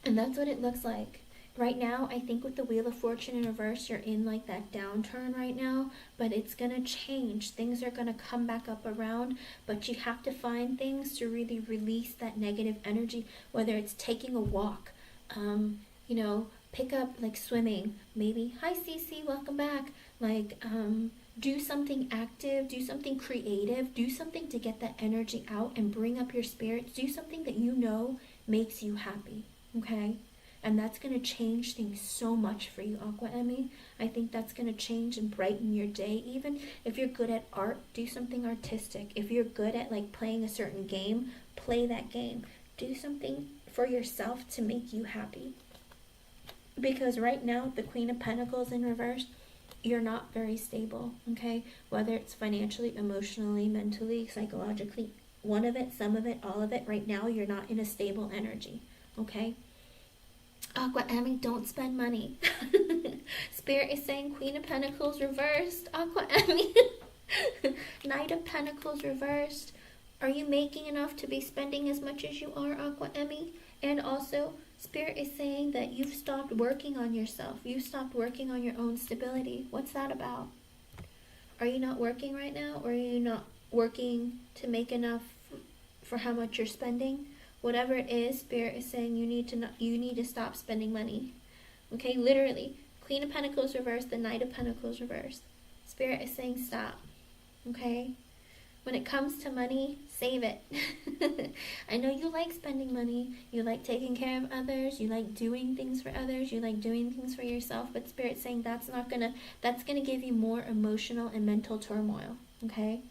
And that's what it looks like. Right now, I think with the Wheel of Fortune in reverse, you're in like that downturn right now, but it's going to change. Things are going to come back up around, but you have to find things to really release that negative energy, whether it's taking a walk, you know, pick up like swimming, maybe, hi Cece, welcome back, like, do something active, do something creative, do something to get that energy out and bring up your spirits, do something that you know makes you happy, okay? And that's going to change things so much for you, Aqua Emmy. I think that's going to change and brighten your day. Even if you're good at art, do something artistic. If you're good at like playing a certain game, play that game. Do something for yourself to make you happy. Because right now, the Queen of Pentacles in reverse, you're not very stable, okay? Whether it's financially, emotionally, mentally, psychologically, one of it, some of it, all of it, right now, you're not in a stable energy, okay? Aqua Emmy, don't spend money. Spirit is saying Queen of Pentacles reversed. Aqua Emmy. Knight of Pentacles reversed. Are you making enough to be spending as much as you are, Aqua Emmy? And also, Spirit is saying that you've stopped working on yourself. You've stopped working on your own stability. What's that about? Are you not working right now? Or are you not working to make enough for how much you're spending? Whatever it is, Spirit is saying you need to stop spending money. Okay, literally. Queen of Pentacles reversed, the Knight of Pentacles reversed. Spirit is saying stop. Okay? When it comes to money, save it. I know you like spending money. You like taking care of others. You like doing things for others. You like doing things for yourself. But Spirit's saying that's gonna give you more emotional and mental turmoil. Okay?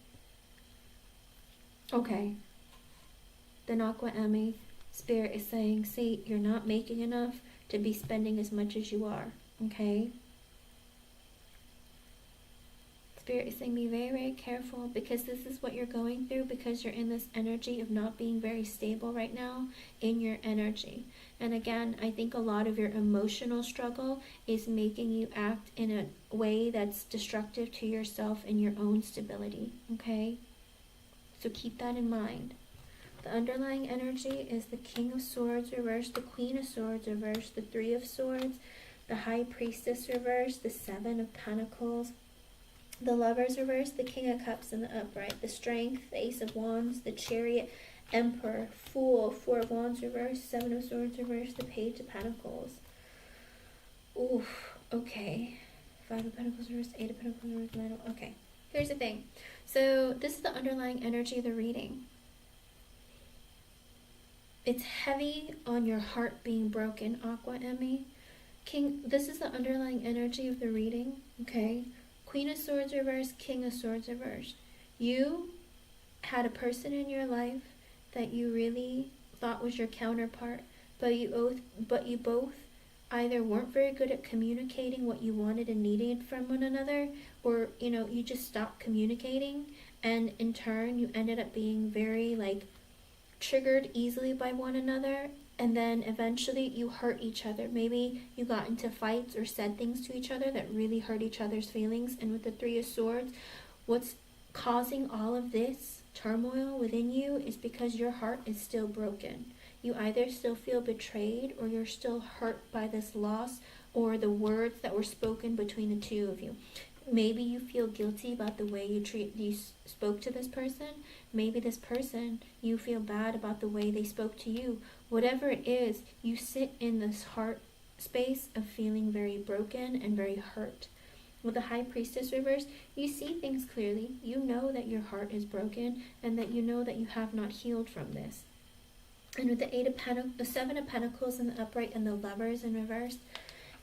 Okay. Then Aqua Emmy, Spirit is saying, see, you're not making enough to be spending as much as you are, okay? Spirit is saying be very, very careful, because this is what you're going through, because you're in this energy of not being very stable right now in your energy. And again, I think a lot of your emotional struggle is making you act in a way that's destructive to yourself and your own stability, okay? So keep that in mind. The underlying energy is the King of Swords reversed, the Queen of Swords reversed, the Three of Swords, the High Priestess reversed, the Seven of Pentacles, the Lovers reversed, the King of Cups in the upright, the Strength, the Ace of Wands, the Chariot, Emperor, Fool, Four of Wands reversed, Seven of Swords reversed, the Page of Pentacles. Oof, okay. Five of Pentacles reversed, Eight of Pentacles reversed, Nine of... Okay, here's the thing. So this is the underlying energy of the reading. It's heavy on your heart being broken, Aqua Emmy. This is the underlying energy of the reading, okay? Queen of Swords reversed, King of Swords reversed. You had a person in your life that you really thought was your counterpart, but you both either weren't very good at communicating what you wanted and needed from one another, or, you just stopped communicating, and in turn, you ended up being very, triggered easily by one another, and then eventually you hurt each other. Maybe you got into fights or said things to each other that really hurt each other's feelings. And with the Three of Swords, what's causing all of this turmoil within you is because your heart is still broken. You either still feel betrayed, or you're still hurt by this loss or the words that were spoken between the two of you. Maybe you feel guilty about the way you spoke to this person. Maybe this person, you feel bad about the way they spoke to you. Whatever it is, you sit in this heart space of feeling very broken and very hurt. With the High Priestess reversed, you see things clearly. You know that your heart is broken, and that you know that you have not healed from this. And with the Seven of Pentacles in the upright and the Lovers in reverse,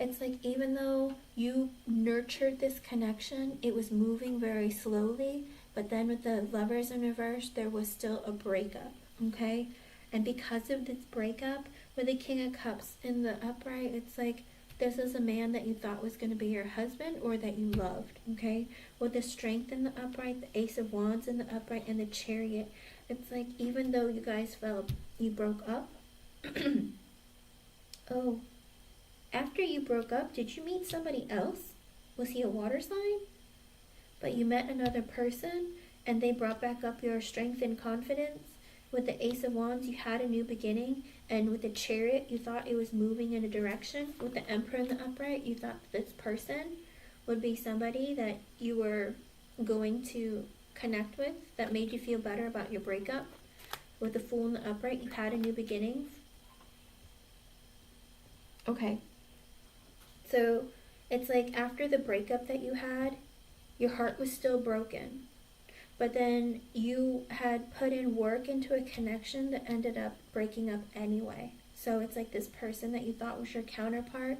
it's like even though you nurtured this connection, it was moving very slowly. But then with the Lovers in reverse, there was still a breakup, okay? And because of this breakup, with the King of Cups in the upright, it's like this is a man that you thought was going to be your husband or that you loved, okay? With the Strength in the upright, the Ace of Wands in the upright, and the Chariot, it's like even though you guys you broke up, oh, after you broke up, did you meet somebody else? Was he a water sign? But you met another person, and they brought back up your strength and confidence. With the Ace of Wands, you had a new beginning. And with the Chariot, you thought it was moving in a direction. With the Emperor in the upright, you thought this person would be somebody that you were going to connect with, that made you feel better about your breakup. With the Fool in the upright, you had a new beginning. Okay. So it's like after the breakup that you had, your heart was still broken. But then you had put in work into a connection that ended up breaking up anyway. So it's like this person that you thought was your counterpart,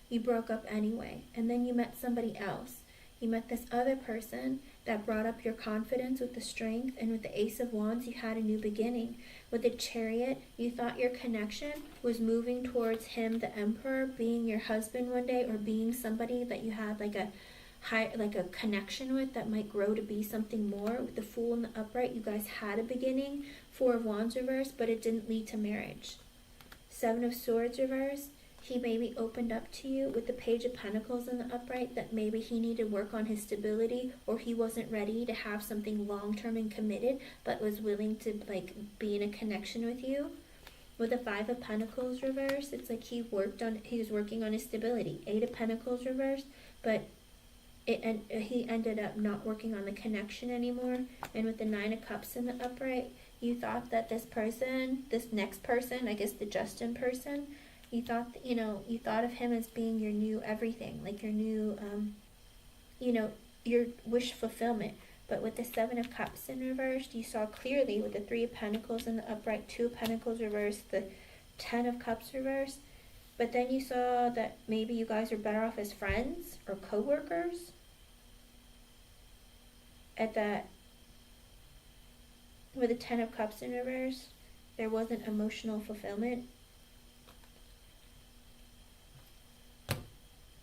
you broke up anyway. And then you met somebody else. You met this other person that brought up your confidence with the Strength, and with the Ace of Wands, you had a new beginning. With the Chariot, you thought your connection was moving towards him, the Emperor, being your husband one day, or being somebody that you had like a connection with that might grow to be something more. With the Fool in the upright, you guys had a beginning. Four of Wands reversed, but it didn't lead to marriage. Seven of Swords reversed, he maybe opened up to you. With the Page of Pentacles in the upright, that maybe he needed work on his stability, or he wasn't ready to have something long-term and committed, but was willing to be in a connection with you. With the Five of Pentacles reversed, it's like he was working on his stability. Eight of Pentacles reversed, but he ended up not working on the connection anymore. And with the Nine of Cups in the upright, you thought that this next person, I guess the Justin person, you thought of him as being your new everything, like your new, your wish fulfillment. But with the Seven of Cups in reverse, you saw clearly with the Three of Pentacles in the upright, Two of Pentacles reversed, the Ten of Cups reversed. But then you saw that maybe you guys are better off as friends or co-workers. With the Ten of Cups in reverse, there wasn't emotional fulfillment.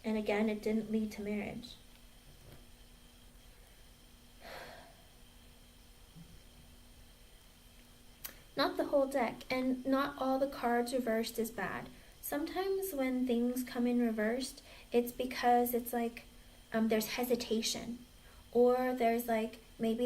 And again, it didn't lead to marriage. Not the whole deck, and not all the cards reversed is bad. Sometimes when things come in reversed, it's because it's like there's hesitation, or there's like maybe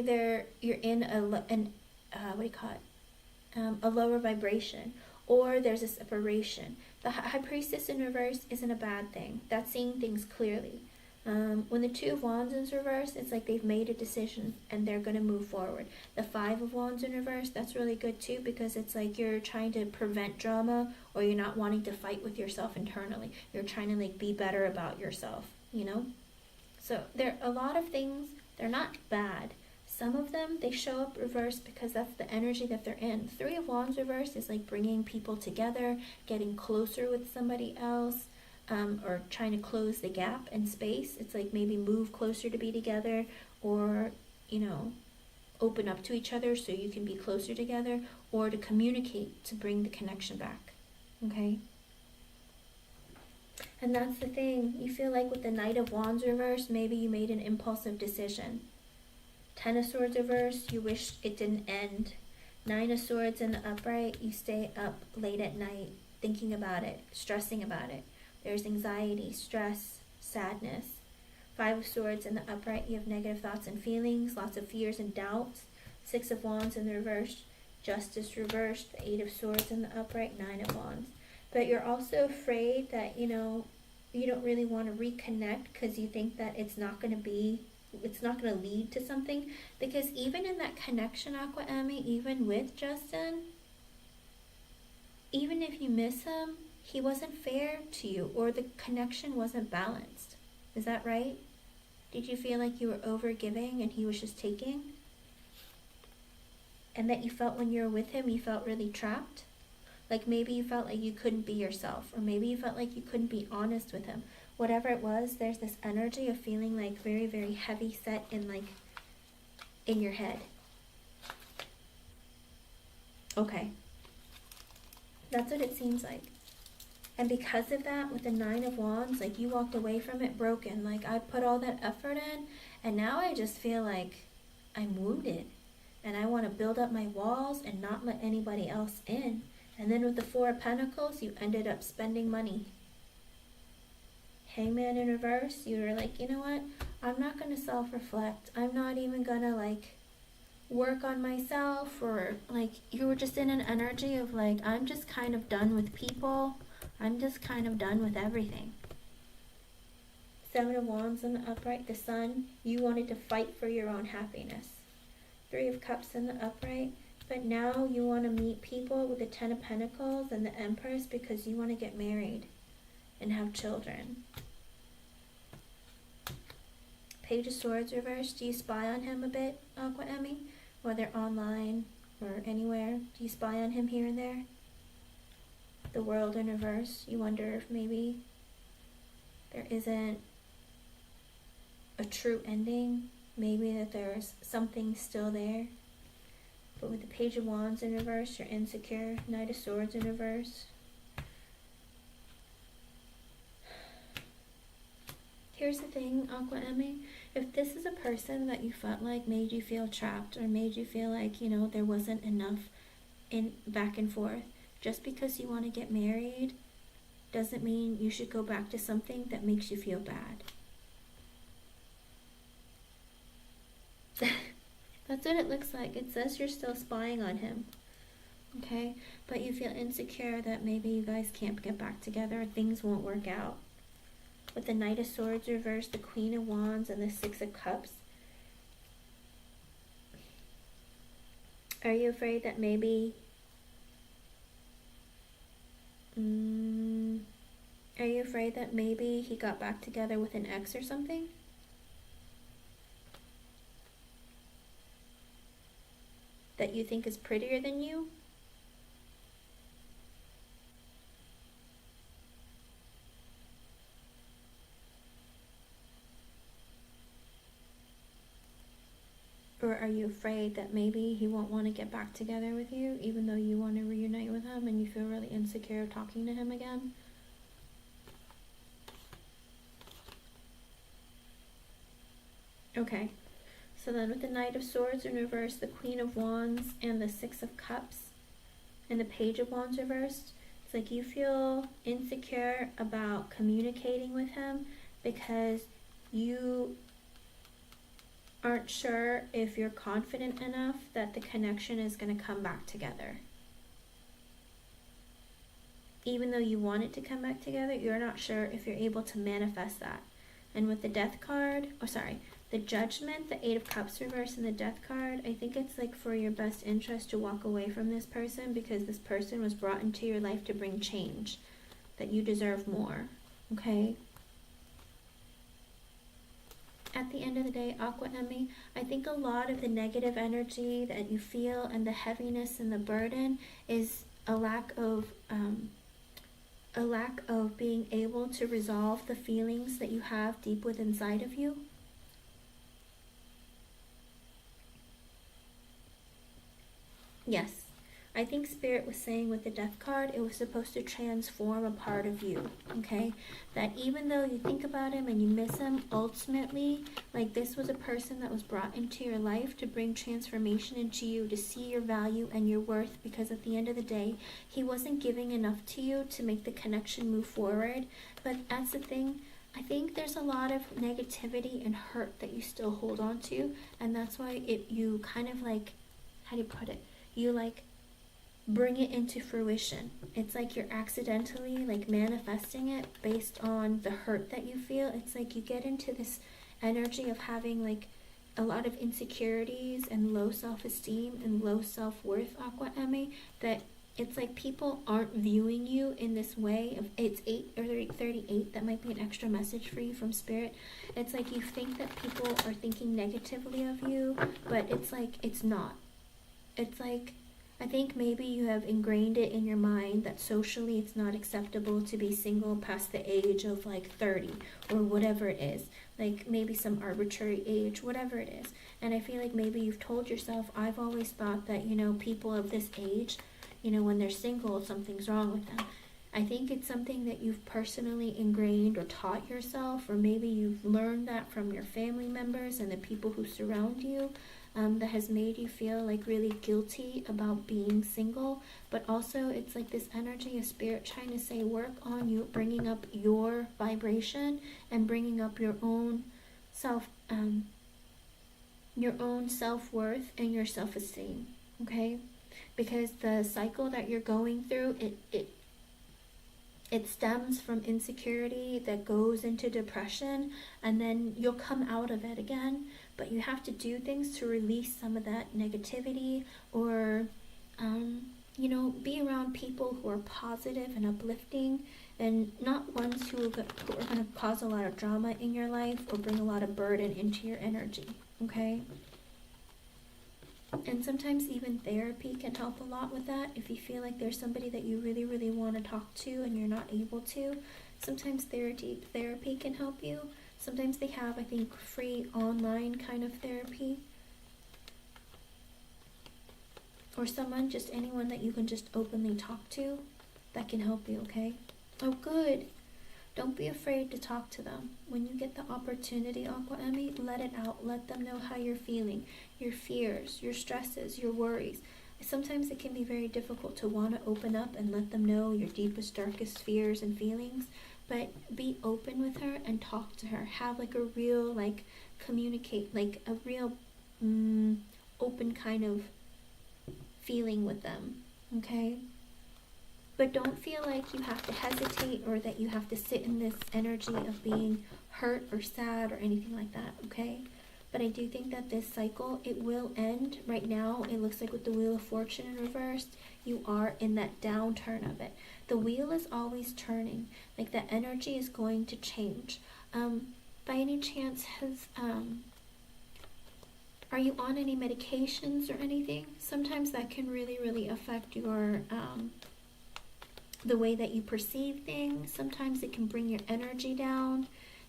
you're in what do you call it, a lower vibration, or there's a separation. The High Priestess in reverse isn't a bad thing. That's seeing things clearly. When the Two of Wands is reversed, it's like they've made a decision and they're going to move forward. The Five of Wands in reverse, that's really good too, because it's like you're trying to prevent drama, or you're not wanting to fight with yourself internally. You're trying to like be better about yourself, you know? So there are a lot of things, they're not bad. Some of them, they show up reversed because that's the energy that they're in. Three of Wands reversed is like bringing people together, getting closer with somebody else, or trying to close the gap in space. It's like maybe move closer to be together, or, you know, open up to each other so you can be closer together, or to communicate to bring the connection back. Okay? And that's the thing. You feel like with the Knight of Wands reversed, maybe you made an impulsive decision. Ten of Swords reversed, you wish it didn't end. Nine of Swords in the upright, you stay up late at night thinking about it, stressing about it. There's anxiety, stress, sadness. Five of Swords in the upright, you have negative thoughts and feelings, lots of fears and doubts. Six of Wands in the reverse, Justice reversed. The Eight of Swords in the upright, Nine of Wands. But you're also afraid that, you know, you don't really want to reconnect because you think that it's not going to lead to something. Because even in that connection, Aqua Emmy, even with Justin, even if you miss him, he wasn't fair to you, or the connection wasn't balanced. Is that right? Did you feel like you were over giving and he was just taking? And that you felt when you were with him, you felt really trapped? Like maybe you felt like you couldn't be yourself, or maybe you felt like you couldn't be honest with him. Whatever it was, there's this energy of feeling like very, very heavy set in your head. Okay. That's what it seems like. And because of that, with the Nine of Wands, like you walked away from it broken. Like I put all that effort in, and now I just feel like I'm wounded. And I want to build up my walls and not let anybody else in. And then with the Four of Pentacles, you ended up spending money. Hangman in reverse, you were like, you know what? I'm not going to self-reflect. I'm not even going to like work on myself, or like you were just in an energy of like, I'm just kind of done with people. I'm just kind of done with everything. Seven of Wands in the upright, the Sun, you wanted to fight for your own happiness. Three of Cups in the upright, but now you want to meet people with the Ten of Pentacles and the Empress because you want to get married and have children. Page of Swords reversed, do you spy on him a bit, Aqua Emmy? Whether online or anywhere, do you spy on him here and there? The World in reverse, you wonder if maybe there isn't a true ending, maybe that there's something still there. But with the Page of Wands in reverse, you're insecure. Knight of Swords in reverse. Here's the thing, Aqua Emmy. If this is a person that you felt like made you feel trapped, or made you feel like, you know, there wasn't enough in back and forth, just because you want to get married doesn't mean you should go back to something that makes you feel bad. That's what it looks like. It says you're still spying on him. Okay? But you feel insecure that maybe you guys can't get back together, or things won't work out. With the Knight of Swords reversed, the Queen of Wands, and the Six of Cups. Are you afraid that maybe... Are you afraid that maybe he got back together with an ex or something? That you think is prettier than you? Or are you afraid that maybe he won't want to get back together with you, even though you want to reunite with him and you feel really insecure of talking to him again? Okay. So then with the Knight of Swords in reverse, the Queen of Wands, and the Six of Cups, and the Page of Wands reversed, it's like you feel insecure about communicating with him because you aren't sure if you're confident enough that the connection is going to come back together. Even though you want it to come back together, you're not sure if you're able to manifest that. And with the Death card, the Judgment, the Eight of Cups reverse, and the Death card, I think it's like for your best interest to walk away from this person because this person was brought into your life to bring change. That you deserve more, okay? At the end of the day, Aqua Emmy, I think a lot of the negative energy that you feel and the heaviness and the burden is a lack of being able to resolve the feelings that you have deep within inside of you. Yes, I think Spirit was saying with the Death card, it was supposed to transform a part of you, okay? That even though you think about him and you miss him, ultimately, like this was a person that was brought into your life to bring transformation into you, to see your value and your worth, because at the end of the day, he wasn't giving enough to you to make the connection move forward. But that's the thing, I think there's a lot of negativity and hurt that you still hold on to, and that's why you kind of like, how do you put it? You like bring it into fruition. It's like you're accidentally like manifesting it based on the hurt that you feel. It's like you get into this energy of having like a lot of insecurities and low self-esteem and low self-worth, Aqua Emmy, that it's like people aren't viewing you in this way. Of it's 8 or 38. That might be an extra message for you from Spirit. It's like you think that people are thinking negatively of you, but it's like it's not. It's like, I think maybe you have ingrained it in your mind that socially it's not acceptable to be single past the age of like 30 or whatever it is. Like maybe some arbitrary age, whatever it is. And I feel like maybe you've told yourself, I've always thought that, people of this age, when they're single, something's wrong with them. I think it's something that you've personally ingrained or taught yourself, or maybe you've learned that from your family members and the people who surround you. That has made you feel like really guilty about being single. But also it's like this energy of Spirit trying to say, work on you, bringing up your vibration and bringing up your own self-worth and your self-esteem, okay? Because the cycle that you're going through, it stems from insecurity that goes into depression, and then you'll come out of it again. But you have to do things to release some of that negativity, or, be around people who are positive and uplifting, and not ones who are going to cause a lot of drama in your life or bring a lot of burden into your energy, okay? And sometimes even therapy can help a lot with that. If you feel like there's somebody that you really, really want to talk to and you're not able to, sometimes therapy can help you. Sometimes they have, I think, free online kind of therapy. Or anyone that you can just openly talk to that can help you, okay? Oh, good. Don't be afraid to talk to them. When you get the opportunity, Aqua Emmy, let it out. Let them know how you're feeling, your fears, your stresses, your worries. Sometimes it can be very difficult to want to open up and let them know your deepest, darkest fears and feelings. But be open with her and talk to her. Have like a real, communicate, like a real open kind of feeling with them, okay? But don't feel like you have to hesitate or that you have to sit in this energy of being hurt or sad or anything like that, okay? But I do think that this cycle, it will end. Right now, it looks like with the Wheel of Fortune in reverse, you are in that downturn of it. The wheel is always turning. Like the energy is going to change. By any chance, are you on any medications or anything? Sometimes that can really, really affect your the way that you perceive things. Sometimes it can bring your energy down.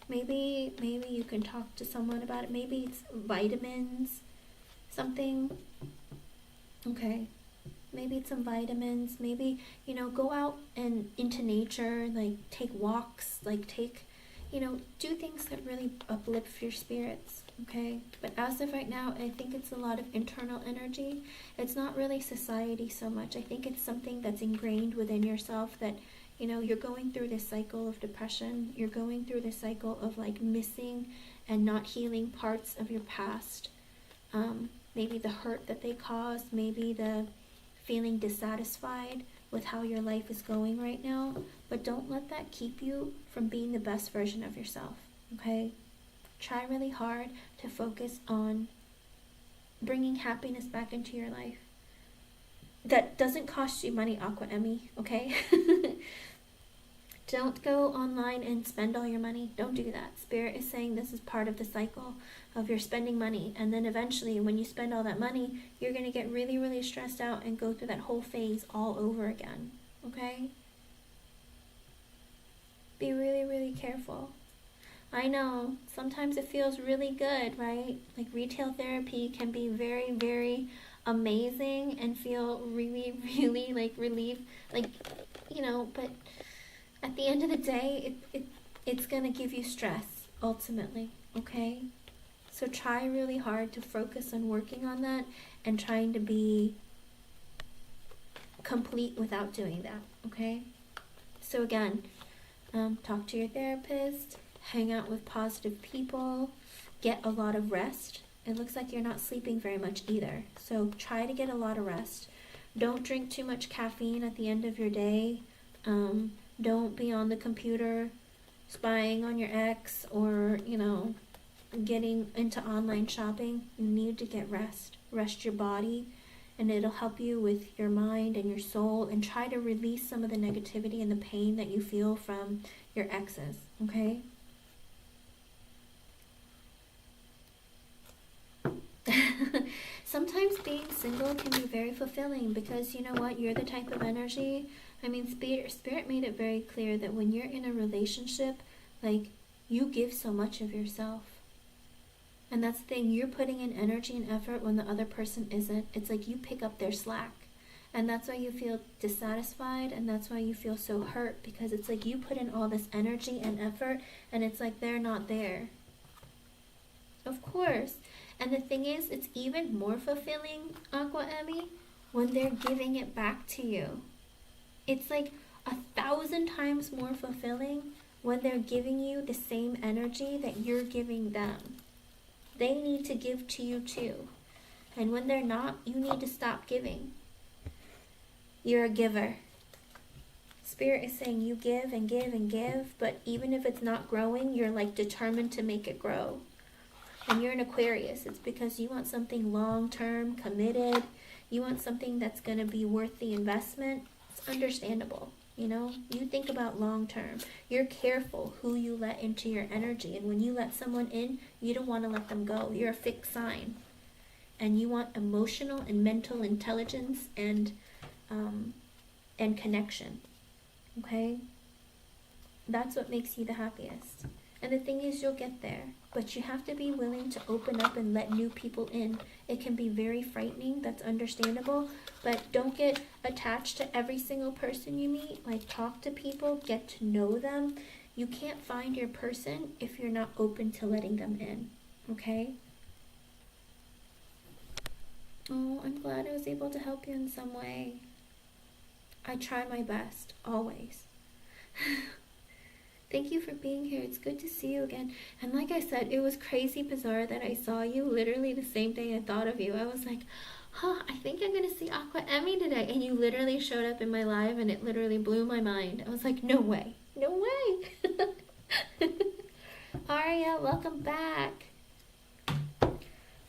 Maybe you can talk to someone about it. Maybe it's vitamins, something. Okay. Maybe it's some vitamins. Maybe, go out and into nature, like take walks, like take, do things that really uplift your spirits, okay? But as of right now, I think it's a lot of internal energy. It's not really society so much. I think it's something that's ingrained within yourself that, you're going through this cycle of depression. You're going through this cycle of like missing and not healing parts of your past. Maybe the hurt that they caused, maybe the feeling dissatisfied with how your life is going right now. But don't let that keep you from being the best version of yourself, okay? Try really hard to focus on bringing happiness back into your life. That doesn't cost you money, Aqua Emmy, okay? Don't go online and spend all your money. Don't do that. Spirit is saying this is part of the cycle of your spending money. And then eventually, when you spend all that money, you're going to get really, really stressed out and go through that whole phase all over again. Okay? Be really, really careful. I know, sometimes it feels really good, right? Like retail therapy can be very, very amazing and feel really, really like relief. Like, but at the end of the day, it's going to give you stress, ultimately, okay? So try really hard to focus on working on that and trying to be complete without doing that, okay? So again, talk to your therapist, hang out with positive people, get a lot of rest. It looks like you're not sleeping very much either, so try to get a lot of rest. Don't drink too much caffeine at the end of your day. Don't be on the computer spying on your ex or, getting into online shopping. You need to get rest. Rest your body, and it'll help you with your mind and your soul, and try to release some of the negativity and the pain that you feel from your exes, okay? Sometimes being single can be very fulfilling because you know what? You're the type of energy. I mean, Spirit made it very clear that when you're in a relationship, like, you give so much of yourself. And that's the thing. You're putting in energy and effort when the other person isn't. It's like you pick up their slack. And that's why you feel dissatisfied, and that's why you feel so hurt, because it's like you put in all this energy and effort, and it's like they're not there. Of course. And the thing is, it's even more fulfilling, Aqua Emmy, when they're giving it back to you. It's like 1,000 times more fulfilling when they're giving you the same energy that you're giving them. They need to give to you too. And when they're not, you need to stop giving. You're a giver. Spirit is saying you give and give and give, but even if it's not growing, you're like determined to make it grow. And you're an Aquarius. It's because you want something long-term, committed. You want something that's going to be worth the investment. It's understandable, You think about long-term. You're careful who you let into your energy. And when you let someone in, you don't want to let them go. You're a fixed sign. And you want emotional and mental intelligence and connection. Okay? That's what makes you the happiest. And the thing is, you'll get there. But you have to be willing to open up and let new people in. It can be very frightening. That's understandable. But don't get attached to every single person you meet. Like, talk to people. Get to know them. You can't find your person if you're not open to letting them in. Okay? Oh, I'm glad I was able to help you in some way. I try my best. Always. Thank you for being here. It's good to see you again. And like I said, it was crazy bizarre that I saw you literally the same day I thought of you. I was like, I think I'm going to see Aqua Emmy today. And you literally showed up in my live, and it literally blew my mind. I was like, no way. No way. Aria, welcome back.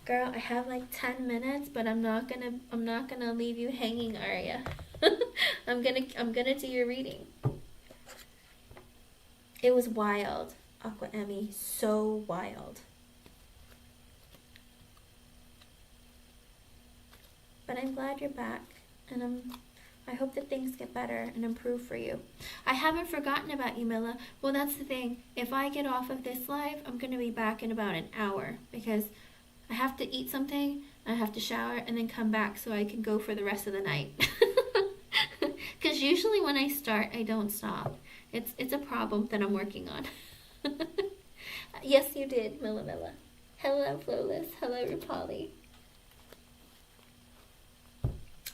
Girl, I have like 10 minutes, but I'm not gonna leave you hanging, Aria. I'm gonna do your reading. It was wild, Aqua Emmy, so wild. But I'm glad you're back, and I hope that things get better and improve for you. I haven't forgotten about you, Mila. Well, that's the thing. If I get off of this live, I'm gonna be back in about an hour, because I have to eat something, I have to shower, and then come back so I can go for the rest of the night. Because usually when I start, I don't stop. It's a problem that I'm working on. Yes, you did, Milla Milla. Hello, Flawless. Hello, Rupali.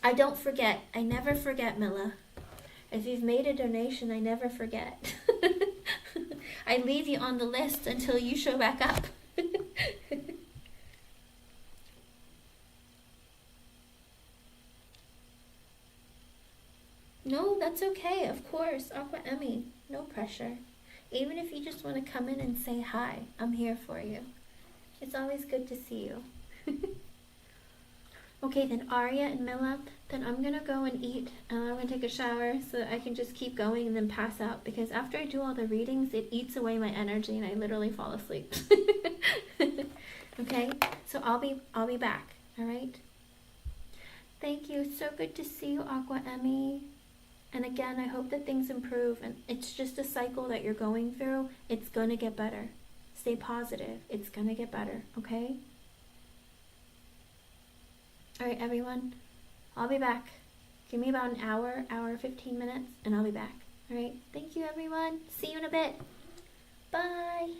I don't forget. I never forget, Milla. If you've made a donation, I never forget. I leave you on the list until you show back up. No, that's okay. Of course. Aqua Emmy. No pressure. Even if you just want to come in and say hi, I'm here for you. It's always good to see you. Okay, then Arya and Milla, then I'm gonna go and eat, and I'm gonna take a shower so that I can just keep going and then pass out, because after I do all the readings, it eats away my energy and I literally fall asleep. Okay, so I'll be back. All right. Thank you. So good to see you, Aqua Emmy. And again, I hope that things improve, and it's just a cycle that you're going through. It's gonna get better. Stay positive. It's gonna get better. Okay. All right, everyone. I'll be back. Give me about an hour, 15 minutes, and I'll be back. All right. Thank you, everyone. See you in a bit. Bye.